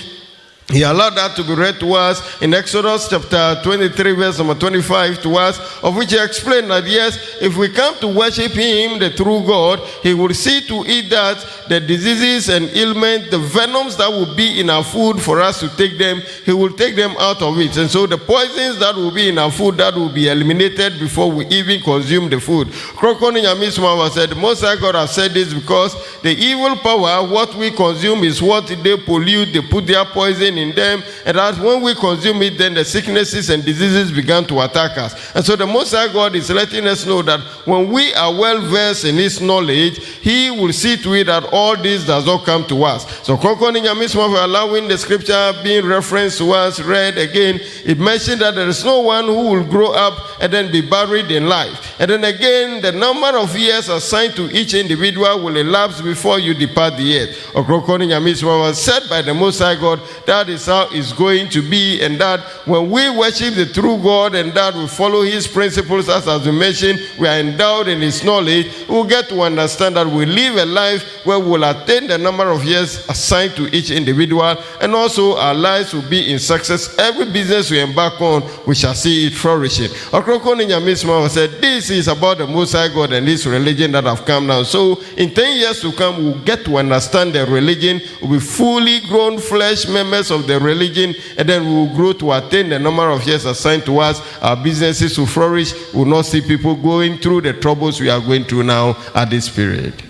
He allowed that to be read to us in Exodus chapter 23, verse number 25 to us, of which he explained that yes, if we come to worship him, the true God, he will see to it that the diseases and ailments, the venoms that will be in our food for us to take them, he will take them out of it. And so the poisons that will be in our food, that will be eliminated before we even consume the food. Ɔkrɔnkrɔnyi Nyame Somafo said, the Most High God has said this because the evil power, what we consume is what they pollute, they put their poison in them, and that when we consume it, then the sicknesses and diseases began to attack us. And so the Most High God is letting us know that when we are well versed in his knowledge, he will see to it that all this does not come to us. So Ɔkrɔnkrɔnyi Nyame Somafo, allowing the scripture being referenced to us, read again, it mentioned that there is no one who will grow up and then be buried in life. And then again, the number of years assigned to each individual will elapse before you depart the earth. Ɔkrɔnkrɔnyi Nyame Somafo said by the Most High God, that is how it's going to be, and that when we worship the true God and that we follow his principles, as we mentioned, we are endowed in his knowledge, we'll get to understand that we live a life where we will attain the number of years assigned to each individual, and also our lives will be in success. Every business we embark on, we shall see it flourishing. Ɔkrɔnkrɔnyi Nyame Somafo said, this is about the Most High God and this religion that have come now. So in 10 years to come, we'll get to understand the religion, we'll be fully grown flesh members of the religion, and then we will grow to attain the number of years assigned to us. Our businesses will flourish. We will not see people going through the troubles we are going through now at this period.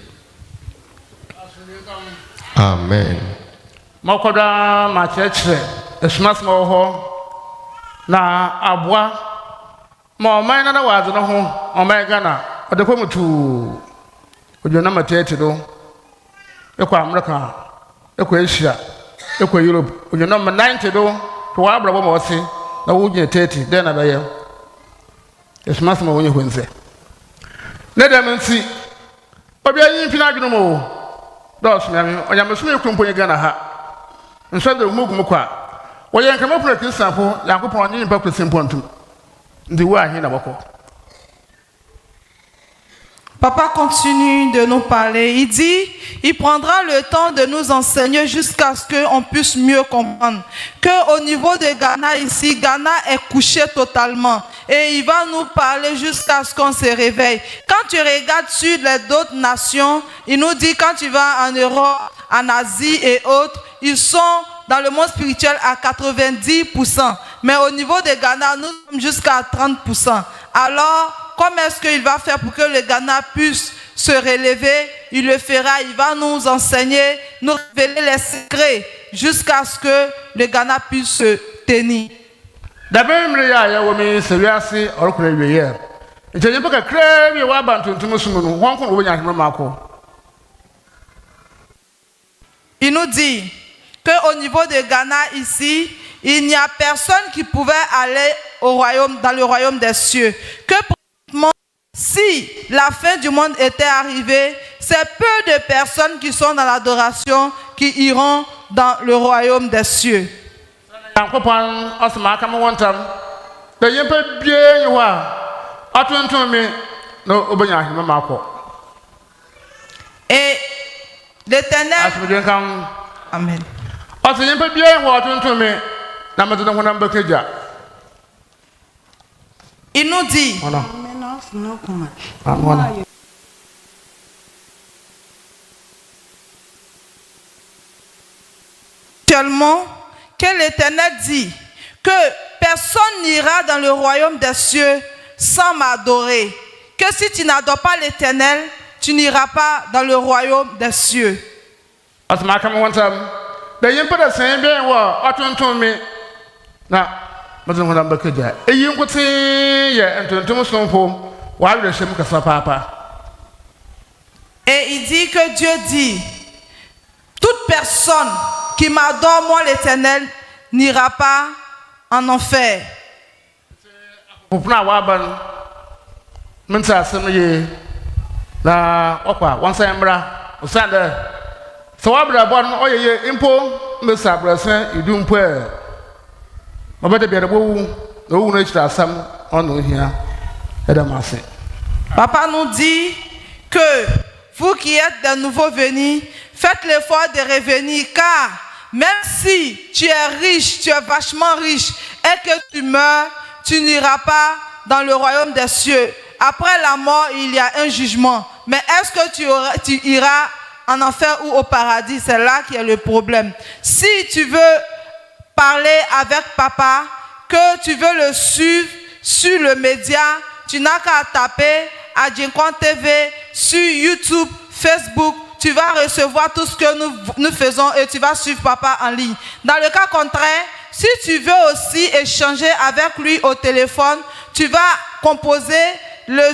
Amen. Makoda machechre esmas mo ho na abwa mo man na wazo no ho o man Ghana o de pomutu ojo na matete do ekwa America ekwa Asia ekwa Europe ojo na 90 do to wa abrabo mo si na wo gye 30 den na baye esmas mo wonye hwense ne dem nsi obi anyi mfina adweno mo dos me onyameso ekrompo Ghana ha nsande mugu kwa woye nkama pro kristanfo yankopon onye mpa kristanfo ntum ndi wa hi na boko. Papa continue de nous parler. Il dit, il prendra le temps de nous enseigner jusqu'à ce qu'on puisse mieux comprendre. Qu'au niveau de Ghana, ici, Ghana est couché totalement. Et il va nous parler jusqu'à ce qu'on se réveille. Quand tu regardes sur les d'autres nations, il nous dit quand tu vas en Europe, en Asie et autres, ils sont dans le monde spirituel à 90%. Mais au niveau de Ghana, nous sommes jusqu'à 30%. Alors, comment est-ce qu'il va faire pour que le Ghana puisse se relever? Il le fera, il va nous enseigner, nous révéler les secrets jusqu'à ce que le Ghana puisse se tenir. D'abord, il nous dit qu'au niveau de Ghana, ici, il n'y a personne qui pouvait aller au royaume, dans le royaume des cieux. Que si la fin du monde était arrivée, c'est peu de personnes qui sont dans l'adoration qui iront dans le royaume des cieux. Et l'Éternel, amen. Il nous dit actuellement que l'Éternel dit que personne n'ira dans le royaume des cieux sans m'adorer. Que si tu n'adores pas l'Éternel, tu n'iras pas dans le royaume des cieux. Et il dit que Dieu dit, toute personne qui m'adore, moi l'Éternel, n'ira pas en enfer. Popna waban mensa semye na okwa wansa embra osande so wabra bon oyeye impo mesa brasen idumpo e mabede biere bowu no wu no chira sam ono hia edamase. Papa nous dit que vous qui êtes de nouveau venus, faites l'effort de revenir, car même si tu es riche, tu es vachement riche, et que tu meurs, tu n'iras pas dans le royaume des cieux. Après la mort, il y a un jugement. Mais est-ce que tu iras en enfer ou au paradis? C'est là qui est le problème. Si tu veux parler avec papa, que tu veux le suivre sur le média, tu n'as qu'à taper Adjinkon TV sur YouTube, Facebook. Tu vas recevoir tout ce que nous faisons et tu vas suivre papa en ligne. Dans le cas contraire, si tu veux aussi échanger avec lui au téléphone, tu vas composer le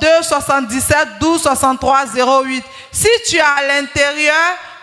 02 77 12 63 08. Si tu es à l'intérieur,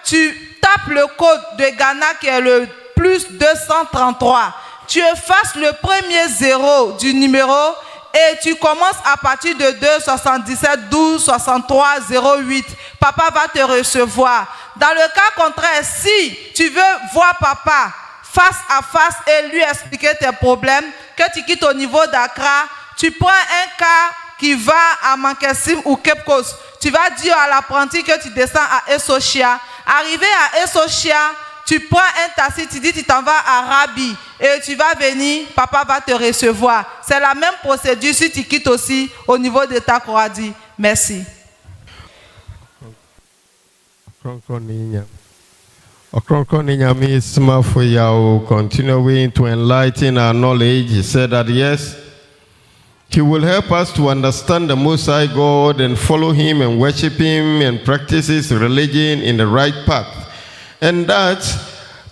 tu tapes le code de Ghana qui est le plus 233. Tu effaces le premier 0 du numéro et tu commences à partir de 2 77 12 63 08. Papa va te recevoir. Dans le cas contraire, si tu veux voir papa face à face et lui expliquer tes problèmes, que tu quittes au niveau d'Accra, tu prends un cas qui va à Mankessim ou Cape Coast. Tu vas dire à l'apprenti que tu descends à Esochia. Arrivé à Esochia, tu prends un taxi, tu dis tu t'en vas à Rabi et tu vas venir, papa va te recevoir. C'est la même procédure si tu quittes aussi au niveau de ta Croadie. Merci. Ɔkrɔnkrɔnyi Nyame Somafo Yawoh, continuing to enlighten our knowledge. He said that yes, He will help us to understand the Most High God and follow Him and worship Him and practice His religion in the right path. And that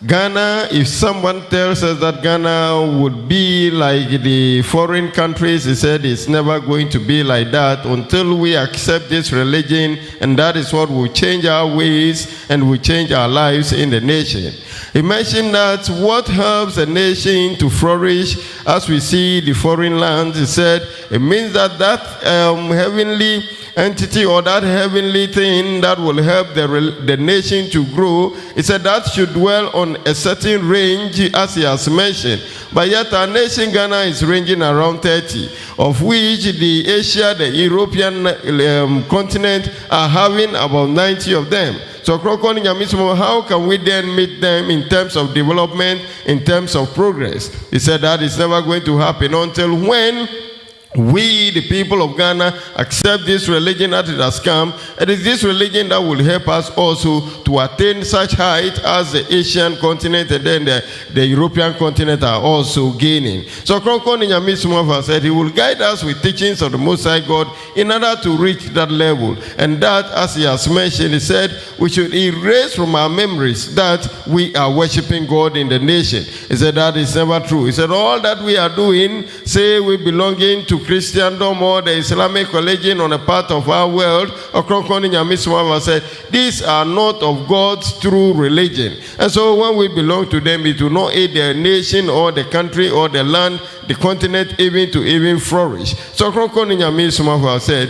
Ghana, if someone tells us that Ghana would be like the foreign countries, he said it's never going to be like that until we accept this religion, and that is what will change our ways and will change our lives in the nation. He mentioned that what helps a nation to flourish as we see the foreign lands, he said it means that heavenly entity or that heavenly thing that will help the nation to grow, he said that should dwell on a certain range as he has mentioned. But yet our nation Ghana is ranging around 30, of which the Asia, the European continent are having about 90 of them. So how can we then meet them in terms of development, in terms of progress? He said that is never going to happen until when we, the people of Ghana, accept this religion that it has come. It is this religion that will help us also to attain such height as the Asian continent and then the European continent are also gaining. So Ɔkrɔnkrɔnyi Nyame Somafo said he will guide us with teachings of the Most High God in order to reach that level. And that, as he has mentioned, he said we should erase from our memories that we are worshiping God in the nation. He said that is never true. He said all that we are doing, say we belonging to Christendom or the Islamic religion on a part of our world, Ɔkrɔnkrɔnyi Nyame Somafo said these are not of God's true religion. And so when we belong to them, it will not aid the nation or the country or the land, the continent even flourish. So Ɔkrɔnkrɔnyi Nyame Somafo said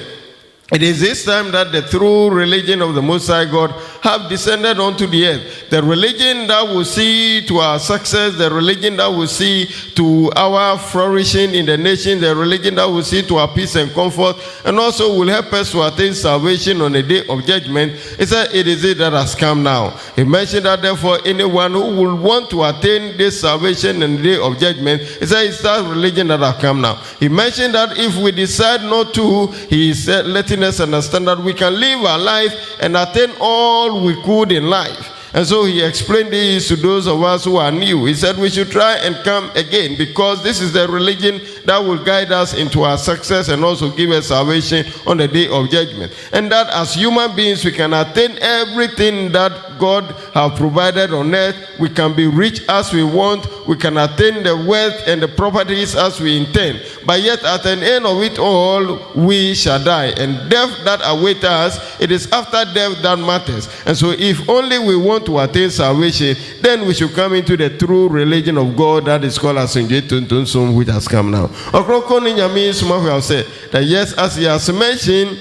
it is this time that the true religion of the Most High God have descended onto the earth. The religion that will see to our success, the religion that will see to our flourishing in the nation, the religion that will see to our peace and comfort, and also will help us to attain salvation on the day of judgment. He said it is it that has come now. He mentioned that therefore anyone who will want to attain this salvation in the day of judgment, he said it's that religion that has come now. He mentioned that if we decide not to, he said letting us understand that we can live our life and attain all we could in life. And so he explained this to those of us who are new. He said we should try and come again because this is the religion that will guide us into our success and also give us salvation on the day of judgment. And that as human beings we can attain everything that God have provided on earth. We can be rich as we want. We can attain the wealth and the properties as we intend. But yet at the end of it all, we shall die. And death that awaits us, it is after death that matters. And so if only we want to attain salvation, then we should come into the true religion of God that is called as Somafo, which has come now. Ɔkrɔnkrɔnyi Nyame Somafo have said that yes, as he has mentioned,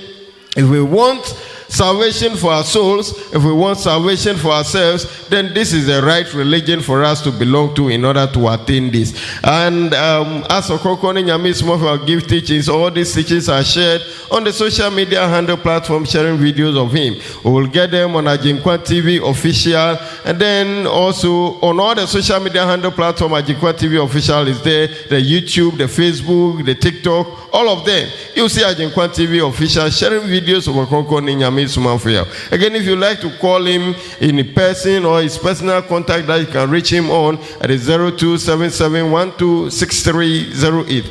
if we want salvation for our souls, if we want salvation for ourselves, then this is the right religion for us to belong to in order to attain this. And as Ɔkrɔnkrɔnyi Nyame Somafo give teachings, all these teachings are shared on the social media handle platform, sharing videos of him. We will get them on Ajinkwa TV official, and then also on all the social media handle platform. Ajinkwa TV official is there, the YouTube, the Facebook, the TikTok, all of them. You see Ajinkwa TV official sharing videos of Ɔkrɔnkrɔnyi Nyame Somafo. Again, if you like to call him in person or his personal contact that you can reach him on, at 0277126308.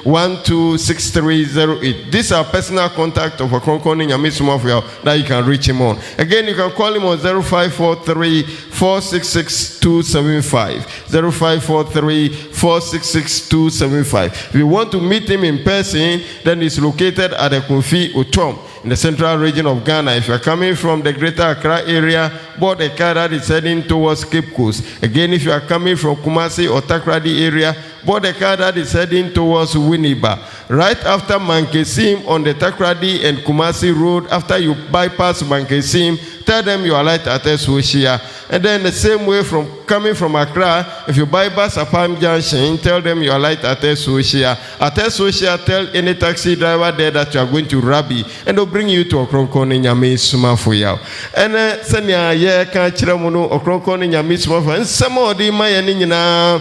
0277126308. These are personal contact of Ɔkrɔnkrɔnyi Nyame Somafo that you can reach him on. Again, you can call him on 0543-466-275. 0543-466-275. If you want to meet him in person, then he's located at the Kofi Otom in the central region of Ghana. If you're coming from the greater Accra area, board a car that is heading towards Cape Coast. Again, if you are coming from Kumasi or Takrady area, board a car that is heading towards Winneba. Right after Mankesim on the Takrady and Kumasi road, after you bypass Mankesim, tell them you are right at Eswoshia. And then the same way from coming from Accra, if you bypass Apam Junction, tell them you are right at Eswoshia. At Eswoshia, tell any taxi driver there that you are going to Rabi, and they'll bring you to Ɔkrɔnkrɔnyi Nyame Somafo. And senya ye ka kire mu no Ɔkrɔnkrɔnyi Nyame Somafo. And some of the my ni nyina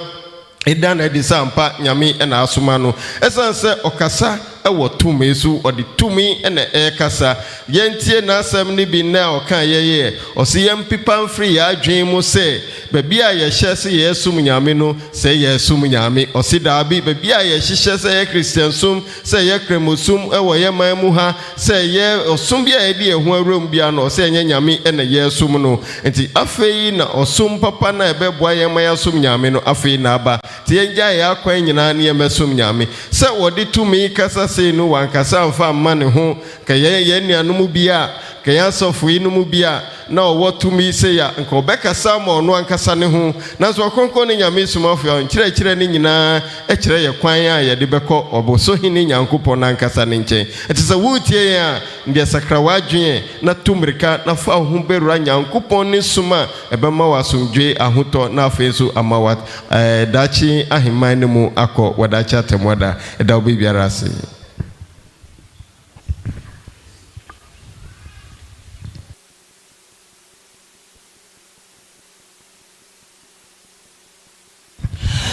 edan edisampa Nyame na asoma no. Esan se okasa ewo tumi su odi tumi na ekasa yentie na asem ni bi na okan yeye osi yem pipa mfiri ya adwen mu se baby a ye hye se ye sum Nyame no se ye sum Nyame osi da bi baby a ye hye se ye Christian sum se ye kremosum ewo ye man mu ha se ye osum bi a ye di ehu awram bia no se ye Nyame na ye sum no enti afei na osum papa na ebeboa ye man sum Nyame no afei na aba ti enja ye akwan nyina na ye mesum Nyame se wodi tumi kasa no one kasa fa man ho ka ye nuanom bia ka ya sofo inum bia na what to me say ya nko bekasa ma ono ankasa ne ho na so Ɔkrɔnkrɔnyi Nyame Somafo nkyerɛkyerɛ ne nyinaa ɛkyerɛ ye kwan a ye de bɛkɔ oboso hini Nyankopɔn ankasa ne nkyɛn ɛte sɛ wutie ya ndɛ sakrawa adwen na tumrika na fa ho berura Nyankopɔn ne suma ɛbɛma wasomdwe ahotɔ na afei so amawa dachi aheman ne mu akɔ wadachi atemwada ɛda obi biara ase.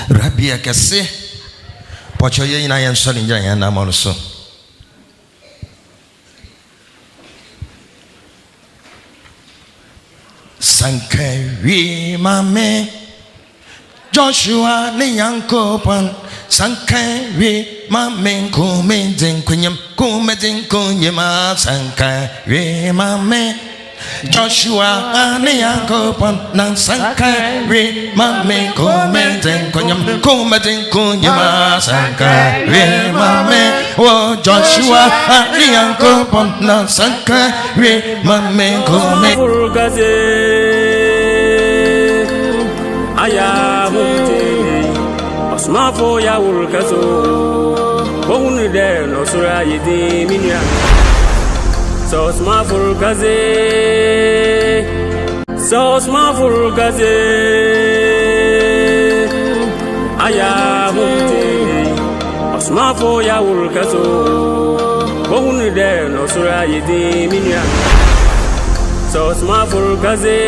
Rabbi akase pocho ye ina yen so ni ngira yen na mo so Sankari mame Joshua ni Yankopon Sankari mame kumedin kunyam Sankari mame Joshua ni Yankopon nan Sankari mame kumedin kunyam Sankari mame oh Joshua ni Yankopon nan Sankari mame kumedin Somafo Yawoh kaso Bohunu de no sura yedi minya So Somafo kaze Ayahu Somafo Yawoh kaso Bohunu de no sura yedi minya So Somafo kaze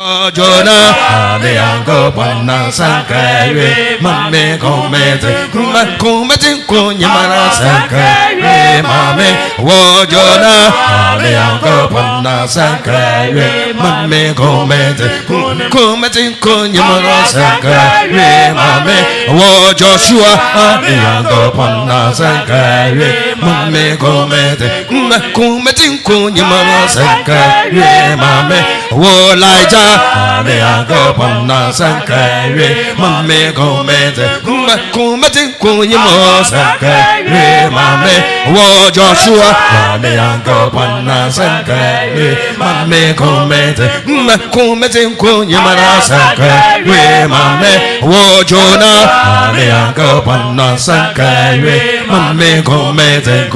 Jona, the uncle, Pana Sankare, Mame, Comete, Kumatin, Kunyamana Sankare, Mame, Wojona, the uncle, Pana Sankare, Mame, Comete, Kumatin, Kunyamana Sankare, Mame, Wojoshua, the uncle, Pana Sankare, Mame, Comete, Kumatin, Kunyamana Sankare, Mame, Wolaja. The uncle Pana Sankare, Mame Gomete, Kumatin Kunyamo Sankare, Mame, Wo Joshua, the uncle Pana Sankare, Mame Gomete, Kumatin Kunyamana Sankare, Mame, Wo Jonah, the uncle Pana Sankare, Mame Gomete,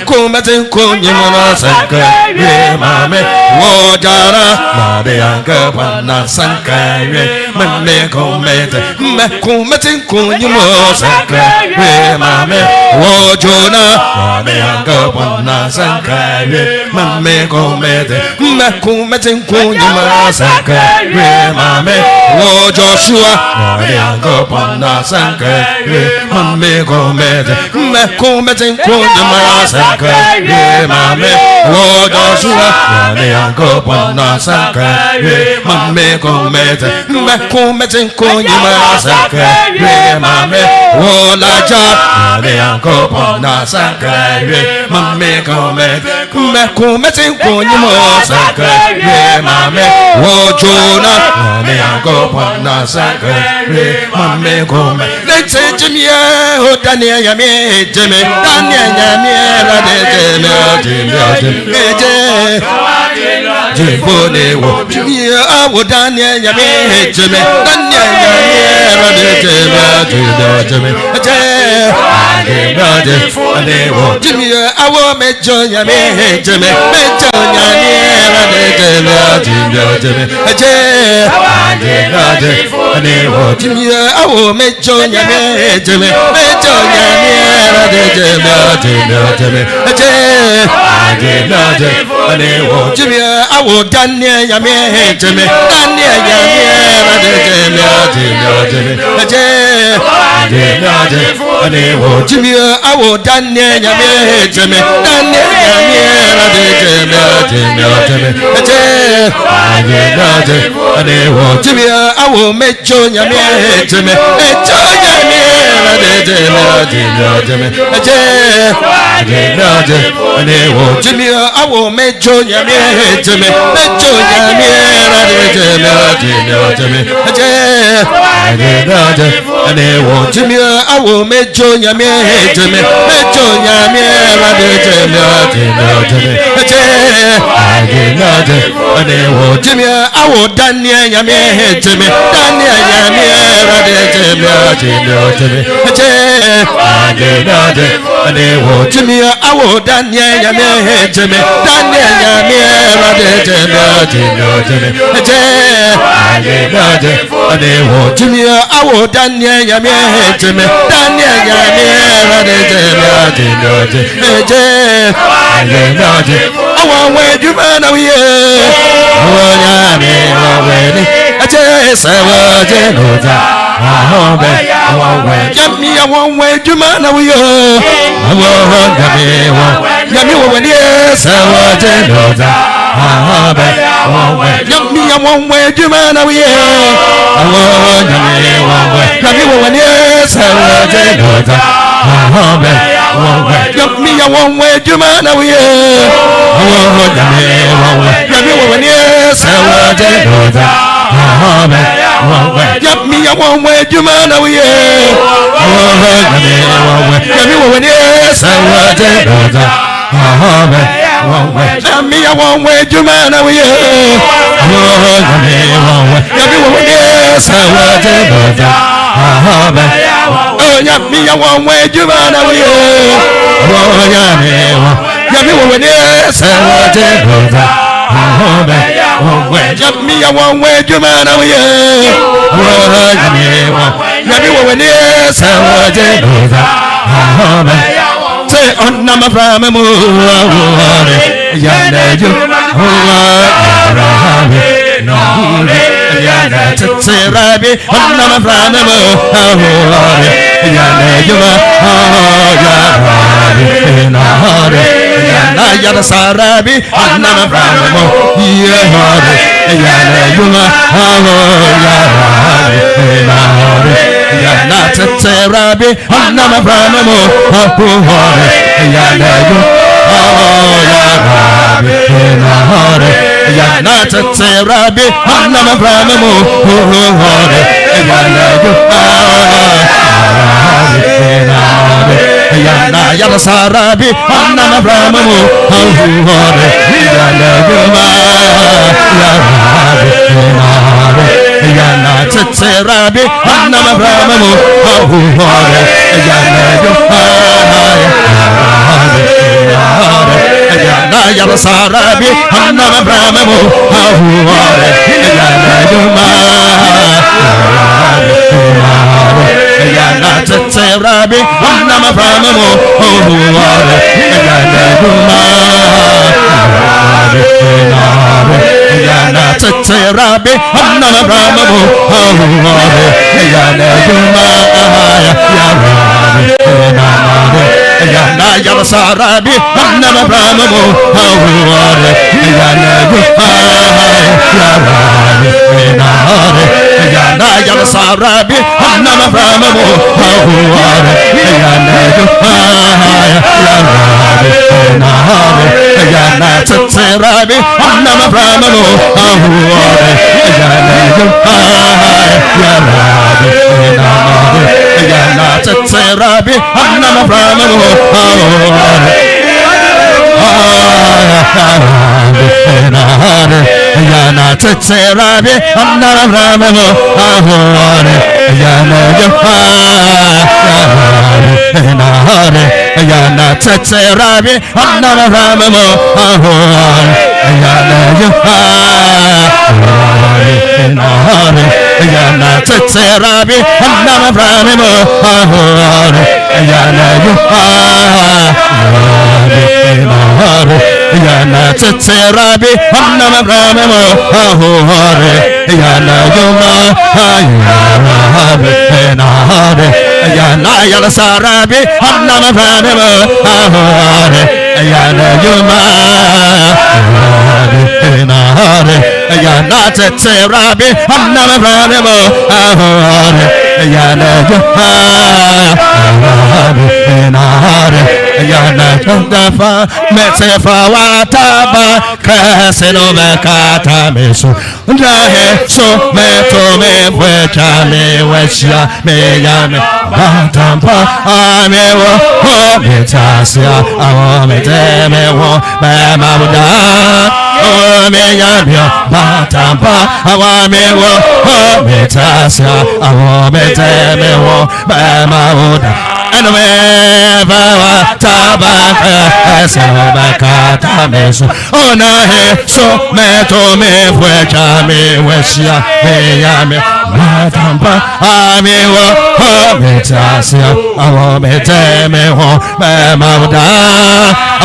Kumatin Kunyamana Sankare, Mame, Wo Jara, the uncle Pana Sankare, Mame Comete, Macumatin Kunyamo Sankare, Mame, Wo Jonah, the uncle Pana Sankare, Mame Comete, Macumatin Kunyamo Sankare, Mame, Wo Joshua, the uncle Pana Sankare, Mame Comete, Macumatin Kunyamo Sankare, Mame, Wo Joshua, the uncle Pana Sankare, Mame Comete, Macumatin Kunyama Sankare, Mame, Wolaja, the uncle Pana Sankare, Mame Comete, Macumatin Kunyama Sankare, Mame, Wojona, the uncle Pana Sankare, Mame Comete. Let's say Jimmy, oh Daniel Yami, Jimmy, Daniel Yami, Jimmy, Jimmy, I would Daniel Yami, Jimmy, Daniel Yami, Jimmy, Jimmy, I will make John Yami, Jimmy, make John Yami, Jimmy, I will make John Yami, Jimmy, make John Yami, Jimmy, I will Daniel Yami, Jimmy, Daniel Yami, Jimmy, I will Daniel Yami, Jimmy, Daniel Yami, Jimmy, I will make John Yami, Jimmy, make John Jimmy, I will make John Yami, Jimmy, make John Jimmy, I will make John Yami, Jimmy, make John Jimmy, I will Daniel Yami, Jimmy, Daniel Jimmy, I will Daniel Yami, Jimmy, Jimmy, I will Daniel Yami, Jimmy, I want where you man are here. Yummy, I won't wait you man are here. I won't Yummy, when yes, I want Yummy, I won't wait you man are here. I won't Yummy, when yes, I want Yummy, I won't wait you man are here. I won't Yummy, when yes, I want Yummy, I won't wait you man are here. Yummy, when yes, I want Yummy, I won't wait you man are here. Yummy, when yes, I want oh, Yummy, I won't wait you man are here. Yummy, when yes, I want Yummy, I won't wait you man are here. Yummy, when yes, I want say on number from a move. Serabi, Anama Pranamo, Yana Yuma, Yana Yana Sarabi, Anama Pranamo, Yana Yuma, Yana Serabi, Anama Pranamo, Yana Yuma. Yana Serabi, Anama Pranamo, Yana Yana Sarabi, Anama Pranamo, Yana Serabi, Anama Pranamo, Yana Yana Sarabi, Anama Pranamo, Yana Serabi, Anama Pranamo, Yana Serabi, Anama Pranamo, Yana Yana Sarabi, Anama Pranamo, Yana Yana Sarabi, Anama Pranamo, Yana Serabi, Anama Pranamo, Yana Serabi, Anama Pranamo, Yana Serabi, Anama Pranamo, Yana Serabi, Anama Pranamo, Yana Serabi, Anama Pranamo, Yana Serabi, Anama Pranamo, Yana Yana Sarabi, Anama Pranamo, Yana Yana Serabi, Anama Pranamo, Yana Yana Dafa Metsefa Wataba Kraseno Bekata Mesu Ndahe So Meto Me Wecha Me Wechia Me Yame Batampa Amewo Ho Metasia Awo Meteme Wo Bamabuda O Me Yame Batampa Awamewo Ho Metasia Awo Meteme Wo Bamabuda and wherever tabaka sabakata meso ona he so meto me fwecha me weshia me yame matampa amiwo ho metasia awo meteme ho mamabuda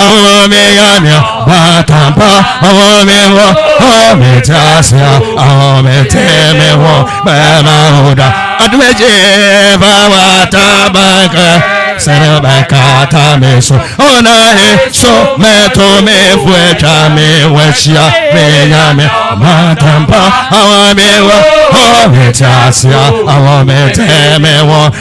awo me yame matampa awo mewo ho metasia awo meteme ho mamabuda adweje bawa tabaka Sarabakata meso ona he so meto me fwecha me weshia me yame matampa awamewo ho metasia awametemewo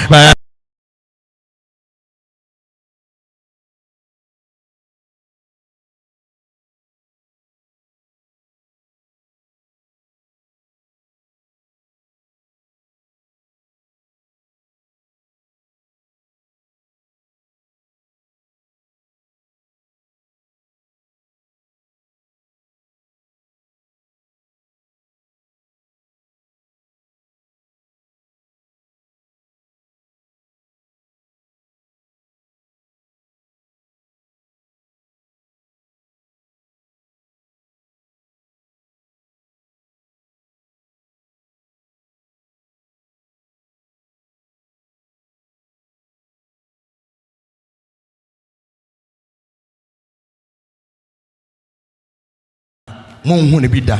Monhu ne bi da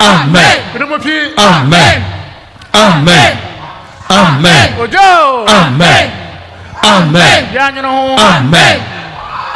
Amen. Amen. Amen. Amen. Ojo. Amen. Amen. Bianyino. Amen.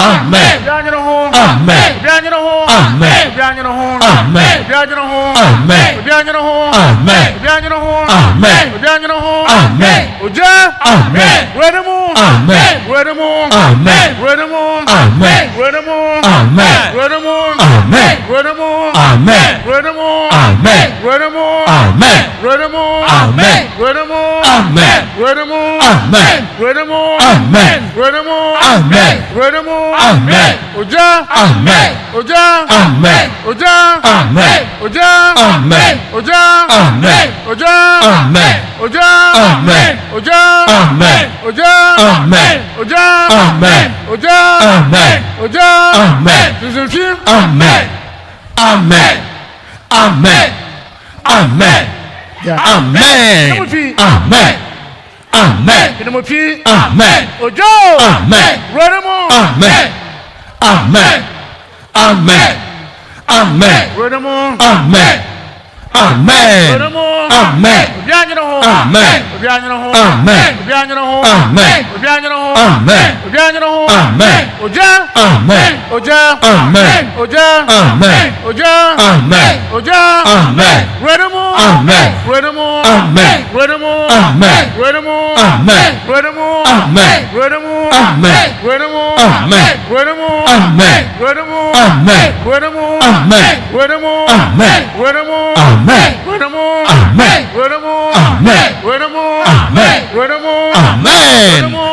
Amen. Bianyino. Amen. Bianyino. Amen. Bianyino. Amen. Bianyino. Amen. Bianyino. Amen. Bianyino. Amen. Bianyino. Amen. Oja. Amen. Wedemu. Amen. Wedemu. Amen. Wedemu. Amen. Wedemu. Amen. Wedemu. Amen. Wedemu. Amen. Wedemu. Amen. Wedemu. Amen. Wedemu. Amen. Wedemu. Amen. Wedemu. Amen. Wedemu. Amen. Wedemu. Amen. Wedemu. Amen. Oja. Amen. Oja. Amen. Oja. Amen. Oja. Amen. Oja. Amen. Oja. Amen. Oja. Amen. Oja. Amen. Oja. Amen. Oja. Amen. Oja. Amen. Oja. Amen. Tuzinfim. Amen. Amen. Amen. Amen. Amen. Amen. Amen. Kinemopi. Amen. Ojo. Amen. Wedemu. Amen. Amen. Amen. Amen. Wedemu. Amen. Amen. Wedemu. Amen. Obianyino ho. Amen. Obianyino ho. Amen. Obianyino ho. Amen. Obianyino ho. Amen. Obianyino ho. Amen. Oja. Amen. Oja. Amen. Oja. Amen. Oja. Amen. Oja. Amen. Wedemu. Amen. Wedemu. Amen. Wedemu. Amen. Wedemu. Amen. Wedemu. Amen. Wedemu. Amen. Wedemu. Amen. Wedemu. Amen. Wedemu. Amen. Wedemu. Amen. Wedemu. Amen. Wedemu. Amen. Wedemu. Amen. Wedemu. Amen. Wedemu. Amen. Wedemu. Amen.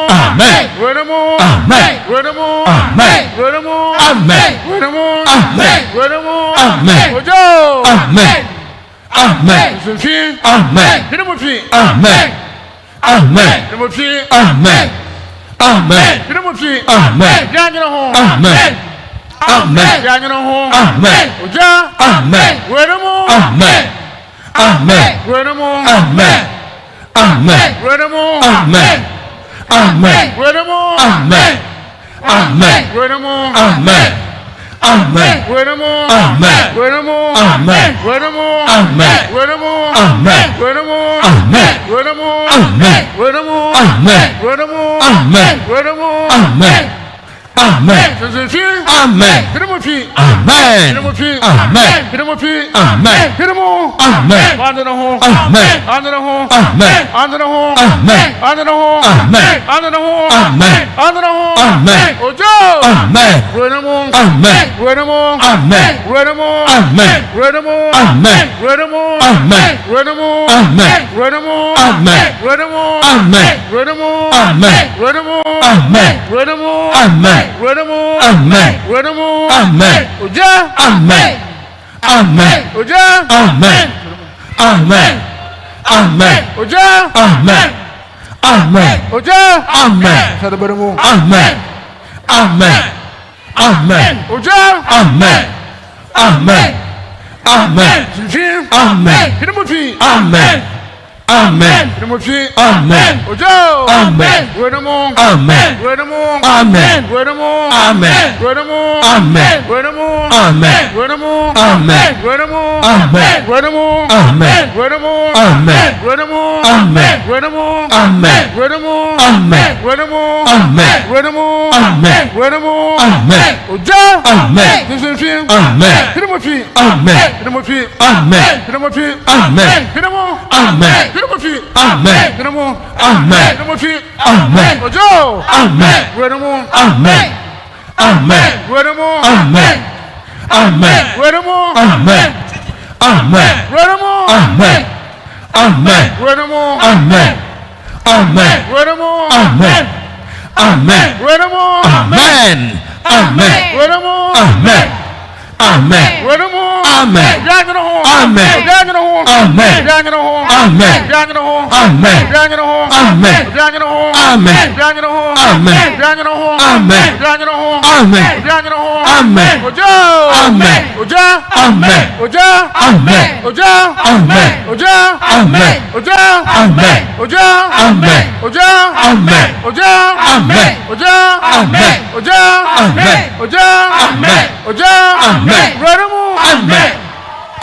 Amen. Wedemu. Amen. Wedemu. Amen. Wedemu. Amen. Wedemu. Amen. Wedemu. Amen. Ojo. Amen. Amen. Sunfi. Amen. Kinemopi. Amen. Amen. Kinemopi. Amen. Amen. Kinemopi. Amen. Bianyino ho. Amen. Amen. Bianyino ho. Amen. Oja. Amen. Wedemu. Amen. Amen. Wedemu. Amen. Amen. Wedemu. Amen. Amen. Wedemu. Amen. Amen. Wedemu. Amen. Amen. Wedemu. Amen. Wedemu. Amen. Wedemu. Amen. Wedemu. Amen. Wedemu. Amen. Wedemu. Amen. Wedemu. Amen. Wedemu. Amen. Wedemu. Amen. Amen. Sunfi. Amen. Kinemopi. Amen. Kinemopi. Amen. Kinemopi. Amen. Kinemo. Amen. Andana ho. Amen. Andana ho. Amen. Andana ho. Amen. Andana ho. Amen. Andana ho. Amen. Andana ho. Amen. Ojo. Amen. Wedemu. Amen. Wedemu. Amen. Wedemu. Amen. Wedemu. Amen. Wedemu. Amen. Wedemu. Amen. Wedemu. Amen. Wedemu. Amen. Wedemu. Amen. Wedemu. Amen. Wedemu. Amen. Wedemu. Amen. Wedemu. Amen. Oja. Amen. Amen. Oja. Amen. Amen. Amen. Oja. Amen. Amen. Oja. Amen. Wedemu. Amen. Amen. Amen. Oja. Amen. Amen. Amen. Sunfi. Amen. Kinemopi. Amen. Amen. Kinemopi. Amen. Ojo. Amen. Wedemu. Amen. Wedemu. Amen. Wedemu. Amen. Wedemu. Amen. Wedemu. Amen. Wedemu. Amen. Wedemu. Amen. Wedemu. Amen. Wedemu. Amen. Wedemu. Amen. Wedemu. Amen. Wedemu. Amen. Wedemu. Amen. Wedemu. Amen. Wedemu. Amen. Oja. Amen. Sunfi. Amen. Kinemopi. Amen. Kinemopi. Amen. Kinemopi. Amen. Kinemo. Amen. Kinemopi. Amen. Kinemo. Amen. Kinemopi. Amen. Ojo. Amen. Wedemu. Amen. Amen. Wedemu. Amen. Amen. Wedemu. Amen. Amen. Wedemu. Amen. Amen. Wedemu. Amen. Amen. Wedemu. Amen. Amen. Wedemu. Amen. Amen. Wedemu. Amen. Amen. Wedemu. Amen. Bianyino ho. Amen. Bianyino ho. Amen. Bianyino ho. Amen. Bianyino ho. Amen. Bianyino ho. Amen. Bianyino ho. Amen. Bianyino ho. Amen. Bianyino ho. Amen. Bianyino ho. Amen. Bianyino ho. Amen. Ojo. Amen. Oja. Amen. Oja. Amen. Oja. Amen. Oja. Amen. Oja. Amen. Oja. Amen. Oja. Amen. Oja. Amen. Oja. Amen. Oja. Amen. Oja. Amen. Oja. Amen. Wedemu. Amen.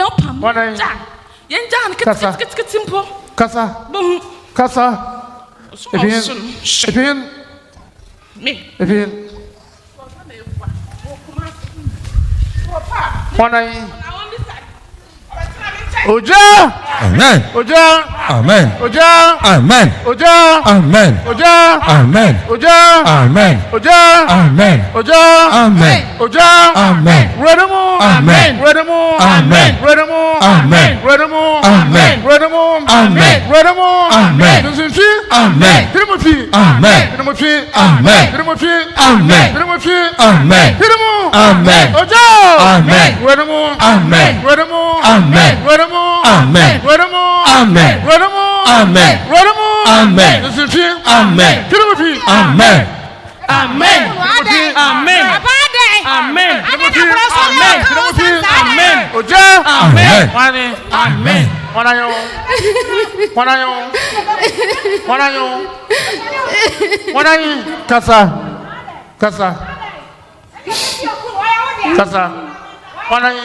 de opam. Ja. Yen jan kit simple. Kasa. Bum. Kasa. Efin. Me. Efin. Wanai. Oja. Amen. Oja. Amen. Oja. Amen. Oja. Amen. Oja. Amen. Oja. Amen. Oja. Amen. Oja. Amen. Oja. Amen. Redamu. Amen. Redamu. Amen. Redamu. Amen. Redamu. Amen. Redamu. Amen. Redamu. Amen. Nsinfi. Amen. Timothy. Amen. Timothy. Amen. Timothy. Amen. Timothy. Amen. Timothy. Amen. Oja. Amen. Redamu. Amen. Redamu. Amen. Redamu. Amen. Redamu. Amen. Redamu. Amen. Redamu. Amen. Nsinfi. Amen. Timothy. Amen. Amen. Timothy. Amen. Amen. Timothy. Amen. Timothy. Amen. Oja. Amen. Wani. Amen. Wanayo. Wanayo. Wanayo. Wanayi. Kasa. Kasa. Kasa. Wanayi.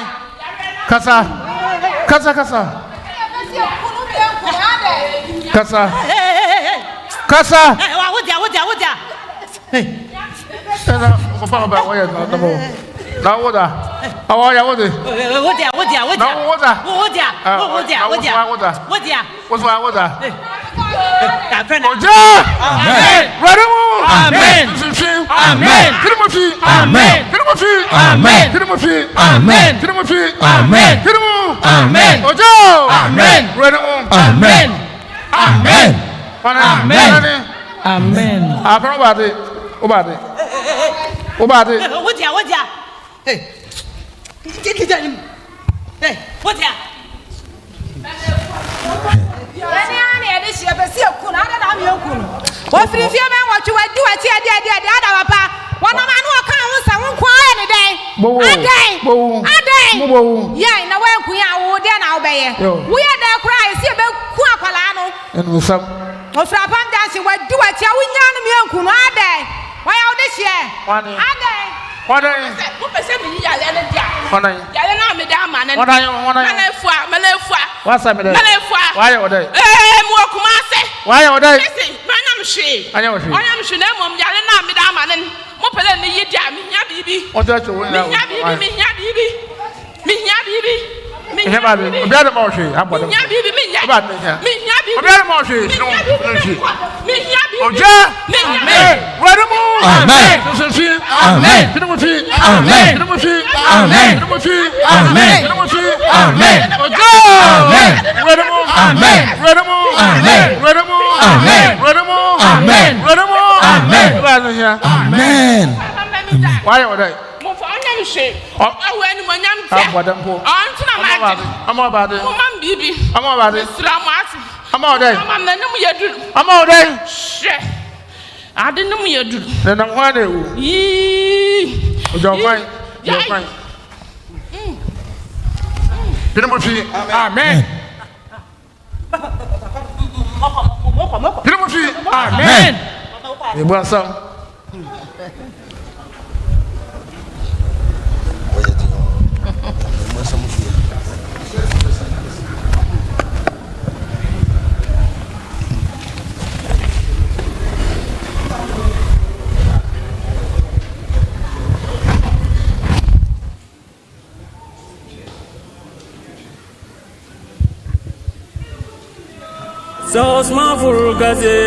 Kasa. Kasa. Kasa. Kasa. Kasa. Wodia. Ena papa ba waya na tabo. Na woda. Awaya wode. Wodia. Na woda. Wodia. What's my woda? Amen. Oja. Amen. Redamu. Amen. Amen. Timothy. Amen. Timothy. Amen. Timothy. Amen. Timothy. Amen. Timothy. Amen. Oja. Amen. Redamu. Amen. Amen. Amen. Amen. Aparo bade. Obade. Wodia. Hey. Kikija ni. Hey, wodia. Ani ani ede hye be se ekunu ada na me ekunu wo firi fie me wo twe wadi wati ade ada papa wona ma no ka ho sa wo kwa ya ne den aden ye na wo ekun ya wo de na wo be ye wo ye de kura ye se be ku akwala no enu sam wo fra pam danse wadi wati a wo nya no me ekunu aden wo ya wo de hye aden Wanayi. Mo pese mi yale ne dia. Wanayi. Yale na me da ma ne. Wanayi. Melefua. Wasa me de. Melefua. Why odai? Mo kuma se. Why odai? Listen, manam hwe. Anya hwe. Onyam hwe na mom yale na me da ma ne. Mo pele ne ye dia mi nya bibi. Ojo cho won na. Mi nya bibi. Ihe ba bi. Obi ada ma hwe. Abodo. Mi nya bibi. Mi nya bibi. Obi ada ma hwe. No. Mi nya bibi. Oja. Amen. Redamu. Amen. Timothy. Amen. Timothy. Amen. Timothy. Amen. Timothy. Amen. Timothy. Amen. Oja. Amen. Redamu. Amen. Redamu. Amen. Redamu. Amen. Redamu. Amen. Redamu. Amen. Amen. Why odai? Mo fa onyam hwe. Awu ani mo nyam tia. Abodam po. Antuna ma. Ama bade. Mo mam bibi. Ama bade. Sira mo ati. Ama odai. Mama na nemu yeduru. Ama odai. Hwe. Ade nemu yeduru. Na na kwa na ewu. Yi. Ojo kwan. Ojo kwan. Timothy. Amen. Timothy. Amen. Ebu asam. So Somafo gaze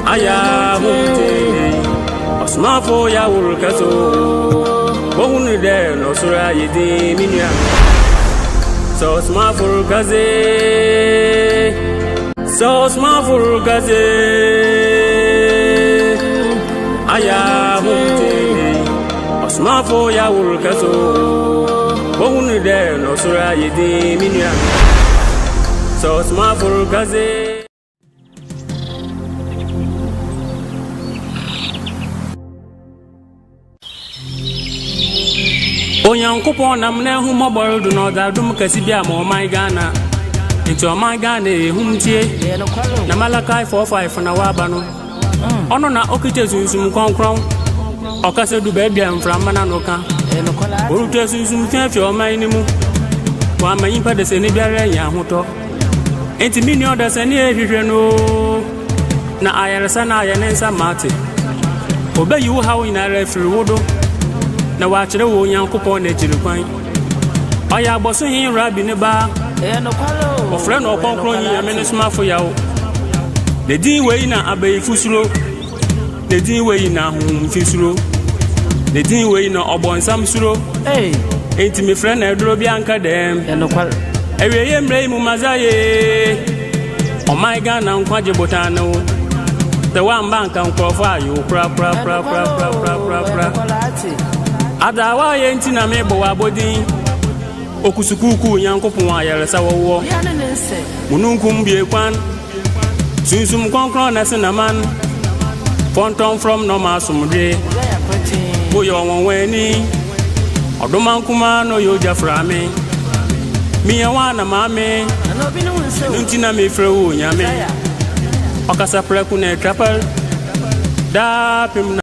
Yawoh Somafo Yawoh kaso Bohunu de no sura yedi minya So Somafo gaze Yawoh Somafo Yawoh kaso Bohunu de no sura yedi minya So Somafo gaze Onyankopon nam na hu mobile do no da dum kasi bia ma my Ghana into my Ghana humtie na Malakai 45 na waba no ono na okite sunsun konkron okase du be bia mframa na no ka Orutu sunsun fiafia oman ni mu. Wa manyi pa de se ni biara nya hoto. Enti mini oda se ni ehwehwe no. Na ayaresa na ayenensa mate. Obayi wo hawo ina refri wodo. Na wa kire wo Nyankopon na jiri kwan. Oya aboso hin rabi ne ba. Ofre no Ɔkrɔnkrɔnyi Nyame ne Somafo Yawoh. The din we na abayi fusuro. The din we na hum fisuro. The din we na obonsam suro. Enti me friend na eduro bi anka dem. Ewe ye mrei mu mazaye. Oh my God na nkwaje botano. The one bank and crofo ayo pra. Adawa ye enti na me bo abodin. Okusukuku Nyankopon ayaresa wowo. Mununkum bie kwan. Sunsum konkron na senaman. Fonton from no masumde. Boyo won weni. Odoma kuma no yo jafra me. Mi yawa na mame. Nunti na me frewo Nyame. Okasa preku na trapel. Da pim